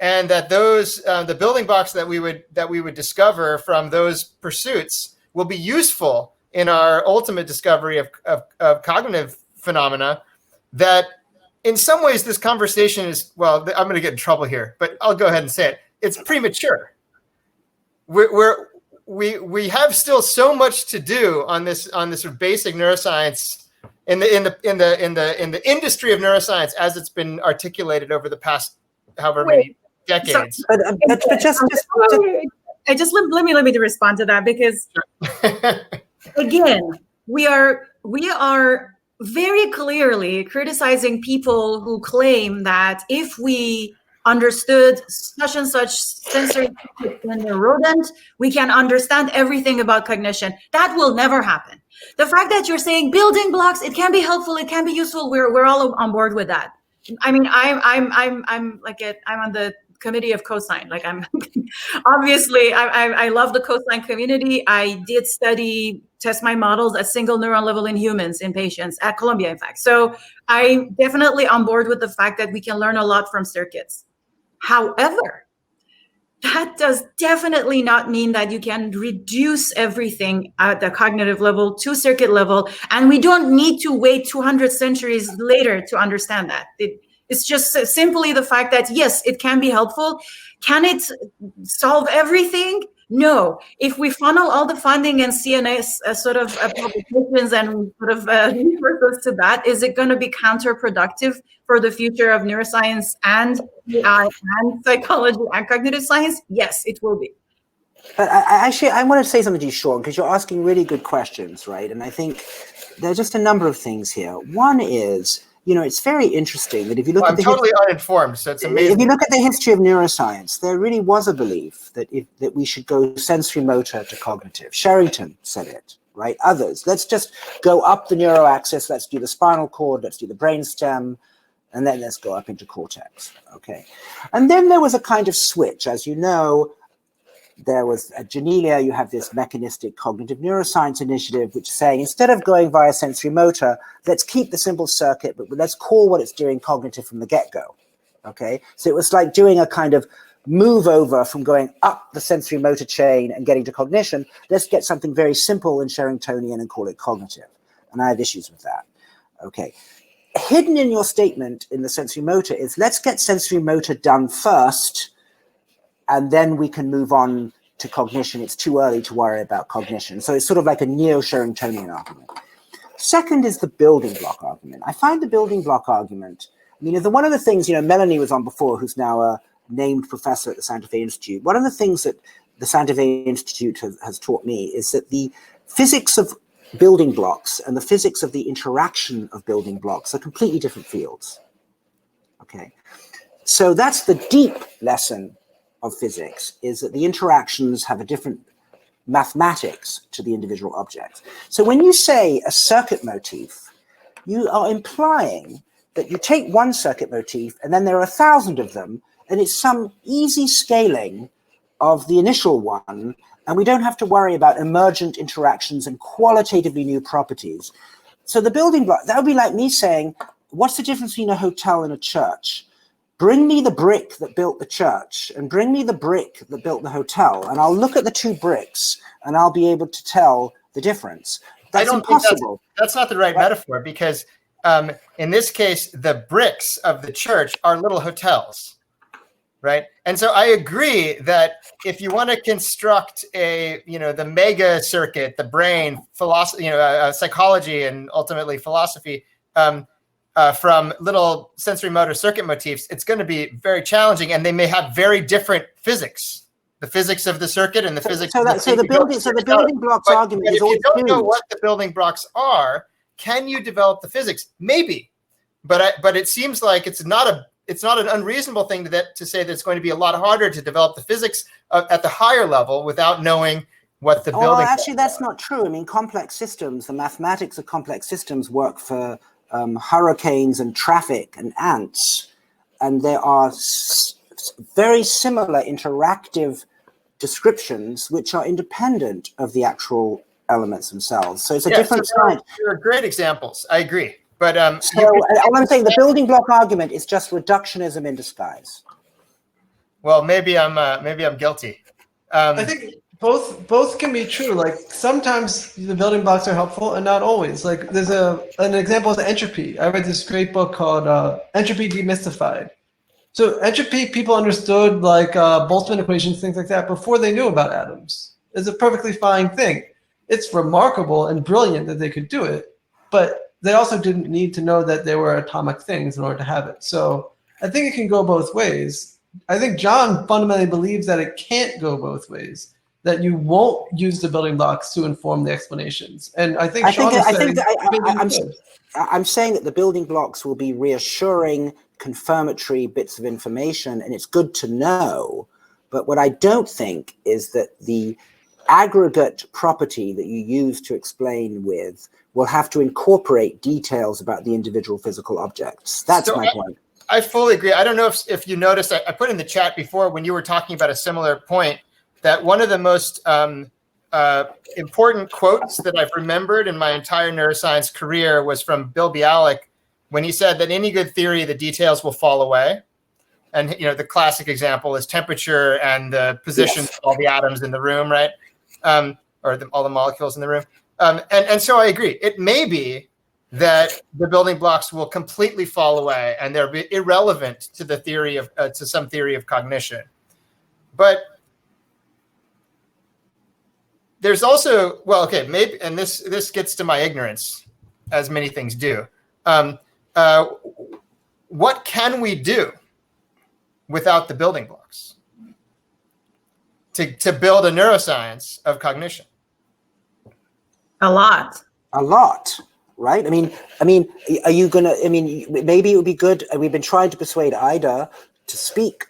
and that those the building blocks that we would discover from those pursuits will be useful in our ultimate discovery of cognitive phenomena. That in some ways this conversation is, well, I'm going to get in trouble here, but I'll go ahead and say it. It's premature. We have still so much to do on this sort of basic neuroscience in the industry of neuroscience as it's been articulated over the past however many decades. But just let me respond to that, because again, we are very clearly criticizing people who claim that if we understood such and such sensory in a rodent, we can understand everything about cognition. That will never happen. The fact that you're saying building blocks, it can be helpful, it can be useful, we're all on board with that. I mean, I'm on the committee of cosine. Like, I'm obviously I love the cosine community. I did test my models at single neuron level in humans, in patients at Columbia, in fact. So I'm definitely on board with the fact that we can learn a lot from circuits. However, that does definitely not mean that you can reduce everything at the cognitive level to circuit level, and we don't need to wait 200 centuries later to understand that. It's just simply the fact that, yes, it can be helpful. Can it solve everything? No. If we funnel all the funding and CNS sort of publications and sort of resources to that, is it going to be counterproductive for the future of neuroscience and AI and psychology and cognitive science? Yes, it will be. But I want to say something to you, Sean, because you're asking really good questions, right? And I think there are just a number of things here. One is, it's very interesting that if you look at I'm totally uninformed, so it's amazing. If you look at the history of neuroscience, there really was a belief that we should go sensory motor to cognitive. Sherrington said it, right? Others. Let's just go up the neuroaxis. Let's do the spinal cord. Let's do the brainstem. And then let's go up into cortex, okay? And then there was a kind of switch. As you know, there was at Janelia, you have this mechanistic cognitive neuroscience initiative, which is saying, instead of going via sensory motor, let's keep the simple circuit, but let's call what it's doing cognitive from the get-go, okay? So it was like doing a kind of move over from going up the sensory motor chain and getting to cognition. Let's get something very simple and Sherringtonian and call it cognitive. And I have issues with that, okay? Hidden in your statement in the sensory motor is, let's get sensory motor done first, and then we can move on to cognition. It's too early to worry about cognition. So it's sort of like a neo-Sherringtonian argument. Second is the building block argument. I find the building block argument I mean, one of the things, Melanie was on before, who's now a named professor at the Santa Fe Institute. One of the things that the Santa Fe Institute has taught me is that the physics of building blocks and the physics of the interaction of building blocks are completely different fields. Okay. So that's the deep lesson of physics, is that the interactions have a different mathematics to the individual objects. So when you say a circuit motif, you are implying that you take one circuit motif and then there are 1,000 of them, and it's some easy scaling of the initial one, and we don't have to worry about emergent interactions and qualitatively new properties. So the building block, that would be like me saying, what's the difference between a hotel and a church? Bring me the brick that built the church and bring me the brick that built the hotel, and I'll look at the two bricks and I'll be able to tell the difference. That's impossible. That's not the right metaphor, because in this case, the bricks of the church are little hotels, right? And so I agree that if you want to construct the mega circuit, the brain, philosophy, psychology, and ultimately philosophy, from little sensory motor circuit motifs, it's going to be very challenging, and they may have very different physics. The physics of the circuit and the physics. So the building blocks argument is all. If you don't know what the building blocks are, can you develop the physics? Maybe, but it seems like it's not an unreasonable thing to say that it's going to be a lot harder to develop the physics at the higher level without knowing what the building. Actually, that's not true. I mean, complex systems, the mathematics of complex systems work for hurricanes and traffic and ants, and there are very similar interactive descriptions which are independent of the actual elements themselves. So it's a different science. There are great examples. I agree, but all I'm saying, the building block argument is just reductionism in disguise. Well, maybe I'm guilty. I think both can be true. Like sometimes the building blocks are helpful and not always. Like there's an example of entropy. I read this great book called Entropy Demystified. So entropy, people understood like Boltzmann equations, things like that, before they knew about atoms. It's a perfectly fine thing. It's remarkable and brilliant that they could do it, but they also didn't need to know that there were atomic things in order to have it. So I think it can go both ways. I think John fundamentally believes that it can't go both ways, that you won't use the building blocks to inform the explanations. And I think I'm saying that the building blocks will be reassuring, confirmatory bits of information, and it's good to know. But what I don't think is that the aggregate property that you use to explain with will have to incorporate details about the individual physical objects. That's my point. I fully agree. I don't know if you noticed, I put in the chat before when you were talking about a similar point, that one of the most important quotes that I've remembered in my entire neuroscience career was from Bill Bialik, when he said that any good theory, the details will fall away. And the classic example is temperature and the position of all the atoms in the room, right? Or all the molecules in the room. And so I agree. It may be that the building blocks will completely fall away and they're irrelevant to the theory of to some theory of cognition. But there's also, maybe, and this gets to my ignorance, as many things do. What can we do without the building blocks to build a neuroscience of cognition? A lot, right? I mean, are you gonna? I mean, maybe it would be good. We've been trying to persuade Ida to speak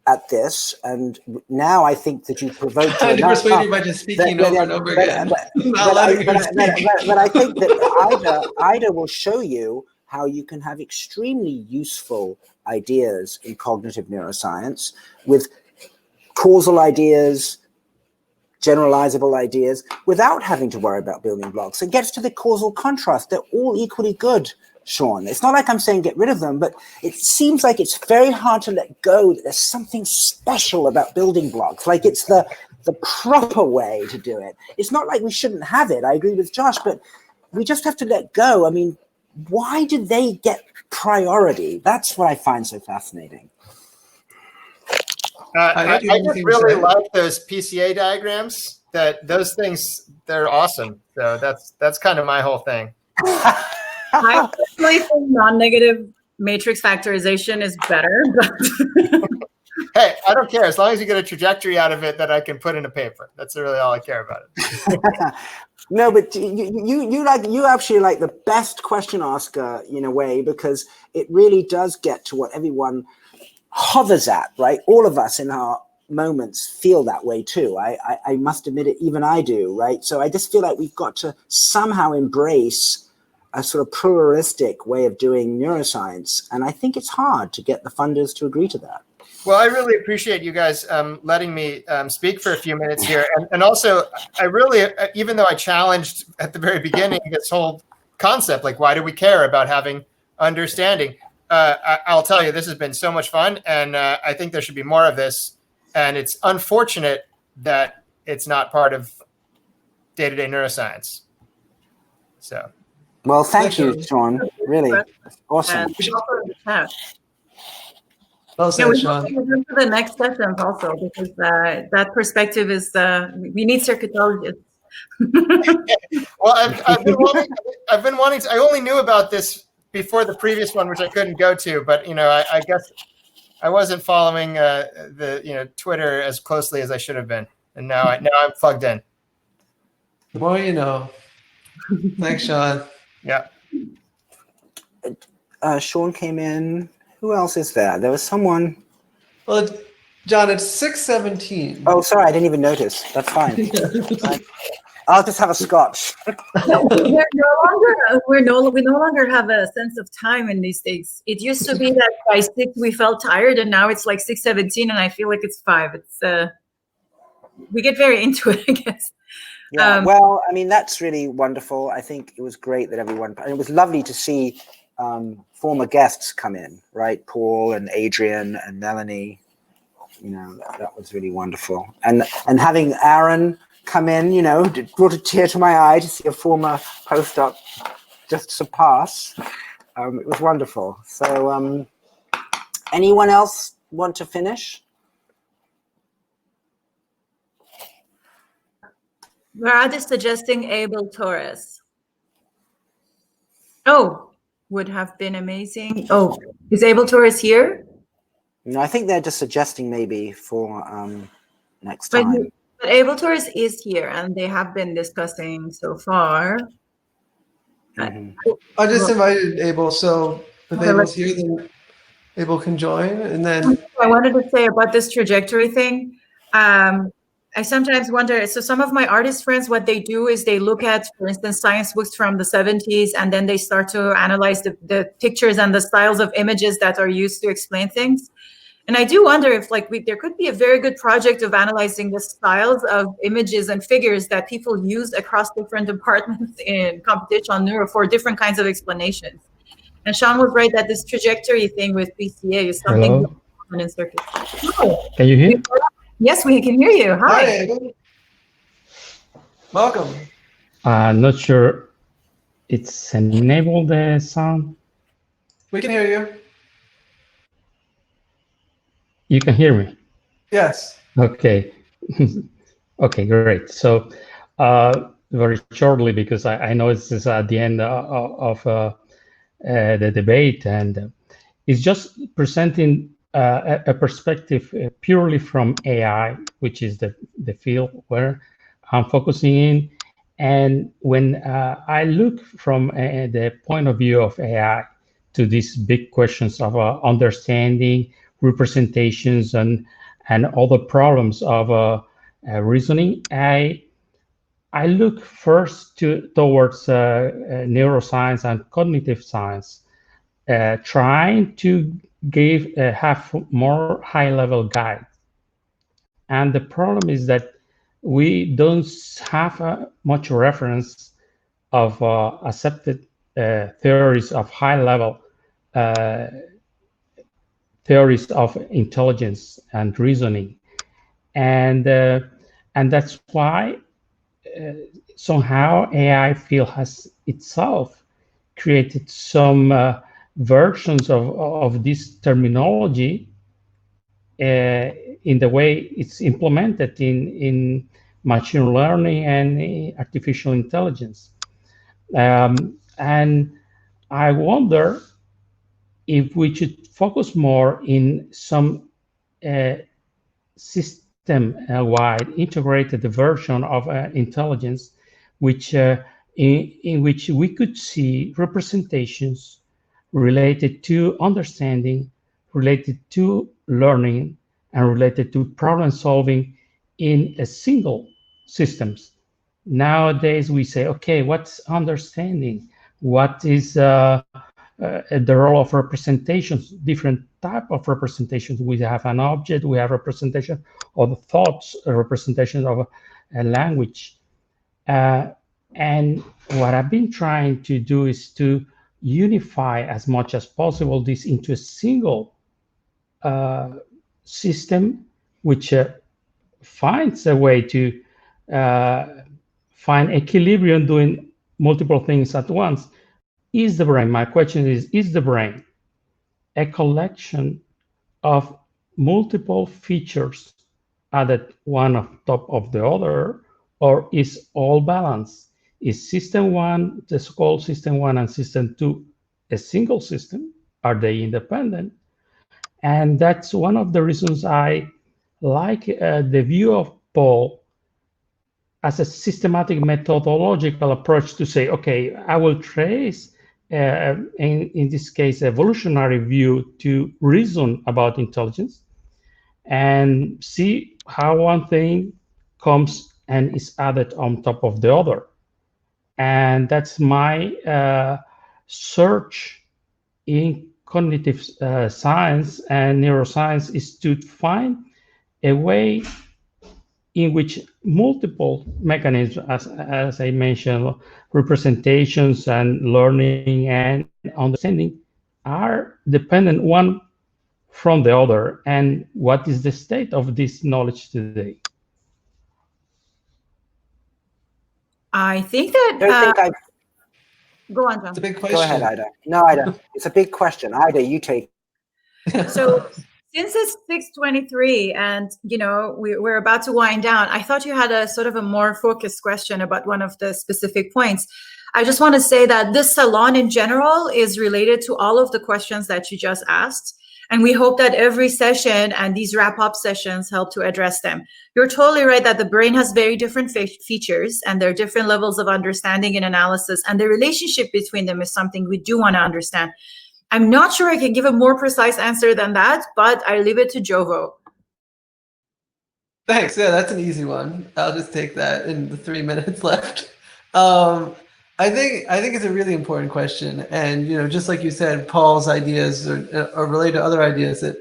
at this, and now I think that you provoked her. I persuade you by just speaking over and over again. But I think that Ida will show you how you can have extremely useful ideas in cognitive neuroscience with causal ideas, generalizable ideas, without having to worry about building blocks. It gets to the causal contrast. They're all equally good, Sean. It's not like I'm saying get rid of them, but it seems like it's very hard to let go that there's something special about building blocks, like it's the proper way to do it. It's not like we shouldn't have it. I agree with Josh, but we just have to let go. I mean, why did they get priority? That's what I find so fascinating. I just really like those PCA diagrams. Those things, they're awesome. So that's kind of my whole thing. I personally think non-negative matrix factorization is better. Hey, I don't care as long as you get a trajectory out of it that I can put in a paper. That's really all I care about. No, but you actually like the best question asker in a way, because it really does get to what everyone hovers at, right? All of us in our moments feel that way too. I must admit it, even I do, right? So I just feel like we've got to somehow embrace a sort of pluralistic way of doing neuroscience. And I think it's hard to get the funders to agree to that. Well, I really appreciate you guys letting me speak for a few minutes here. And also, I really, even though I challenged at the very beginning this whole concept, like, why do we care about having understanding? I'll tell you, this has been so much fun. And I think there should be more of this. And it's unfortunate that it's not part of day-to-day neuroscience. So. Well, thank you, Sean. Really awesome. Well said, Sean. We can go to the next sessions also, because that perspective is, we need circuitologists. Well, I've been wanting to, I only knew about this before the previous one, which I couldn't go to, but, I guess I wasn't following the, Twitter as closely as I should have been. And now I'm plugged in. The more you know. Thanks, Sean. Yeah. Sean came in. Who else is there? There was someone. Well, John, it's 6:17. Oh, sorry, I didn't even notice. That's fine. I'll just have a scotch. We no longer have a sense of time in these days. It used to be that by 6 we felt tired, and now it's like 6:17, and I feel like it's 5. It's we get very into it, I guess. Yeah. Well, I mean, that's really wonderful. I think it was great that everyone. And it was lovely to see former guests come in, right? Paul and Adrian and Melanie. That was really wonderful. And having Aaron come in, brought a tear to my eye to see a former postdoc just surpass. It was wonderful. So anyone else want to finish? Murad is suggesting Abel Torres. Oh, would have been amazing. Oh, is Abel Torres here? No, I think they're just suggesting maybe for next time. But Abel Torres is here, and they have been discussing so far. Mm-hmm. I just invited Abel, so if Abel's here, then Abel can join. And then I wanted to say about this trajectory thing. I sometimes wonder, so some of my artist friends, what they do is they look at, for instance, science books from the 70s, and then they start to analyze the pictures and the styles of images that are used to explain things. And I do wonder if there could be a very good project of analyzing the styles of images and figures that people use across different departments in computational neuro for different kinds of explanations. And Sean was right that this trajectory thing with PCA is something common in circuits. Oh. Can you hear? Yes, we can hear you. Hi. Welcome. Not sure it's enabled the sound. We can hear you. You can hear me? Yes. Okay. Okay, great. So very shortly, because I know this is at the end of the debate, and it's just presenting a perspective purely from AI, which is the field where I'm focusing in. And when I look from the point of view of AI to these big questions of understanding, representations, and all the problems of reasoning, I look first towards neuroscience and cognitive science, trying to have more high-level guide. And the problem is that we don't have much reference of accepted theories of high-level theories of intelligence and reasoning, and that's why somehow AI field has itself created some versions of this terminology in the way it's implemented in machine learning and artificial intelligence. And I wonder if we should focus more in some system-wide integrated version of intelligence, which in which we could see representations related to understanding, related to learning, and related to problem solving in a single systems. Nowadays we say, okay, what's understanding? What is the role of representations, different type of representations? We have an object, we have representation of thoughts, a representation of a language. And what I've been trying to do is to unify as much as possible this into a single system, which finds a way to find equilibrium doing multiple things at once. Is the brain, my question is the brain a collection of multiple features added one on top of the other, or is all balanced? Is system one, the so-called system one, and system two a single system? Are they independent? And that's one of the reasons I like the view of Paul as a systematic methodological approach to say, okay, I will trace, in this case, evolutionary view to reason about intelligence and see how one thing comes and is added on top of the other. And that's my search in cognitive science and neuroscience, is to find a way in which multiple mechanisms, as I mentioned, representations and learning and understanding, are dependent one from the other. And what is the state of this knowledge today? I think that. Go on, John. It's a big question. Go ahead, Ida. No, Ida, it's a big question. Ida, you take. So since it's 6:23 and we're about to wind down, I thought you had a sort of a more focused question about one of the specific points. I just want to say that this salon in general is related to all of the questions that you just asked. And we hope that every session and these wrap-up sessions help to address them. You're totally right that the brain has very different features, and there are different levels of understanding and analysis, and the relationship between them is something we do want to understand. I'm not sure I can give a more precise answer than that, but I leave it to Jovo. Thanks. Yeah, that's an easy one. I'll just take that in the 3 minutes left. I think it's a really important question, and just like you said, Paul's ideas are related to other ideas. That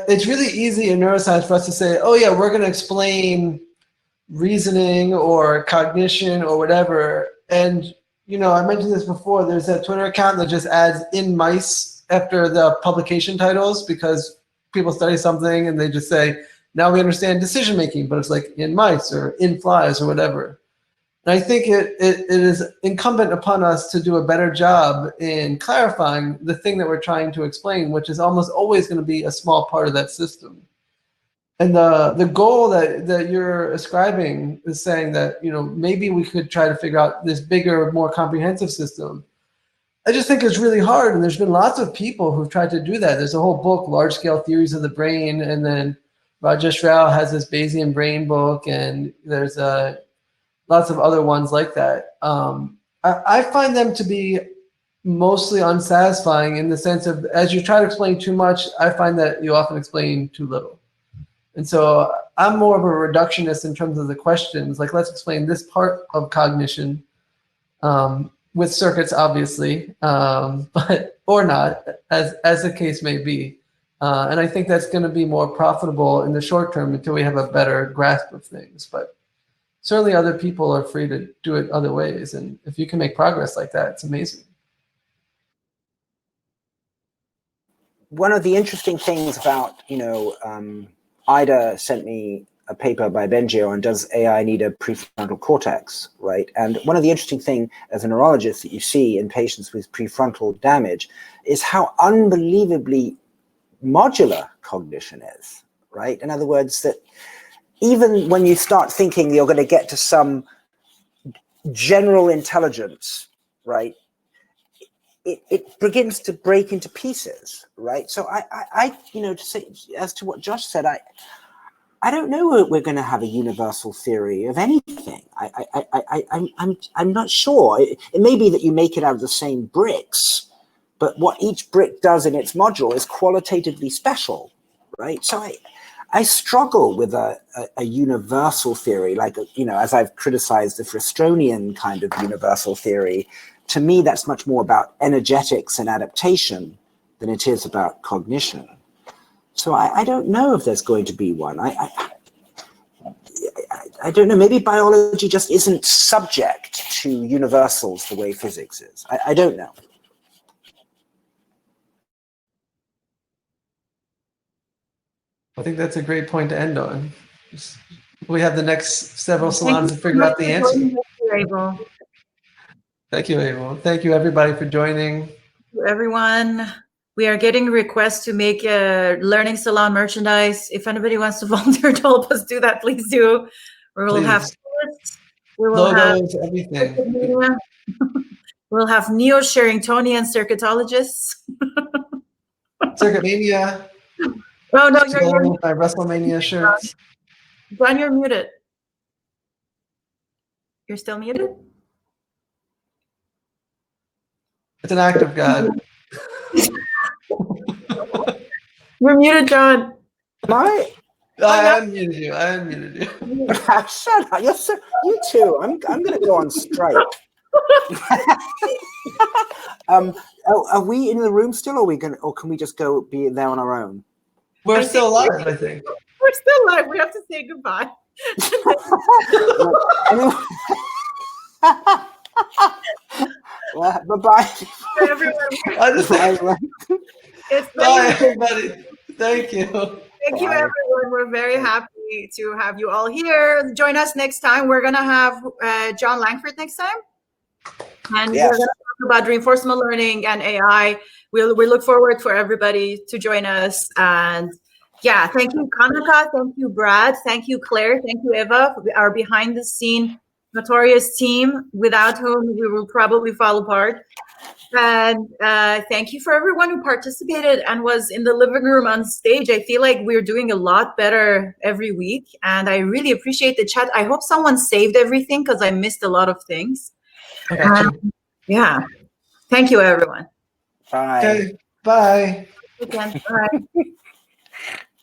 it's really easy in neuroscience for us to say, "Oh yeah, we're going to explain reasoning or cognition or whatever." And I mentioned this before. There's a Twitter account that just adds "in mice" after the publication titles because people study something and they just say, "Now we understand decision making," but it's like "in mice" or "in flies" or whatever. And I think it is incumbent upon us to do a better job in clarifying the thing that we're trying to explain, which is almost always going to be a small part of that system. And the goal that you're ascribing is saying that maybe we could try to figure out this bigger, more comprehensive system. I just think it's really hard, and there's been lots of people who've tried to do that. There's a whole book, Large Scale Theories of the Brain, and then Rajesh Rao has this Bayesian brain book, and there's lots of other ones like that. I find them to be mostly unsatisfying in the sense of, as you try to explain too much, I find that you often explain too little. And so I'm more of a reductionist in terms of the questions, like let's explain this part of cognition with circuits, obviously, but or not, as the case may be. And I think that's going to be more profitable in the short term until we have a better grasp of things. But certainly other people are free to do it other ways. And if you can make progress like that, it's amazing. One of the interesting things about, Ida sent me a paper by Bengio on does AI need a prefrontal cortex, right? And one of the interesting things as a neurologist that you see in patients with prefrontal damage is how unbelievably modular cognition is, right? In other words, that even when you start thinking you're going to get to some general intelligence, right? it begins to break into pieces, right? So I to say, as to what Josh said, I don't know that we're going to have a universal theory of anything. I'm not sure. It may be that you make it out of the same bricks, but what each brick does in its module is qualitatively special, right? So I struggle with a universal theory, like, as I've criticized the Fristonian kind of universal theory. To me, that's much more about energetics and adaptation than it is about cognition. So I don't know if there's going to be one. I don't know. Maybe biology just isn't subject to universals the way physics is. I don't know. I think that's a great point to end on. We have the next several salons to figure out the answer. Thank you, Abel. Thank you, everybody, for joining. Everyone, we are getting requests to make a Learning Salon merchandise. If anybody wants to volunteer to help us do that, please do. We will have logos, everything. We'll have neo-Sherringtonian circuitologists. Circuitmania. Oh no, you're my WrestleMania shirts. John, you're muted. You're still muted? It's an act of God. You're muted, John. I unmuted you. I unmuted you. Shut up. You too. I'm going to go on strike. Are we in the room still, or can we just go be there on our own? We're still alive, I think. We're still alive. We have to say goodbye. Well, bye-bye. Bye, everybody. Thank you. Thank you, everyone. We're very happy to have you all here. Join us next time. We're going to have John Langford next time. And we're going to talk about reinforcement learning and AI. We look forward for everybody to join us. And yeah, thank you, Kanaka. Thank you, Brad. Thank you, Claire. Thank you, Eva, our behind-the-scene notorious team, without whom we will probably fall apart. And thank you for everyone who participated and was in the living room on stage. I feel like we're doing a lot better every week, and I really appreciate the chat. I hope someone saved everything because I missed a lot of things. Yeah. Thank you, everyone. Bye. Okay. Bye. Again. Bye.